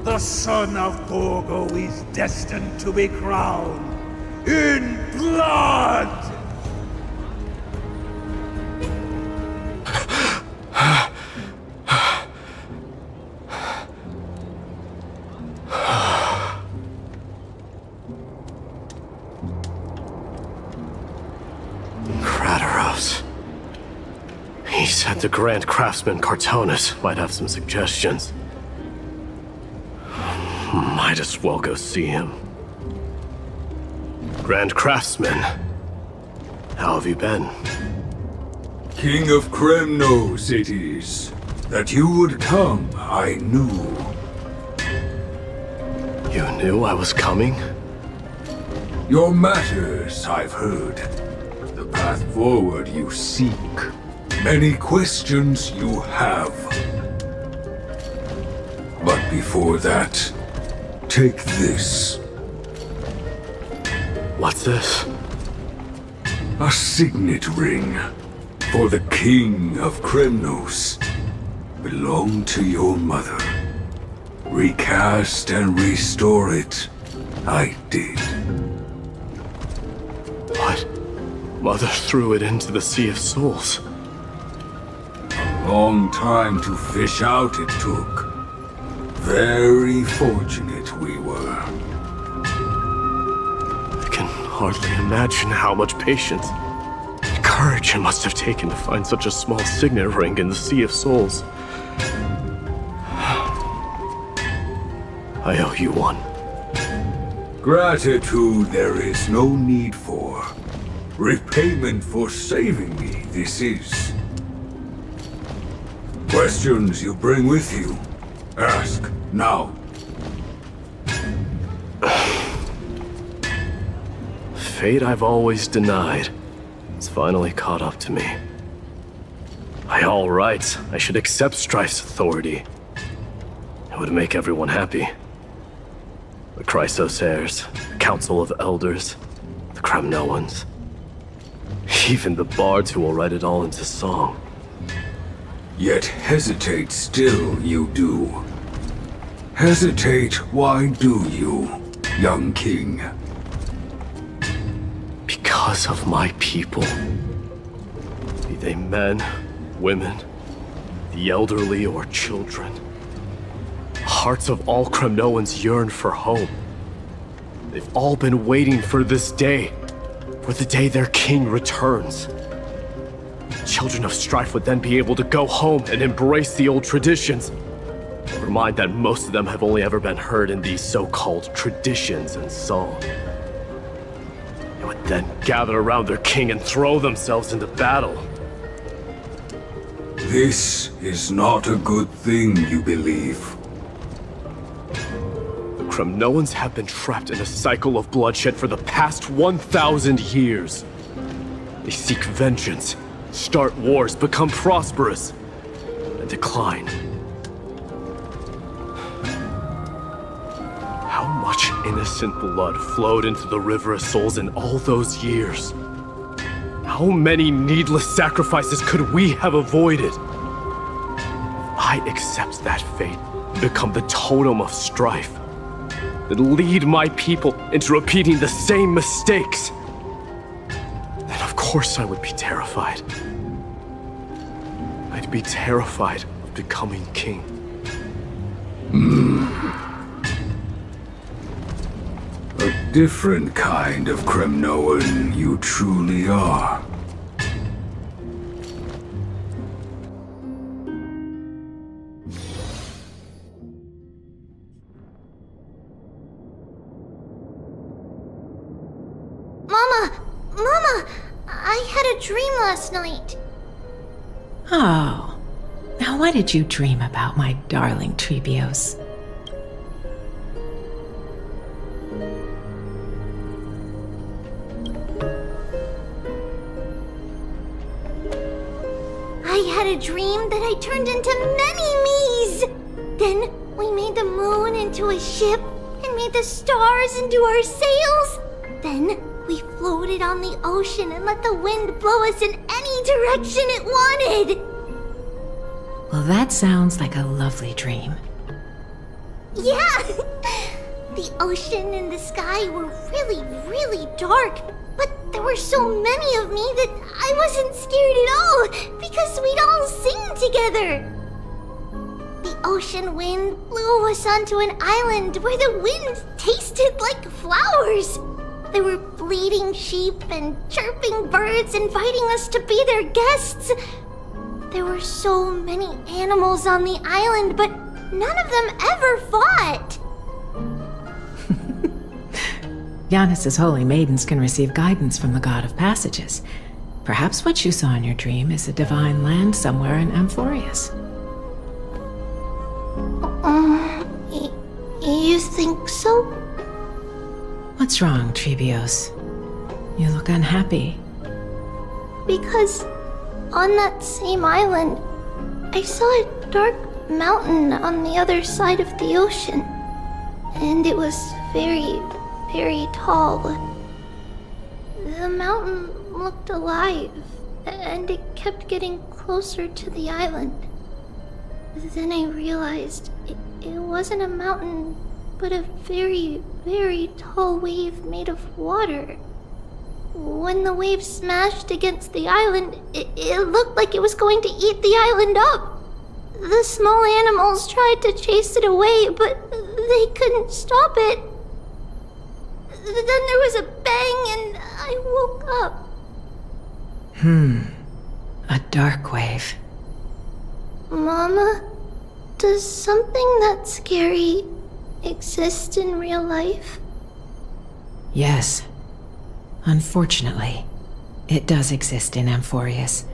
The son of Borgo is destined to be crowned in blood! Kratos. He said the Grand Craftsman Cartonus might have some suggestions. Might as well go see him. Grand Craftsman, how have you been? King of Kremnos it is. That you would come, I knew. You knew I was coming? Your matters, I've heard. The path forward you seek. Many questions you have. But before that, take this. What's this? A signet ring for the King of Kremnos. Belonged to your mother. Recast and restore it. I did. What? Mother threw it into the Sea of Souls. A long time to fish out it took. Very fortunate we were. I can hardly imagine how much patience and courage it must have taken to find such a small signet ring in the Sea of Souls. I owe you one. Gratitude there is no need for. Repayment for saving me, this is. Questions you bring with you? Ask, now. Fate I've always denied. It's finally caught up to me. By all rights, I should accept Strife's authority. It would make everyone happy. The Chrysos heirs, the Council of Elders, the Kremnoans. Even the bards who will write it all into song. Yet hesitate still you do. Hesitate, why do you, young king? Because of my people. Be they men, women, the elderly or children. Hearts of all Kremnoans yearn for home. They've all been waiting for this day. For the day their king returns. Children of Strife would then be able to go home and embrace the old traditions. Never mind that most of them have only ever been heard in these so-called traditions and song. They would then gather around their king and throw themselves into battle. This is not a good thing, you believe. The Kremnoans have been trapped in a cycle of bloodshed for the past 1,000 years. They seek vengeance, start wars, become prosperous, and decline. How much innocent blood flowed into the River of Souls in all those years? How many needless sacrifices could we have avoided? If I accept that fate and become the totem of strife, then lead my people into repeating the same mistakes, then of course I would be terrified. I'd be terrified of becoming king. A different kind of Kremnoan you truly are. Mama, I had a dream last night. Oh. Now what did you dream about, my darling Trebios? I had a dream that I turned into many me's. Then we made the moon into a ship and made the stars into our sails. Then we floated on the ocean and let the wind blow us in any direction it wanted. Well, that sounds like a lovely dream. Yeah! The ocean and the sky were really, really dark. But there were so many of me that I wasn't scared at all because we'd all sing together. The ocean wind blew us onto an island where the wind tasted like flowers. There were bleating sheep and chirping birds inviting us to be their guests. There were so many animals on the island, but none of them ever fought. Yanis's holy maidens can receive guidance from the god of passages. Perhaps what you saw in your dream is a divine land somewhere in Amphorius. You think so? What's wrong, Trebios? You look unhappy. Because on that same island, I saw a dark mountain on the other side of the ocean. And it was very, very tall. The mountain looked alive, and it kept getting closer to the island. Then I realized it wasn't a mountain, but a very, very tall wave made of water. When the wave smashed against the island, it looked like it was going to eat the island up. The small animals tried to chase it away, but they couldn't stop it. Then there was a bang and I woke up. A dark wave. Mama, does something that scary exist in real life? Yes. Unfortunately, it does exist in Amphorius,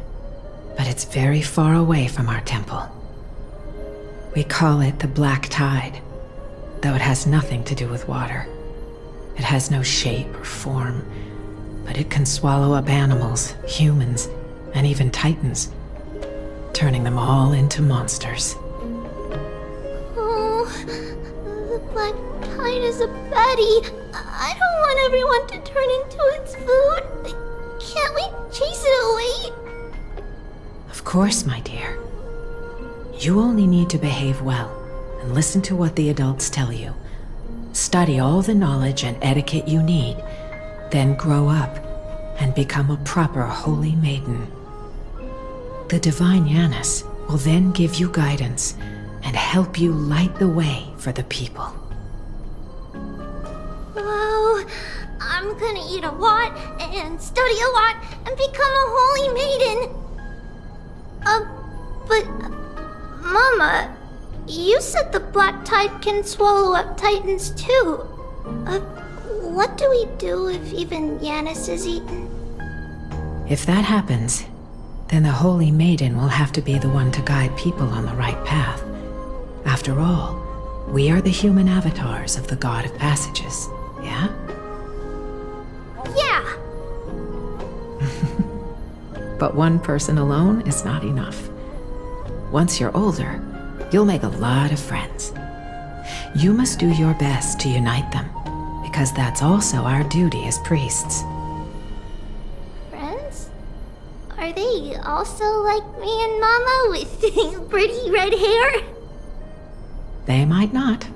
but it's very far away from our temple. We call it the Black Tide, though it has nothing to do with water. It has no shape or form, but it can swallow up animals, humans, and even titans, turning them all into monsters. Oh, the Black Tide is a baddie. I don't want everyone to turn into its food. Can't we chase it away? Of course, my dear. You only need to behave well and listen to what the adults tell you. Study all the knowledge and etiquette you need, then grow up and become a proper holy maiden. The divine Yanis will then give you guidance and help you light the way for the people. Wow, I'm gonna eat a lot and study a lot and become a holy maiden. But Mama, you said the Black Tide can swallow up titans too. What do we do if even Yanis is eaten? If that happens, then the Holy Maiden will have to be the one to guide people on the right path. After all, we are the human avatars of the God of Passages, yeah? Yeah! But one person alone is not enough. Once you're older, you'll make a lot of friends. You must do your best to unite them, because that's also our duty as priests. Friends? Are they also like me and Mama with pretty red hair? They might not,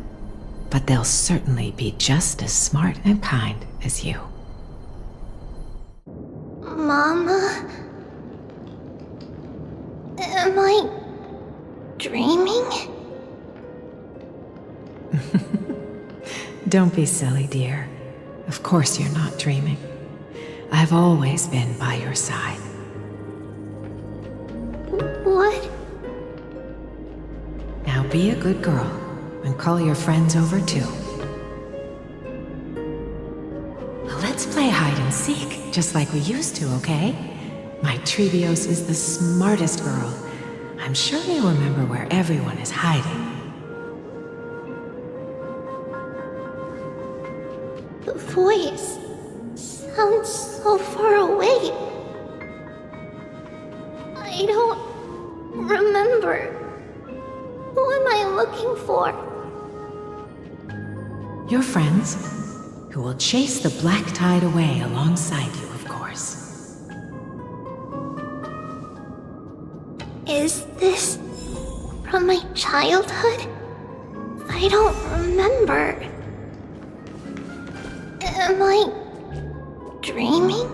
but they'll certainly be just as smart and kind as you. Mama? Am I dreaming? Don't be silly, dear. Of course you're not dreaming. I've always been by your side. What? Now be a good girl and call your friends over too. Let's play hide and seek. just like we used to, okay? My Trevios is the smartest girl. I'm sure you remember where everyone is hiding. The voice sounds so far away. I don't remember. Who am I looking for? Your friends, who will chase the black tide away alongside you, of course. Is this from my childhood? I don't remember. Am I dreaming?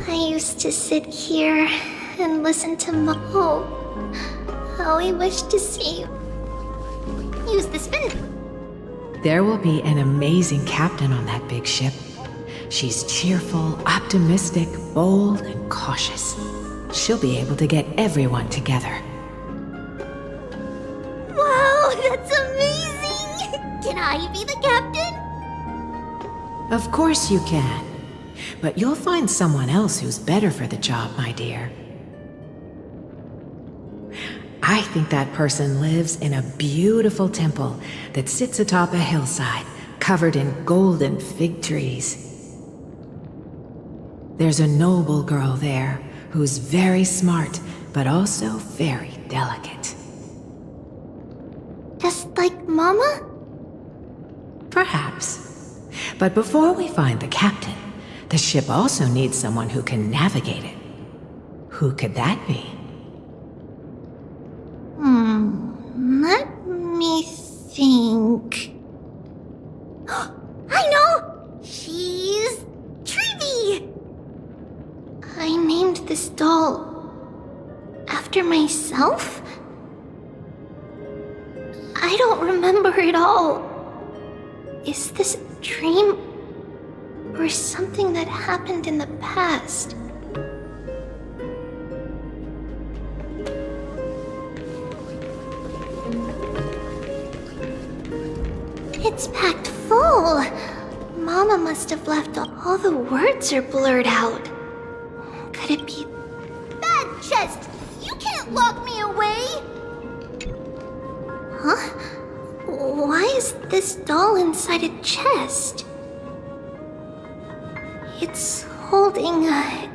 I used to sit here and listen to Mo. How he wished to see you. Use the spin. There will be an amazing captain on that big ship. She's cheerful, optimistic, bold, and cautious. She'll be able to get everyone together. Wow, that's amazing! Can I be the captain? Of course you can. But you'll find someone else who's better for the job, my dear. I think that person lives in a beautiful temple that sits atop a hillside, covered in golden fig trees. There's a noble girl there who's very smart, but also very delicate. Just like Mama? Perhaps. But before we find the captain, the ship also needs someone who can navigate it. Who could that be? Let me think. I know! She's Trevi! I named this doll after myself? I don't remember it all. Is this a dream or something that happened in the past? It's packed full. Mama must have left all the words are blurred out. Could it be... Bad chest! You can't lock me away! Huh? Why is this doll inside a chest? It's holding a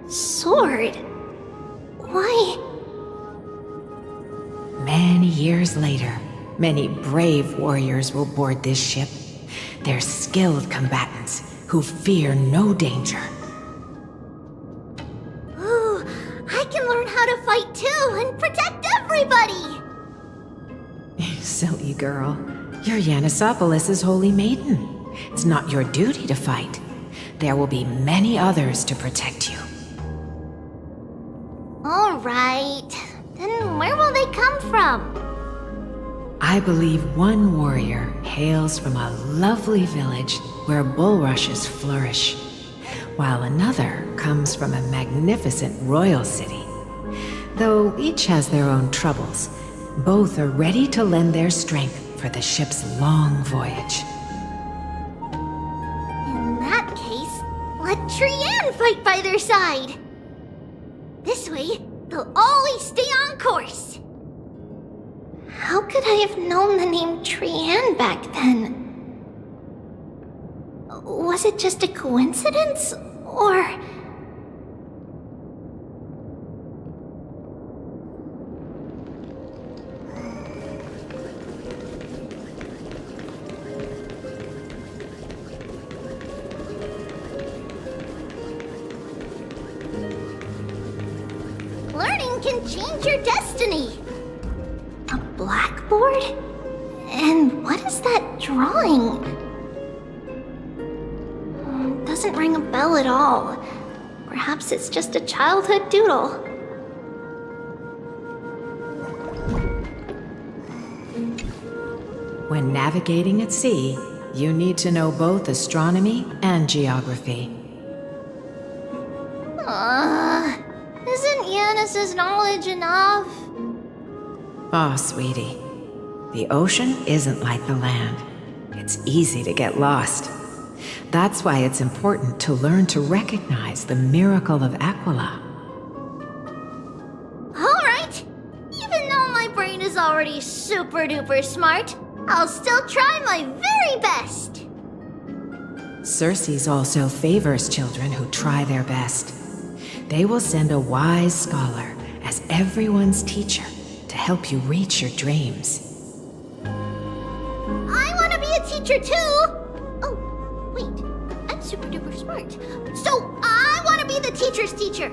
sword. Why? Many years later, many brave warriors will board this ship. They're skilled combatants who fear no danger. Ooh, I can learn how to fight too and protect everybody! Silly girl. You're Yanisopoulos' holy maiden. It's not your duty to fight. There will be many others to protect you. Alright. Then where will they come from? I believe one warrior hails from a lovely village where bulrushes flourish, while another comes from a magnificent royal city. Though each has their own troubles, both are ready to lend their strength for the ship's long voyage. In that case, let Trianne fight by their side! This way, they'll always stay on course! How could I have known the name Trianne back then? Was it just a coincidence, or... Learning can change your destiny! A blackboard? And what is that drawing? Doesn't ring a bell at all. Perhaps it's just a childhood doodle. When navigating at sea, you need to know both astronomy and geography. Isn't Yanis's knowledge enough? Oh, sweetie. The ocean isn't like the land. it's easy to get lost. That's why it's important to learn to recognize the miracle of Aquila. Alright! Even though my brain is already super duper smart, I'll still try my very best! Circe also favors children who try their best. They will send a wise scholar as everyone's teacher to help you reach your dreams. I want to be a teacher too! Oh, wait, I'm super duper smart. So I want to be the teacher's teacher!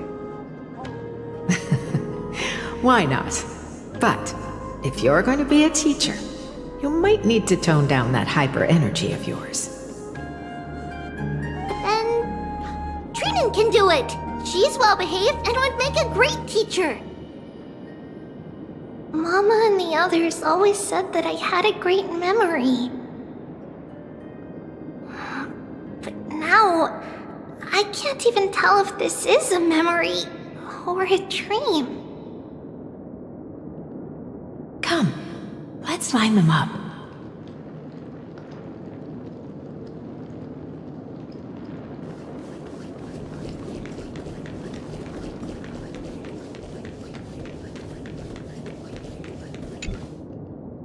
Why not? But if you're going to be a teacher, you might need to tone down that hyper energy of yours. Then Trinan can do it! She's well behaved and would make a great teacher! Mama and the others always said that I had a great memory. But now, I can't even tell if this is a memory or a dream. Come, let's line them up.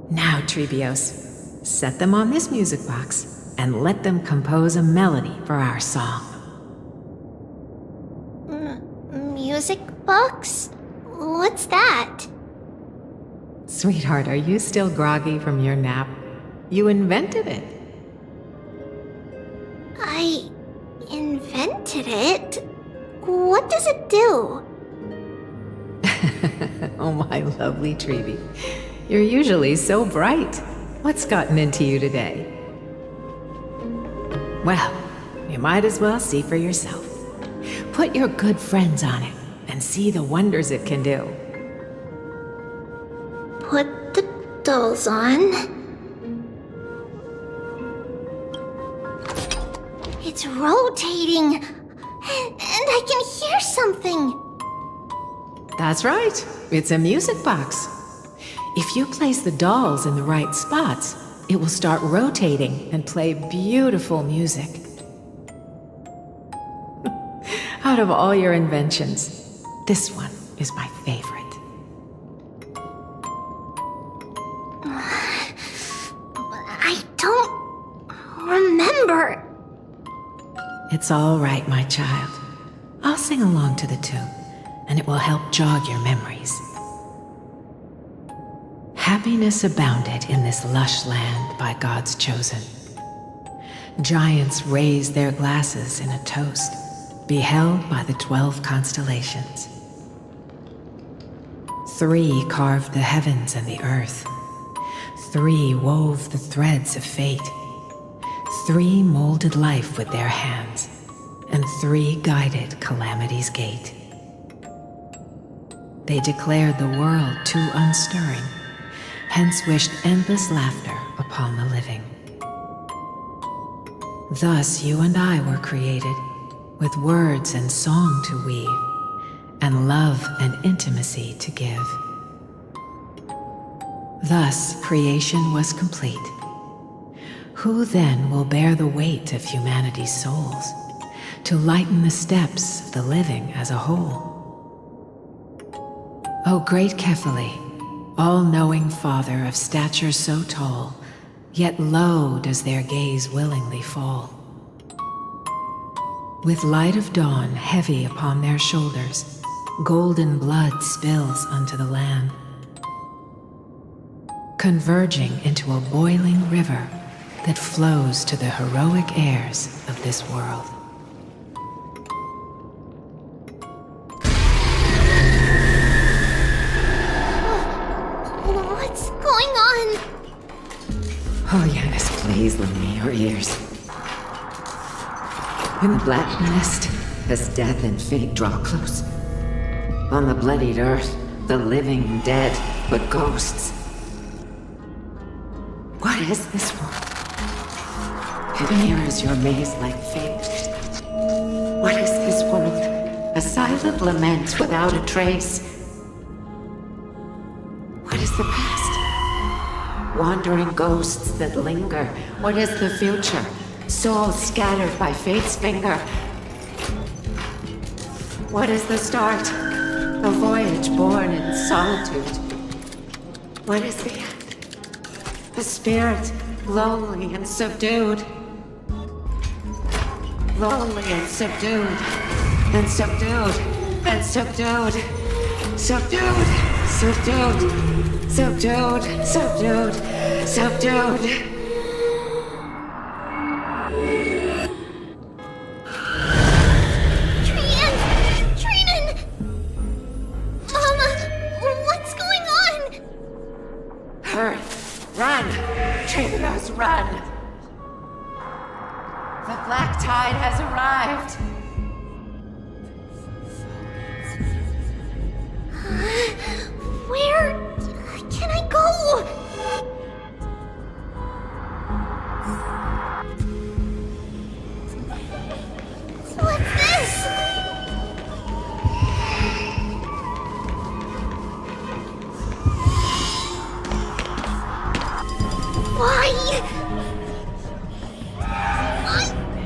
Now, Trebios, set them on this music box and let them compose a melody for our song. Music box? What's that? Sweetheart, are you still groggy from your nap? You invented it. I invented it? What does it do? Oh, my lovely Trebi. You're usually so bright. What's gotten into you today? Well, you might as well see for yourself. Put your good friends on it and see the wonders it can do. Put the dolls on. It's rotating, and I can hear something. That's right. It's a music box. If you place the dolls in the right spots, it will start rotating and play beautiful music. Out of all your inventions, this one is my favorite. I don't remember. It's all right, my child. I'll sing along to the tune, and it will help jog your memories. Happiness abounded in this lush land by God's chosen. Giants raised their glasses in a toast, beheld by the 12 constellations. 3 carved the heavens and the earth. 3 wove the threads of fate. 3 molded life with their hands, and 3 guided calamity's gate. They declared the world too unstirring, hence wished endless laughter upon the living. Thus you and I were created, with words and song to weave, and love and intimacy to give. Thus creation was complete. Who then will bear the weight of humanity's souls, to lighten the steps of the living as a whole? O great Kephale, all-knowing Father of stature so tall, yet low does their gaze willingly fall. With light of dawn heavy upon their shoulders, golden blood spills unto the land, converging into a boiling river that flows to the heroic heirs of this world. What's going on? Oh, Yanis, please lend me your ears. In the black mist, as death and fate draw close, on the bloodied earth, the living dead, but ghosts. What is this world? Here is your maze-like fate. What is this world? A silent lament without a trace. What is the past? Wandering ghosts that linger. What is the future? Souls scattered by fate's finger. What is the start? A voyage born in solitude. What is the end? A spirit, lonely and subdued. Lonely and subdued. And subdued. And subdued. Subdued. Subdued. Subdued. Subdued. Subdued. Run! Traitors, run! The black tide has arrived! Where can I go? What's this? Why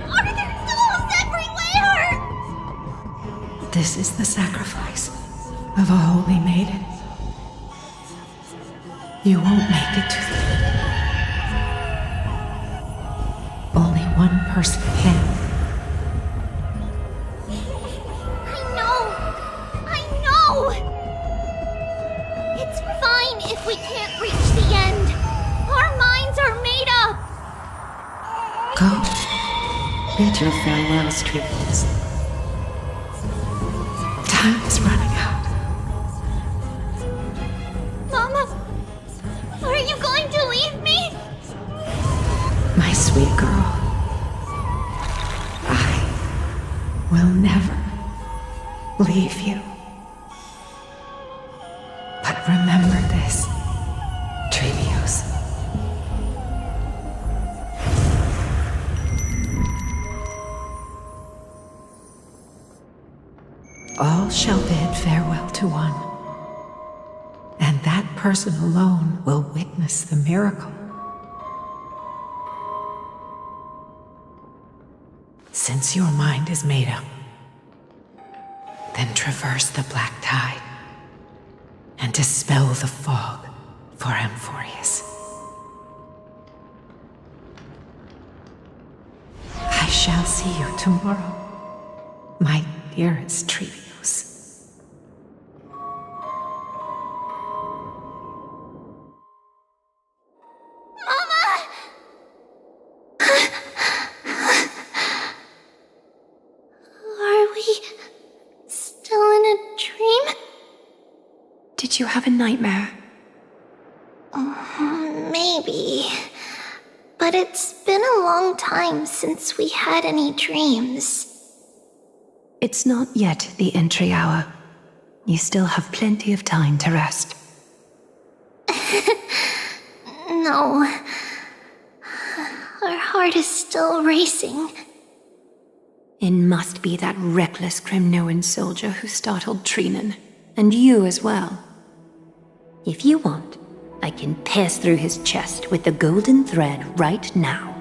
are there souls everywhere? This is the sacrifice of a holy maiden. You won't make it to the end. Only one person can. I know! It's fine if we can't reach the end. Our minds are made up! Go. Bid your farewells, Trivius. Time is running out. Mama, are you going to leave me? My sweet girl. I will never leave you. But remember this, Trevios. All shall bid farewell to one, and that person alone will witness the miracle. Since your mind is made up, then traverse the black tide and dispel the fog for Amphorius. I shall see you tomorrow, my dearest Trevios. Did you have a nightmare? Maybe. But it's been a long time since we had any dreams. It's not yet the entry hour. You still have plenty of time to rest. No. Our heart is still racing. It must be that reckless Kremnoan soldier who startled Trinan. And you as well. If you want, I can pass through his chest with the golden thread right now.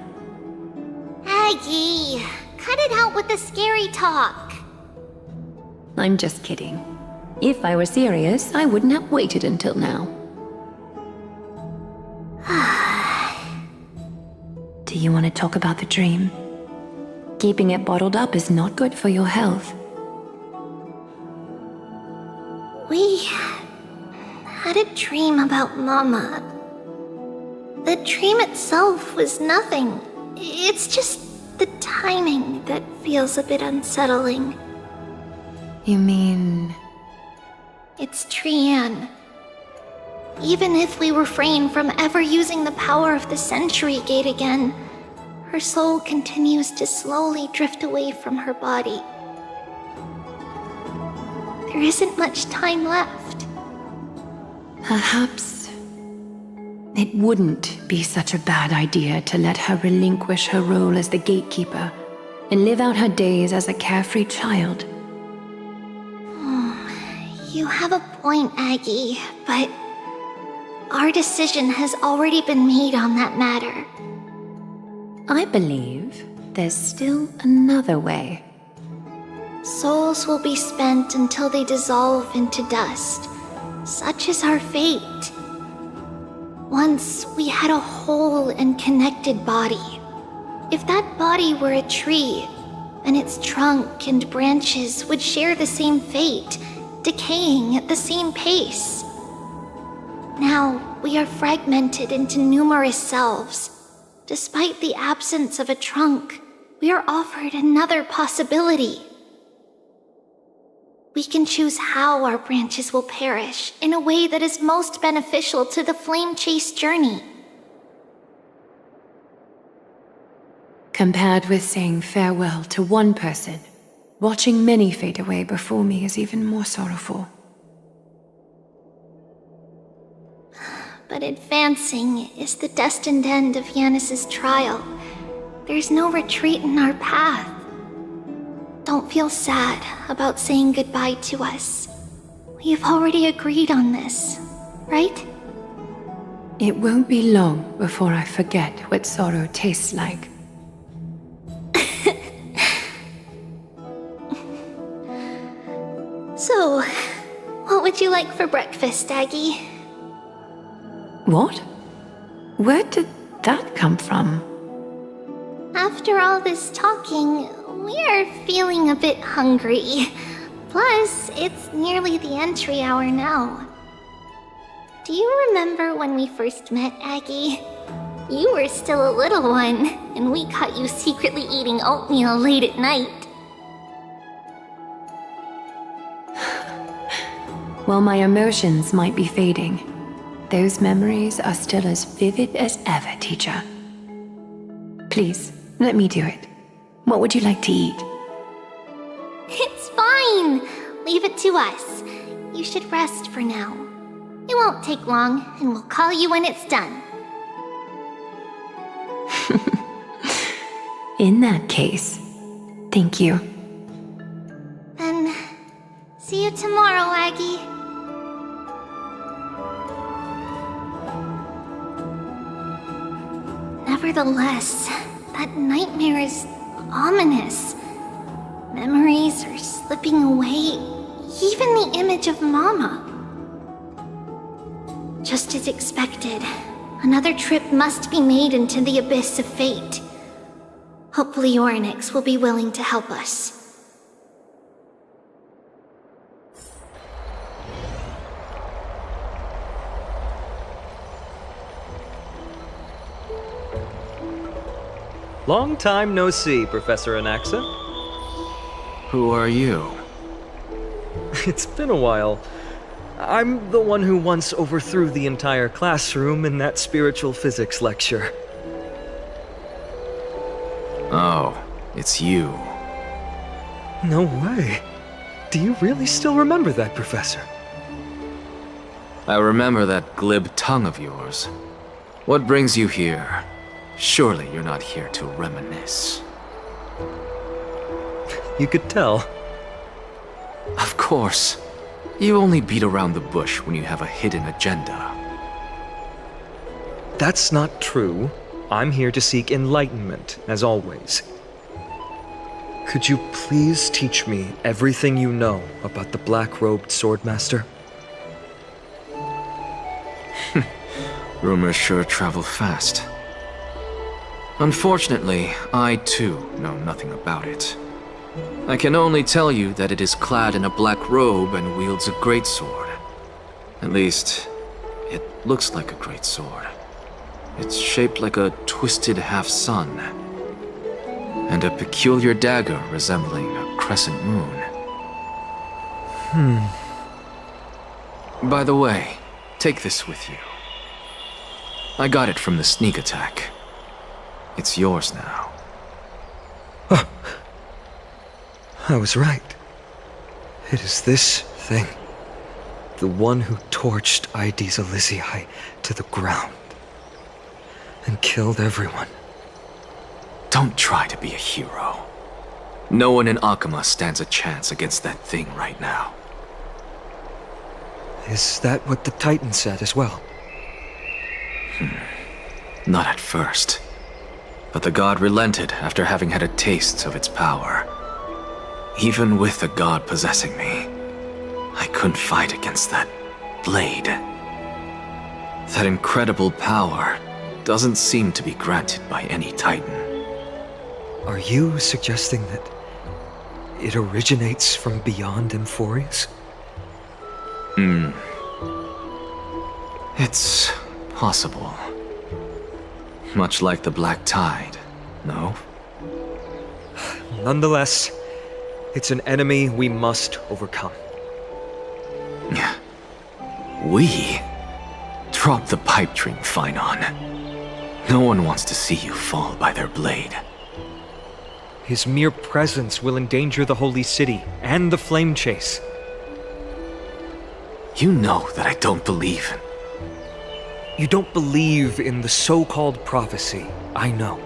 Aggie, cut it out with the scary talk. I'm just kidding. If I were serious, I wouldn't have waited until now. Do you want to talk about the dream? Keeping it bottled up is not good for your health. We had a dream about Mama. The dream itself was nothing. It's just the timing that feels a bit unsettling. You mean... It's Trian. Even if we refrain from ever using the power of the Century Gate again, her soul continues to slowly drift away from her body. There isn't much time left. Perhaps it wouldn't be such a bad idea to let her relinquish her role as the gatekeeper and live out her days as a carefree child. You have a point, Aggie, but our decision has already been made on that matter. I believe there's still another way. Souls will be spent until they dissolve into dust. Such is our fate. Once we had a whole and connected body. If that body were a tree, then its trunk and branches would share the same fate, decaying at the same pace. Now we are fragmented into numerous selves. Despite the absence of a trunk, we are offered another possibility. We can choose how our branches will perish in a way that is most beneficial to the flame chase journey. Compared with saying farewell to one person, watching many fade away before me is even more sorrowful. But advancing is the destined end of Yanis's trial. There's no retreat in our path. Don't feel sad about saying goodbye to us. We've already agreed on this, right? It won't be long before I forget what sorrow tastes like. So, what would you like for breakfast, Aggie? What? Where did that come from? After all this talking, we are feeling a bit hungry. Plus, it's nearly the entry hour now. Do you remember when we first met, Aggie? You were still a little one, and we caught you secretly eating oatmeal late at night. While my emotions might be fading, those memories are still as vivid as ever, teacher. Please, let me do it. What would you like to eat? It's fine! Leave it to us. You should rest for now. It won't take long, and we'll call you when it's done. In that case, thank you. Then, see you tomorrow, Aggie. Nevertheless, that nightmare is ominous. Memories are slipping away, even the image of Mama. Just as expected, another trip must be made into the abyss of fate. Hopefully Orynyx will be willing to help us. Long time no see, Professor Anaxa. Who are you? It's been a while. I'm the one who once overthrew the entire classroom in that spiritual physics lecture. Oh, it's you. No way. Do you really still remember that, Professor? I remember that glib tongue of yours. What brings you here? Surely you're not here to reminisce. You could tell. Of course. You only beat around the bush when you have a hidden agenda. That's not true. I'm here to seek enlightenment, as always. Could you please teach me everything you know about the black-robed swordmaster? Rumors sure travel fast. Unfortunately, I too know nothing about it. I can only tell you that it is clad in a black robe and wields a greatsword. At least, it looks like a greatsword. It's shaped like a twisted half-sun, and a peculiar dagger resembling a crescent moon. By the way, take this with you. I got it from the sneak attack. It's yours now. I was right. It is this thing. The one who torched Aedes Elysiae to the ground. And killed everyone. Don't try to be a hero. No one in Akama stands a chance against that thing right now. Is that what the Titan said as well? Not at first. But the god relented after having had a taste of its power. Even with the god possessing me, I couldn't fight against that blade. That incredible power doesn't seem to be granted by any titan. Are you suggesting that it originates from beyond Emphorius? It's possible. Much like the Black Tide, no? Nonetheless, it's an enemy we must overcome. We? Drop the pipe dream, Phainon. No one wants to see you fall by their blade. His mere presence will endanger the Holy City and the Flame Chase. You know that I don't believe in... You don't believe in the so-called prophecy, I know.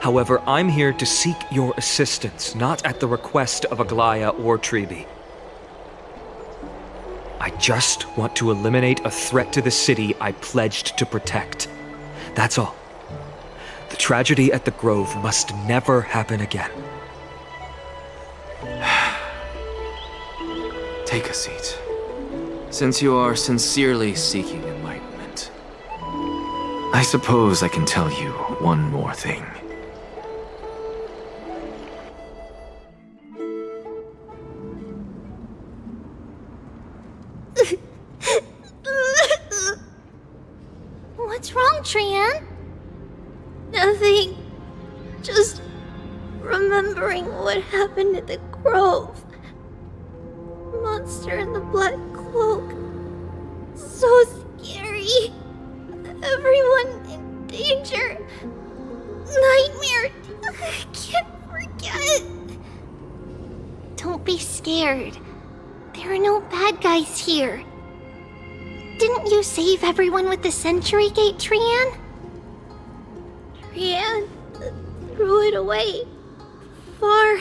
However, I'm here to seek your assistance, not at the request of Aglaya or Tribi. I just want to eliminate a threat to the city I pledged to protect. That's all. The tragedy at the Grove must never happen again. Take a seat. Since you are sincerely seeking enlightenment, I suppose I can tell you one more thing. What's wrong, Trian? Nothing. Just remembering what happened at the Grove. Monster in the black cloak. So scary. Everyone in danger. Nightmare. I can't forget. Don't be scared. There are no bad guys here. Didn't you save everyone with the Century Gate, Trian? Trian threw it away. Far,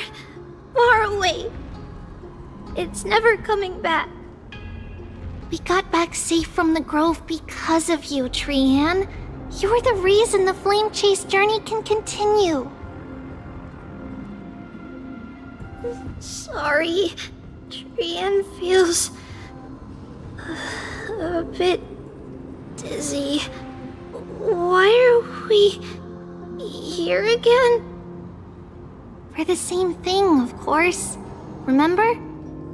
far away. It's never coming back. We got back safe from the Grove because of you, Trian. You're the reason the Flame Chase journey can continue. Sorry. Trian feels a bit dizzy. Why are we here again? For the same thing, of course. Remember?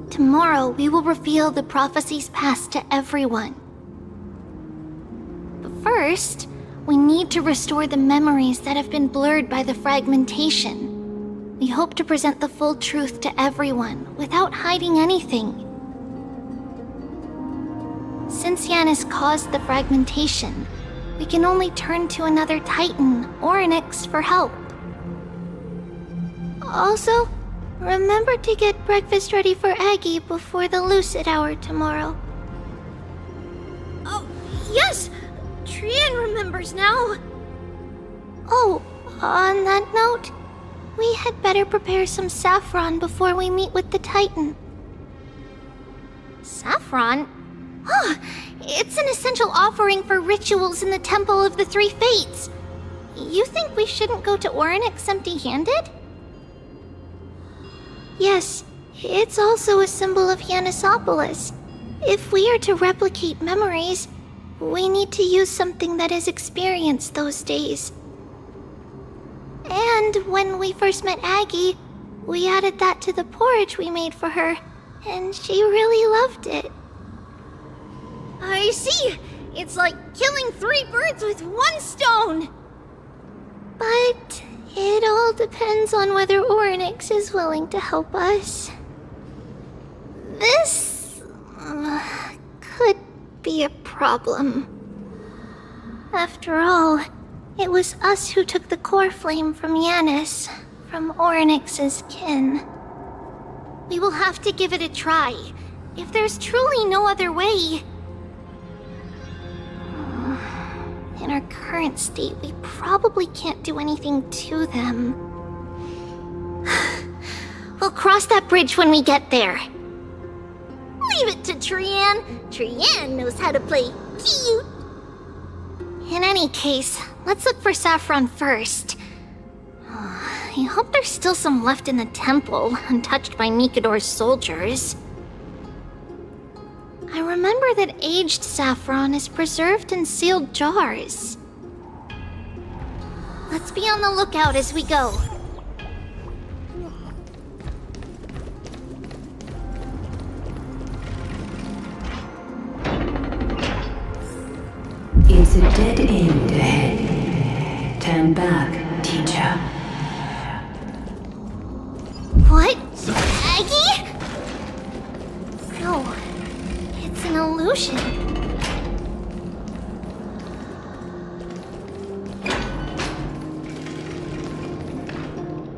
Tomorrow we will reveal the prophecy's past to everyone. But first, we need to restore the memories that have been blurred by the fragmentation. We hope to present the full truth to everyone without hiding anything. Since Yanis caused the fragmentation, we can only turn to another Titan or Onyx for help. Also, remember to get breakfast ready for Aggie before the lucid hour tomorrow. Oh, yes! Trian remembers now. Oh, on that note, we had better prepare some saffron before we meet with the Titan. Saffron? Oh, it's an essential offering for rituals in the Temple of the Three Fates. You think we shouldn't go to Onyx empty-handed? Yes, it's also a symbol of Yanisopolis. If we are to replicate memories, we need to use something that has experienced those days. And when we first met Aggie, we added that to the porridge we made for her, and she really loved it. I see! It's like killing 3 birds with 1 stone! But it all depends on whether Onyx is willing to help us. This could be a problem. After all, it was us who took the core flame from Yanis, from Onyx's kin. We will have to give it a try. If there's truly no other way... In our current state, we probably can't do anything to them. We'll cross that bridge when we get there. Leave it to Trian. Trian knows how to play cute. In any case, let's look for Saffron first. I hope there's still some left in the temple, untouched by Mikador's soldiers. I remember that aged saffron is preserved in sealed jars. Let's be on the lookout as we go. It's a dead end ahead. Turn back, teacher. What? Aggie? No, it's an illusion.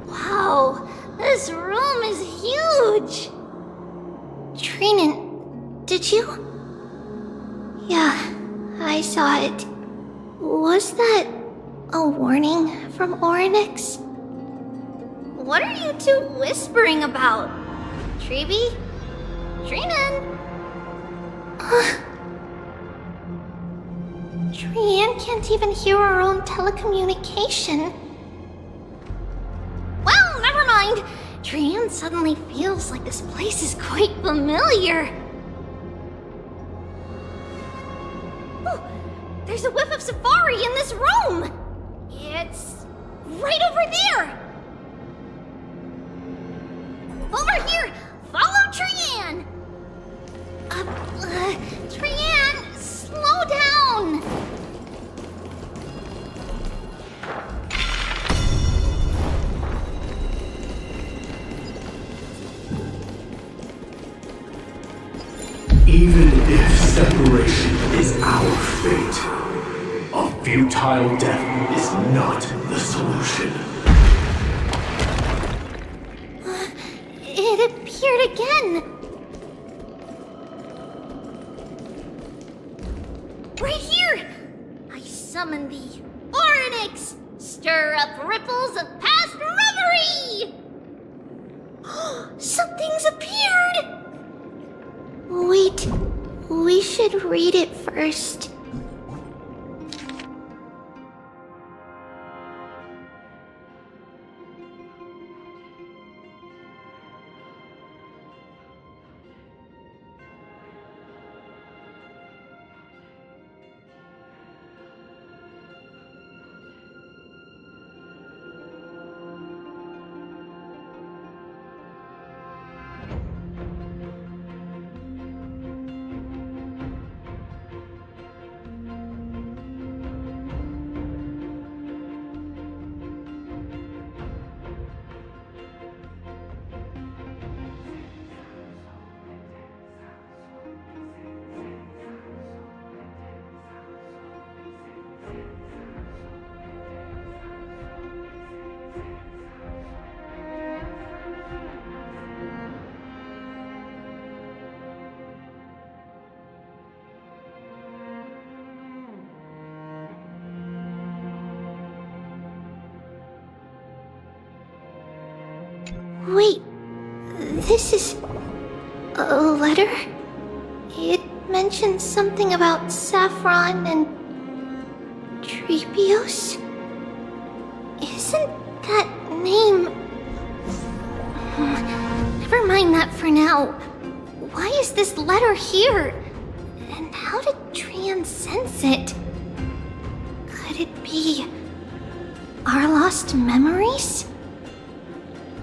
Wow, this room is huge! Trinan, did you? Yeah, I saw it. Was that a warning from Orynyx? What are you two whispering about? Treeby? Trinan? Trian can't even hear our own telecommunication. Well, never mind. Trian suddenly feels like this place is quite familiar. Oh, there's a whiff of safari in this room. It's right over there. Over here! Follow Trian! Trian, slow down! Even if separation is our fate, a futile death is not the solution. It appeared again! Right here! I summon thee, Orynyx! Stir up ripples of past reverie! Something's appeared! Wait, we should read it first. Wait, this is a letter? It mentions something about Saffron and Treebios? Isn't that name... Never mind that for now. Why is this letter here? And how did Trian sense it? Could it be our lost memories?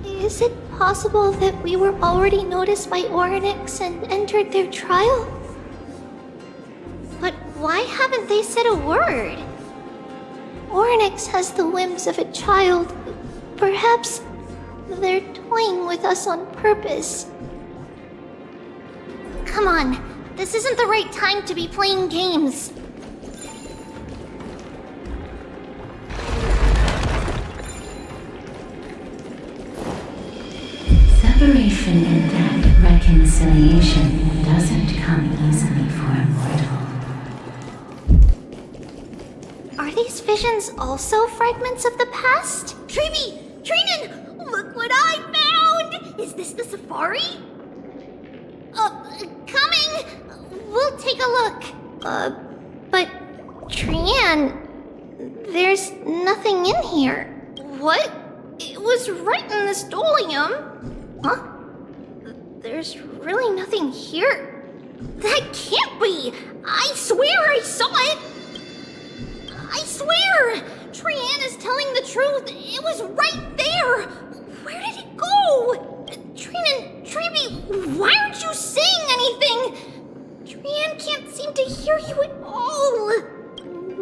Is it possible that we were already noticed by Orynyx and entered their trial? But why haven't they said a word? Orynyx has the whims of a child. Perhaps they're toying with us on purpose. Come on, this isn't the right time to be playing games. Separation and death, reconciliation doesn't come easily for a mortal. Are these visions also fragments of the past? Treeby! Trinan! Look what I found! Is this the safari? Coming! We'll take a look. But Trian... Trian, there's nothing in here. What? It was right in the stolium. Huh? There's really nothing here. That can't be! I swear I saw it! I swear! Trian is telling the truth. It was right there! Where did it go? Trian, Treeby, why aren't you saying anything? Trian can't seem to hear you at all.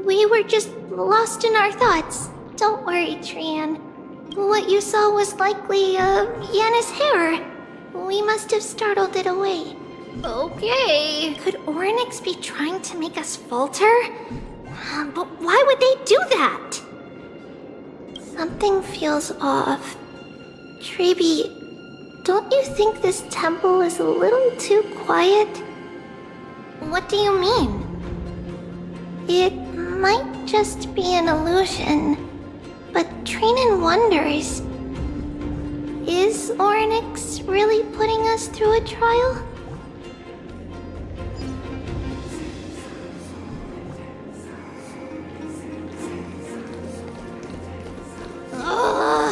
We were just lost in our thoughts. Don't worry, Trian. What you saw was likely, Yanna's hair. We must have startled it away. Okay. Could Orynyx be trying to make us falter? But why would they do that? Something feels off. Treeby, don't you think this temple is a little too quiet? What do you mean? It might just be an illusion, but Trinan wonders, is Orynyx really putting us through a trial?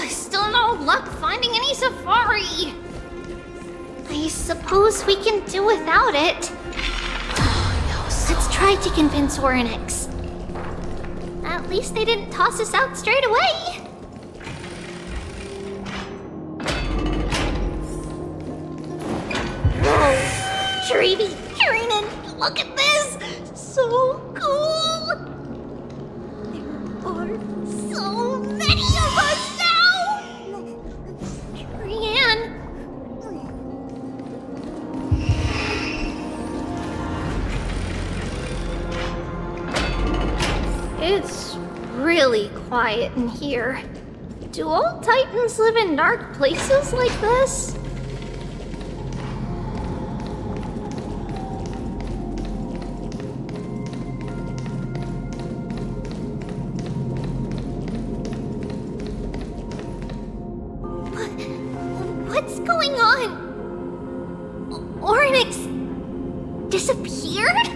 Still no luck finding any safari. I suppose we can do without it. Let's try to convince Orynyx. At least they didn't toss us out straight away. Whoa, Treeby, Trinan, look at this! So cool! There are so many of us now! Trian. It's really quiet in here. Do all Titans live in dark places like this? What's going on? Orynyx disappeared?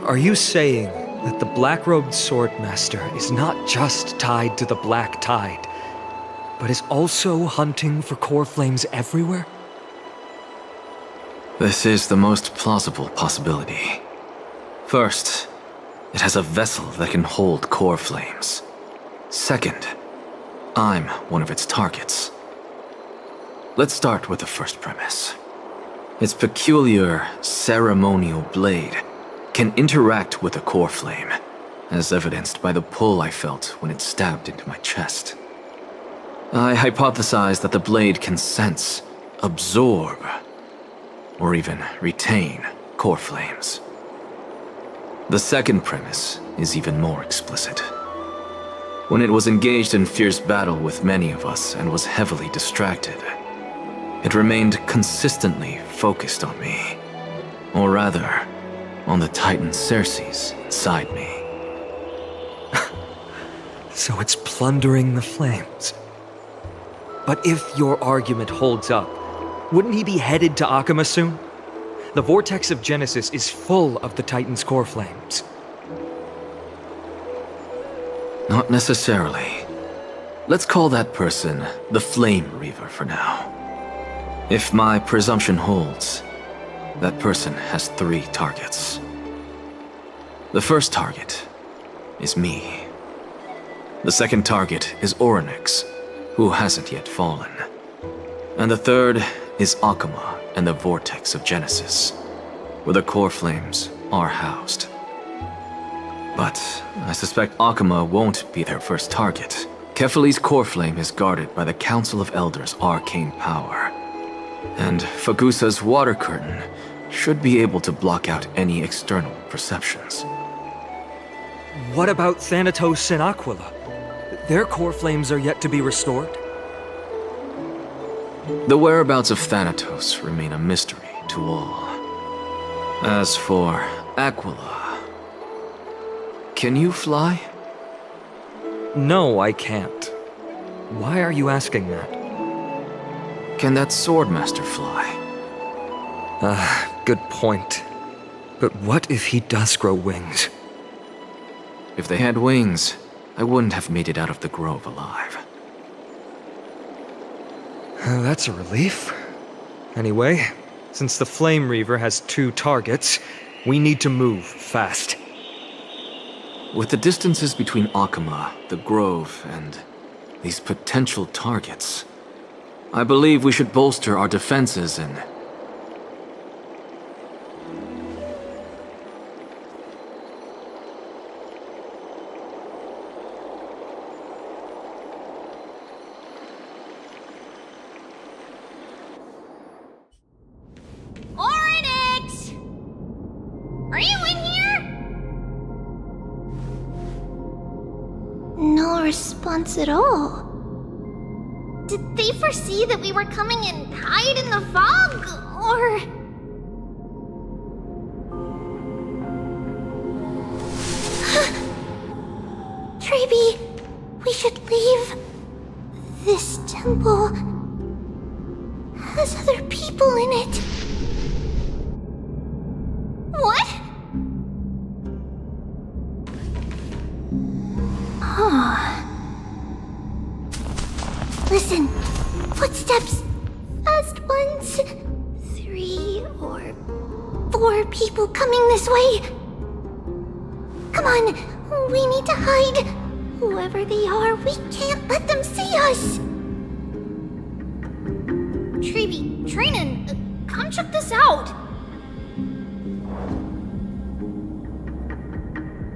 Are you saying that the black-robed swordmaster is not just tied to the Black Tide, but is also hunting for core flames everywhere? This is the most plausible possibility. First, it has a vessel that can hold core flames. Second, I'm one of its targets. Let's start with the first premise. Its peculiar ceremonial blade can interact with a core flame, as evidenced by the pull I felt when it stabbed into my chest. I hypothesized that the blade can sense, absorb, or even retain core flames. The second premise is even more explicit. When it was engaged in fierce battle with many of us and was heavily distracted, it remained consistently focused on me. Or rather, on the Titan Circes inside me. So it's plundering the flames. But if your argument holds up, wouldn't he be headed to Akama soon? The vortex of Genesis is full of the Titan's core flames. Not necessarily. Let's call that person the Flame Reaver for now. If my presumption holds, that person has 3 targets. The first target is me. The second target is Orynyx, who hasn't yet fallen. And the third is Akama and the Vortex of Genesis, where the core flames are housed. But I suspect Akama won't be their first target. Kefali's core flame is guarded by the Council of Elders' arcane power. And Fagusa's water curtain should be able to block out any external perceptions. What about Thanatos and Aquila? Their core flames are yet to be restored? The whereabouts of Thanatos remain a mystery to all. As for Aquila, can you fly? No, I can't. Why are you asking that? Can that Swordmaster fly? Good point. But what if he does grow wings? If they had wings, I wouldn't have made it out of the grove alive. That's a relief. Anyway, since the Flame Reaver has 2 targets, we need to move fast. With the distances between Akama, the grove, and these potential targets, I believe we should bolster our defenses and... Oryx! Are you in here? No response at all. Did they foresee that we were coming and hide in the fog, or... Treeby, we should leave. This temple has other people in it. What? Listen, footsteps. Fast ones. 3 or 4 people coming this way. Come on, we need to hide. Whoever they are, we can't let them see us. Treeby, Trainin, come check this out.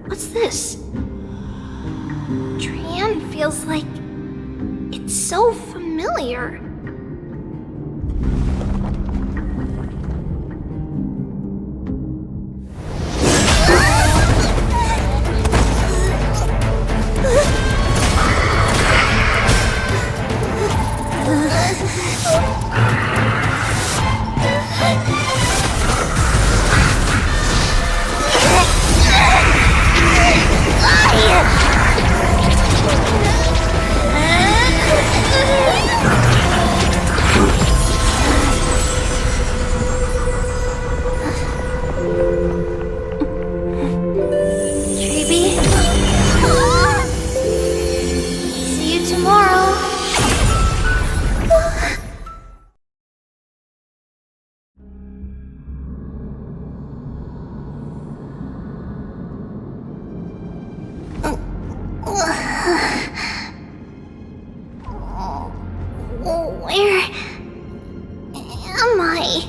What's this? Trian feels like it's so familiar. Where am I?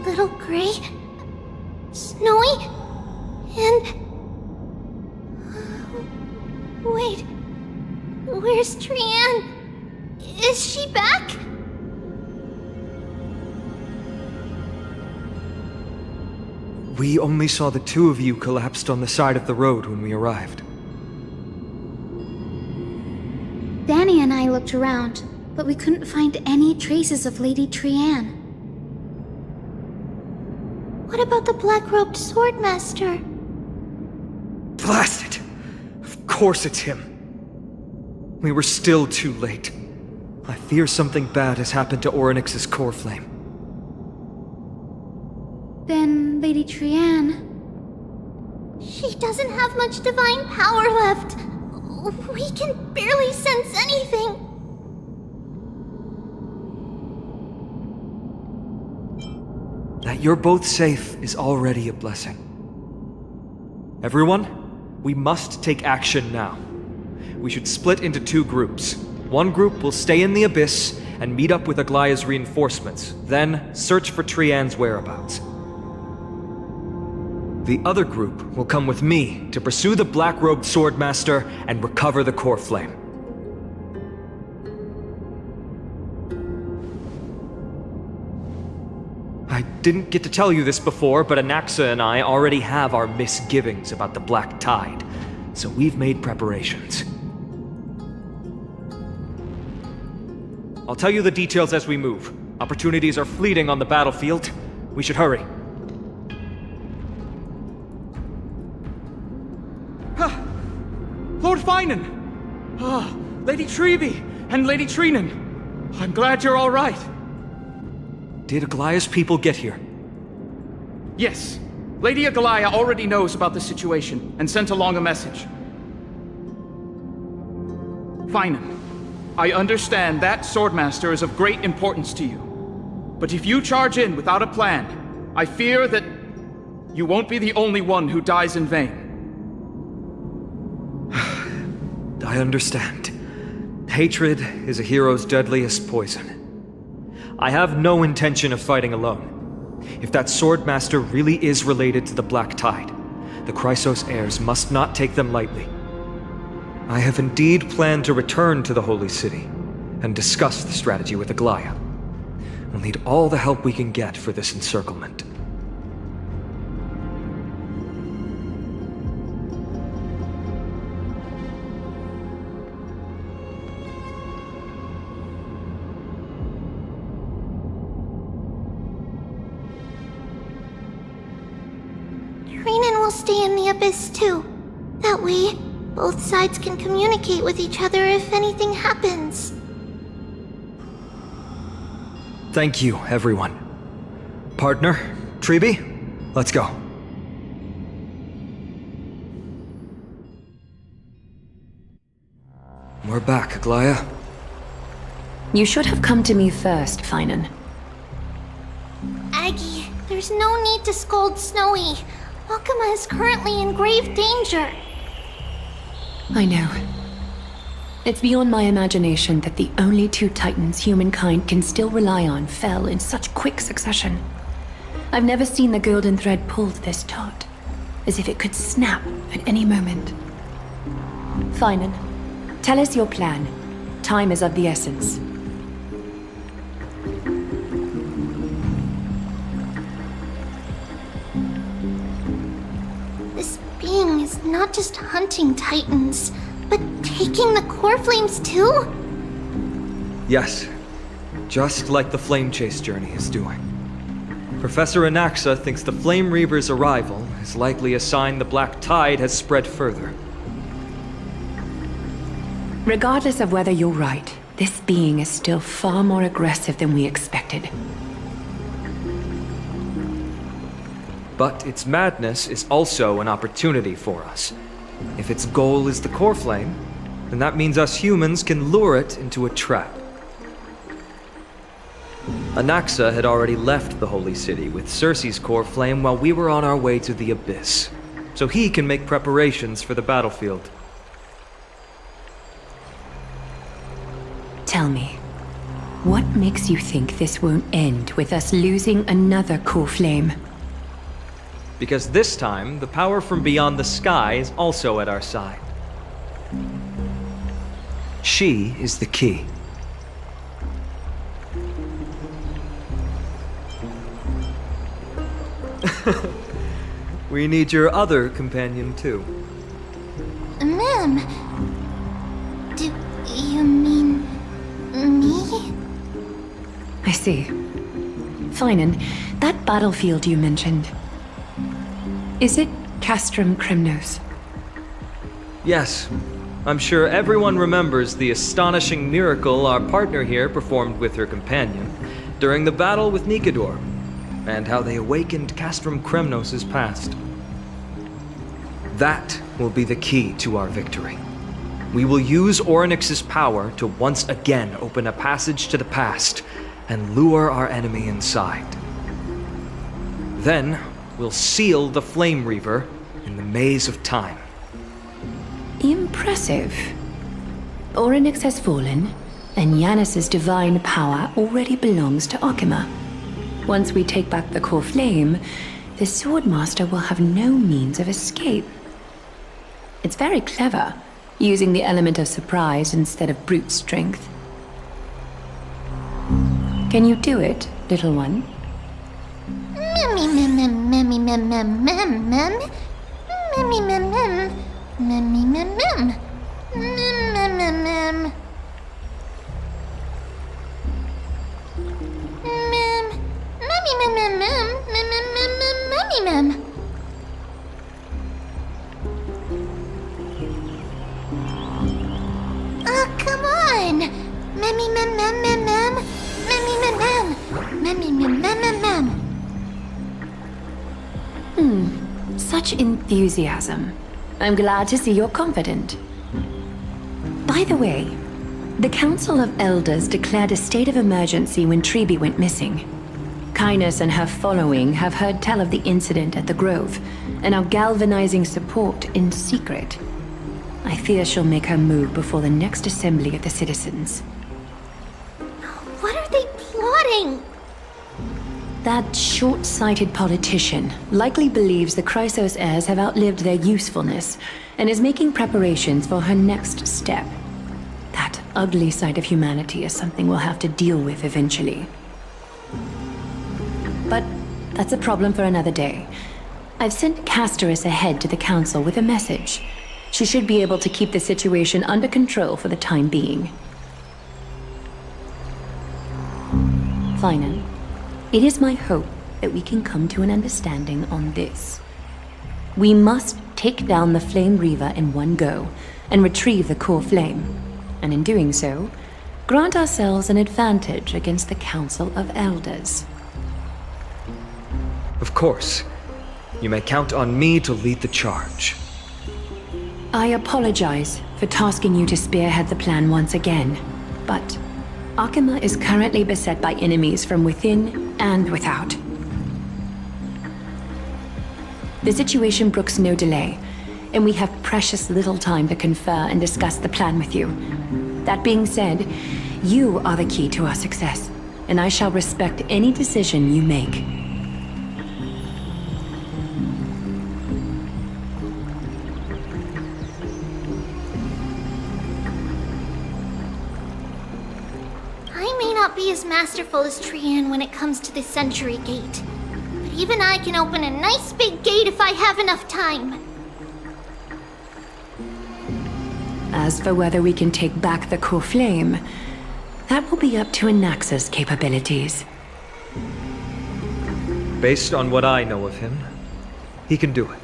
Little gray, snowy, and... Wait, where's Trian? Is she back? We only saw the 2 of you collapsed on the side of the road when we arrived. Danny and I looked around, but we couldn't find any traces of Lady Trian. What about the black-robed swordmaster? Blast it! Of course it's him. We were still too late. I fear something bad has happened to Oryx's core flame. Then Lady Trian... She doesn't have much divine power left. We can barely sense anything. That you're both safe is already a blessing. Everyone, we must take action now. We should split into 2 groups. One group will stay in the Abyss and meet up with Aglaya's reinforcements, then search for Trian's whereabouts. The other group will come with me to pursue the black-robed swordmaster and recover the core flame. I didn't get to tell you this before, but Anaxa and I already have our misgivings about the Black Tide, so we've made preparations. I'll tell you the details as we move. Opportunities are fleeting on the battlefield. We should hurry. Lord Finan! Lady Treby and Lady Treenan. I'm glad you're all right. Did Aglaya's people get here? Yes. Lady Aglaya already knows about the situation and sent along a message. Finan, I understand that Swordmaster is of great importance to you. But if you charge in without a plan, I fear that you won't be the only one who dies in vain. I understand. Hatred is a hero's deadliest poison. I have no intention of fighting alone. If that Swordmaster really is related to the Black Tide, the Chrysos heirs must not take them lightly. I have indeed planned to return to the Holy City and discuss the strategy with Aglaya. We'll need all the help we can get for this encirclement. Treenan will stay in the Abyss too. That way, both sides can communicate with each other if anything happens. Thank you, everyone. Partner, Treby, let's go. We're back, Aglaya. You should have come to me first, Finan. Aggie, there's no need to scold Snowy. Wakama is currently in grave danger. I know. It's beyond my imagination that the only two titans humankind can still rely on fell in such quick succession. I've never seen the golden thread pulled this taut, as if it could snap at any moment. Finan, tell us your plan. Time is of the essence. This being is not just hunting titans, but taking the core flames too? Yes, just like the Flame Chase journey is doing. Professor Anaxa thinks the Flame Reaver's arrival is likely a sign the Black Tide has spread further. Regardless of whether you're right, this being is still far more aggressive than we expected. But its madness is also an opportunity for us. If its goal is the core flame, then that means us humans can lure it into a trap. Anaxa had already left the Holy City with Cersei's core flame while we were on our way to the Abyss, so he can make preparations for the battlefield. Tell me, what makes you think this won't end with us losing another core flame? Because this time, the power from beyond the sky is also at our side. She is the key. We need your other companion, too. Ma'am, do you mean me? I see. Finan, that battlefield you mentioned, is it Castrum Kremnos? Yes. I'm sure everyone remembers the astonishing miracle our partner here performed with her companion during the battle with Nikador, and how they awakened Castrum Kremnos' past. That will be the key to our victory. We will use Orynyx's power to once again open a passage to the past and lure our enemy inside. Then, we'll seal the Flame Reaver in the maze of time. Impressive. Orynyx has fallen, and Yanis's divine power already belongs to Okima. Once we take back the core flame, the Swordmaster will have no means of escape. It's very clever, using the element of surprise instead of brute strength. Can you do it, little one? Come Such enthusiasm. I'm glad to see you're confident. By the way, the Council of Elders declared a state of emergency when Treeby went missing. Kainos and her following have heard tell of the incident at the Grove, and are galvanizing support in secret. I fear she'll make her move before the next assembly of the citizens. What are they plotting? That short-sighted politician likely believes the Chrysos heirs have outlived their usefulness, and is making preparations for her next step. That ugly side of humanity is something we'll have to deal with eventually. But that's a problem for another day. I've sent Castorus ahead to the Council with a message. She should be able to keep the situation under control for the time being. Finan, it is my hope that we can come to an understanding on this. We must take down the Flame Reaver in one go, and retrieve the core flame. And in doing so, grant ourselves an advantage against the Council of Elders. Of course. You may count on me to lead the charge. I apologize for tasking you to spearhead the plan once again, but Akima is currently beset by enemies from within and without. The situation brooks no delay, and we have precious little time to confer and discuss the plan with you. That being said, you are the key to our success, and I shall respect any decision you make. I may not be as masterful as Trian when it comes to the Century Gate, but even I can open a nice big gate if I have enough time. As for whether we can take back the core flame, that will be up to Anaxa's capabilities. Based on what I know of him, he can do it.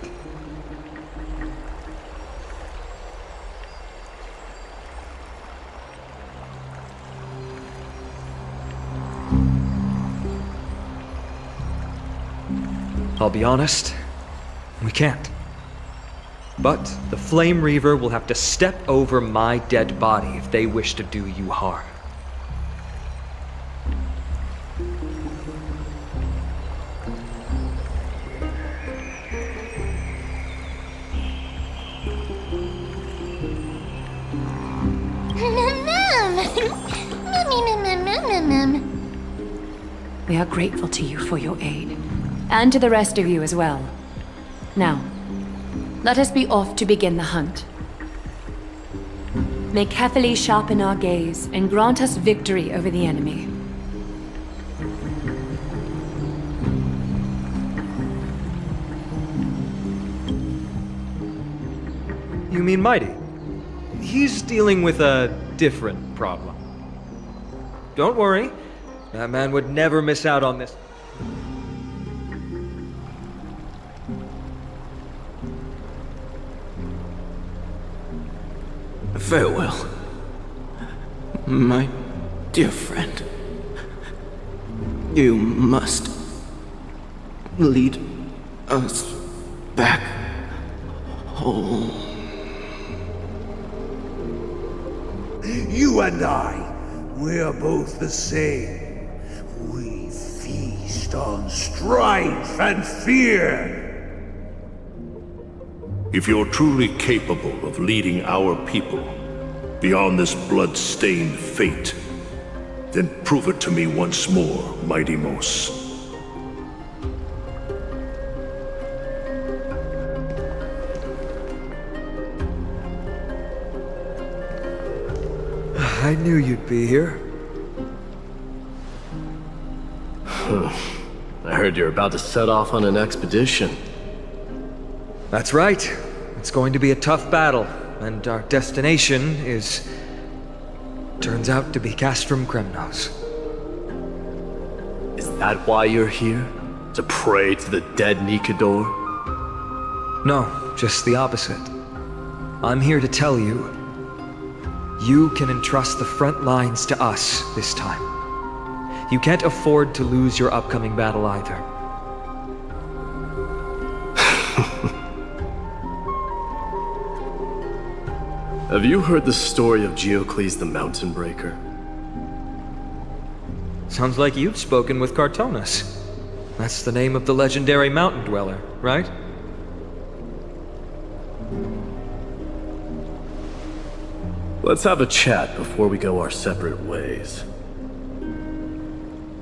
I'll be honest, we can't. But the Flame Reaver will have to step over my dead body if they wish to do you harm. We are grateful to you for your aid, and to the rest of you as well. Now, let us be off to begin the hunt. May Kethely sharpen our gaze and grant us victory over the enemy. You mean Mighty? He's dealing with a different problem. Don't worry, that man would never miss out on this. Farewell, my dear friend. You must lead us back home. You and I, we are both the same. We feast on strife and fear. If you're truly capable of leading our people beyond this blood-stained fate, then prove it to me once more, Mighty Mos. I knew you'd be here. I heard you're about to set off on an expedition. That's right. It's going to be a tough battle, and our destination is... turns out to be Castrum Kremnos. Is that why you're here? To pray to the dead Nikador? No, just the opposite. I'm here to tell you, You can entrust the front lines to us this time. You can't afford to lose your upcoming battle either. Have you heard the story of Geocles the Mountain Breaker? Sounds like you've spoken with Cartonus. That's the name of the legendary mountain dweller, right? Let's have a chat before we go our separate ways.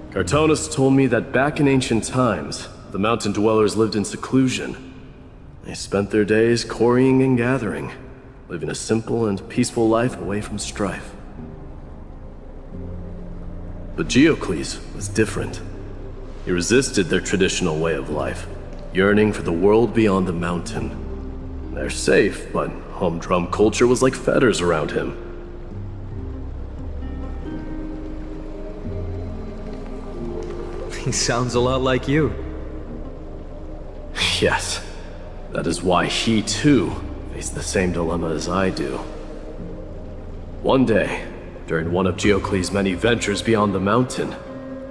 Cartonus told me that back in ancient times, the mountain dwellers lived in seclusion. They spent their days quarrying and gathering, living a simple and peaceful life away from strife. But Geocles was different. He resisted their traditional way of life, yearning for the world beyond the mountain. They're safe, but humdrum culture was like fetters around him. He sounds a lot like you. Yes, that is why he too faced the same dilemma as I do. One day, during one of Geocles' many ventures beyond the mountain,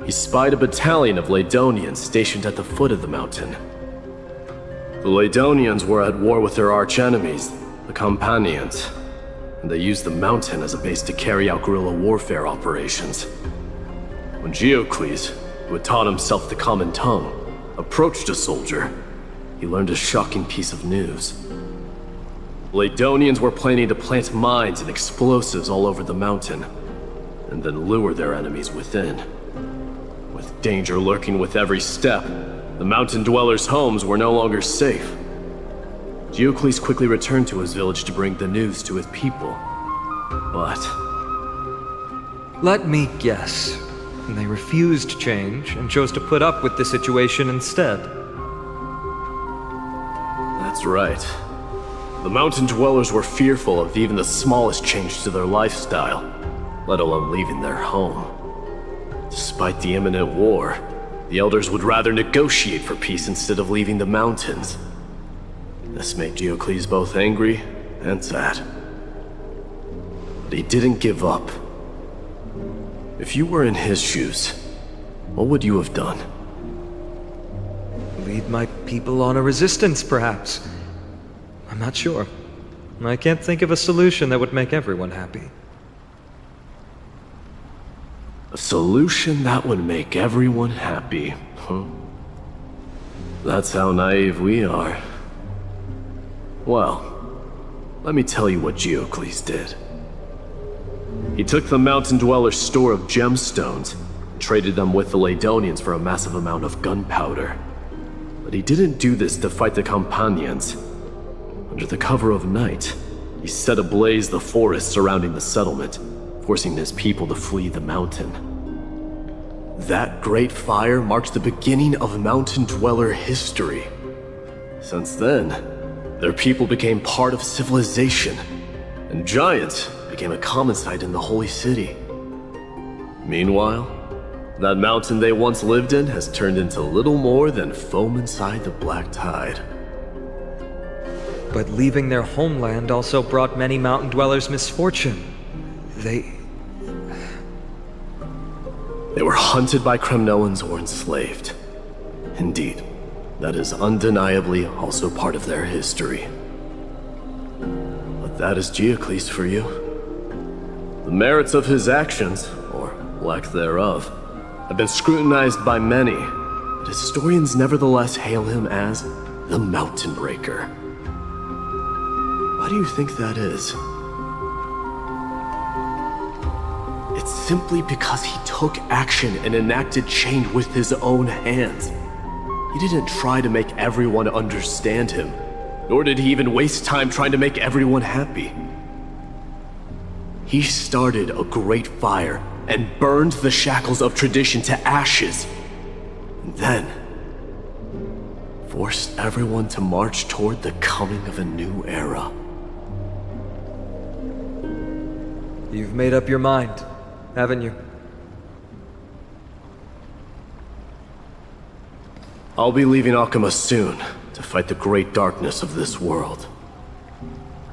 he spied a battalion of Ladonians stationed at the foot of the mountain. The Ladonians were at war with their arch-enemies, the Companions, and they used the mountain as a base to carry out guerrilla warfare operations. When Geocles, who had taught himself the common tongue, approached a soldier, he learned a shocking piece of news. Ladonians were planning to plant mines and explosives all over the mountain, and then lure their enemies within. With danger lurking with every step, the mountain dwellers' homes were no longer safe. Geocles quickly returned to his village to bring the news to his people. But... let me guess. They refused change and chose to put up with the situation instead. That's right. The mountain dwellers were fearful of even the smallest change to their lifestyle, let alone leaving their home. Despite the imminent war, the elders would rather negotiate for peace instead of leaving the mountains. This made Geocles both angry and sad. But he didn't give up. If you were in his shoes, what would you have done? Lead my people on a resistance, perhaps. I'm not sure. I can't think of a solution that would make everyone happy. A solution that would make everyone happy, huh? That's how naive we are. Well, let me tell you what Geocles did. He took the mountain dwellers' store of gemstones and traded them with the Ladonians for a massive amount of gunpowder. But he didn't do this to fight the Companions. Under the cover of night, he set ablaze the forest surrounding the settlement, forcing his people to flee the mountain. That great fire marked the beginning of mountain dweller history. Since then, their people became part of civilization, and giants became a common sight in the holy city. Meanwhile, that mountain they once lived in has turned into little more than foam inside the black tide. But leaving their homeland also brought many mountain dwellers misfortune. They were hunted by Kremnoans or enslaved. Indeed, that is undeniably also part of their history. But that is Geocles for you. The merits of his actions, or lack thereof, have been scrutinized by many, but historians nevertheless hail him as the Mountain Breaker. Why do you think that is? It's simply because he took action and enacted change with his own hands. He didn't try to make everyone understand him, nor did he even waste time trying to make everyone happy. He started a great fire and burned the shackles of tradition to ashes, and then forced everyone to march toward the coming of a new era. You've made up your mind, haven't you? I'll be leaving Akama soon to fight the great darkness of this world,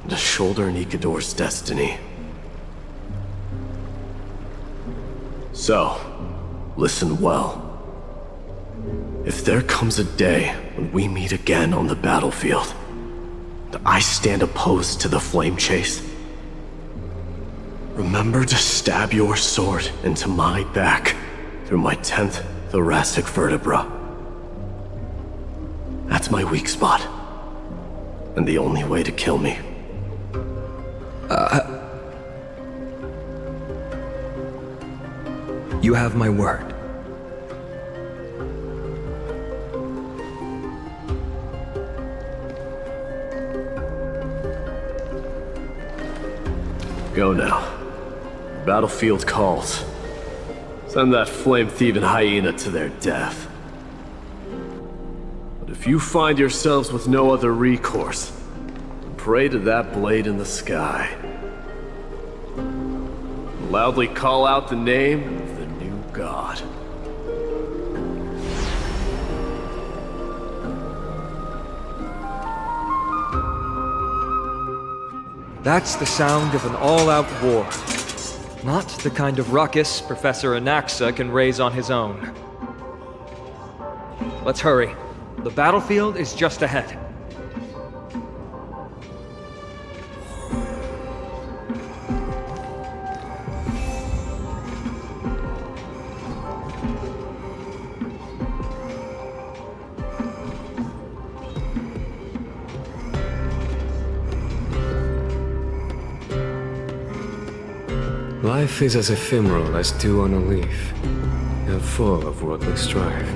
and to shoulder Nikador's destiny. So, listen well. If there comes a day when we meet again on the battlefield, and I stand opposed to the flame chase, remember to stab your sword into my back through my 10th thoracic vertebra. That's my weak spot, and the only way to kill me. You have my word. Go now. Battlefield calls. Send that flame-thieving hyena to their death. But if you find yourselves with no other recourse, pray to that blade in the sky. Loudly call out the name of the new god. That's the sound of an all-out war. Not the kind of ruckus Professor Anaxa can raise on his own. Let's hurry. The battlefield is just ahead. Life is as ephemeral as dew on a leaf, and full of worldly strife.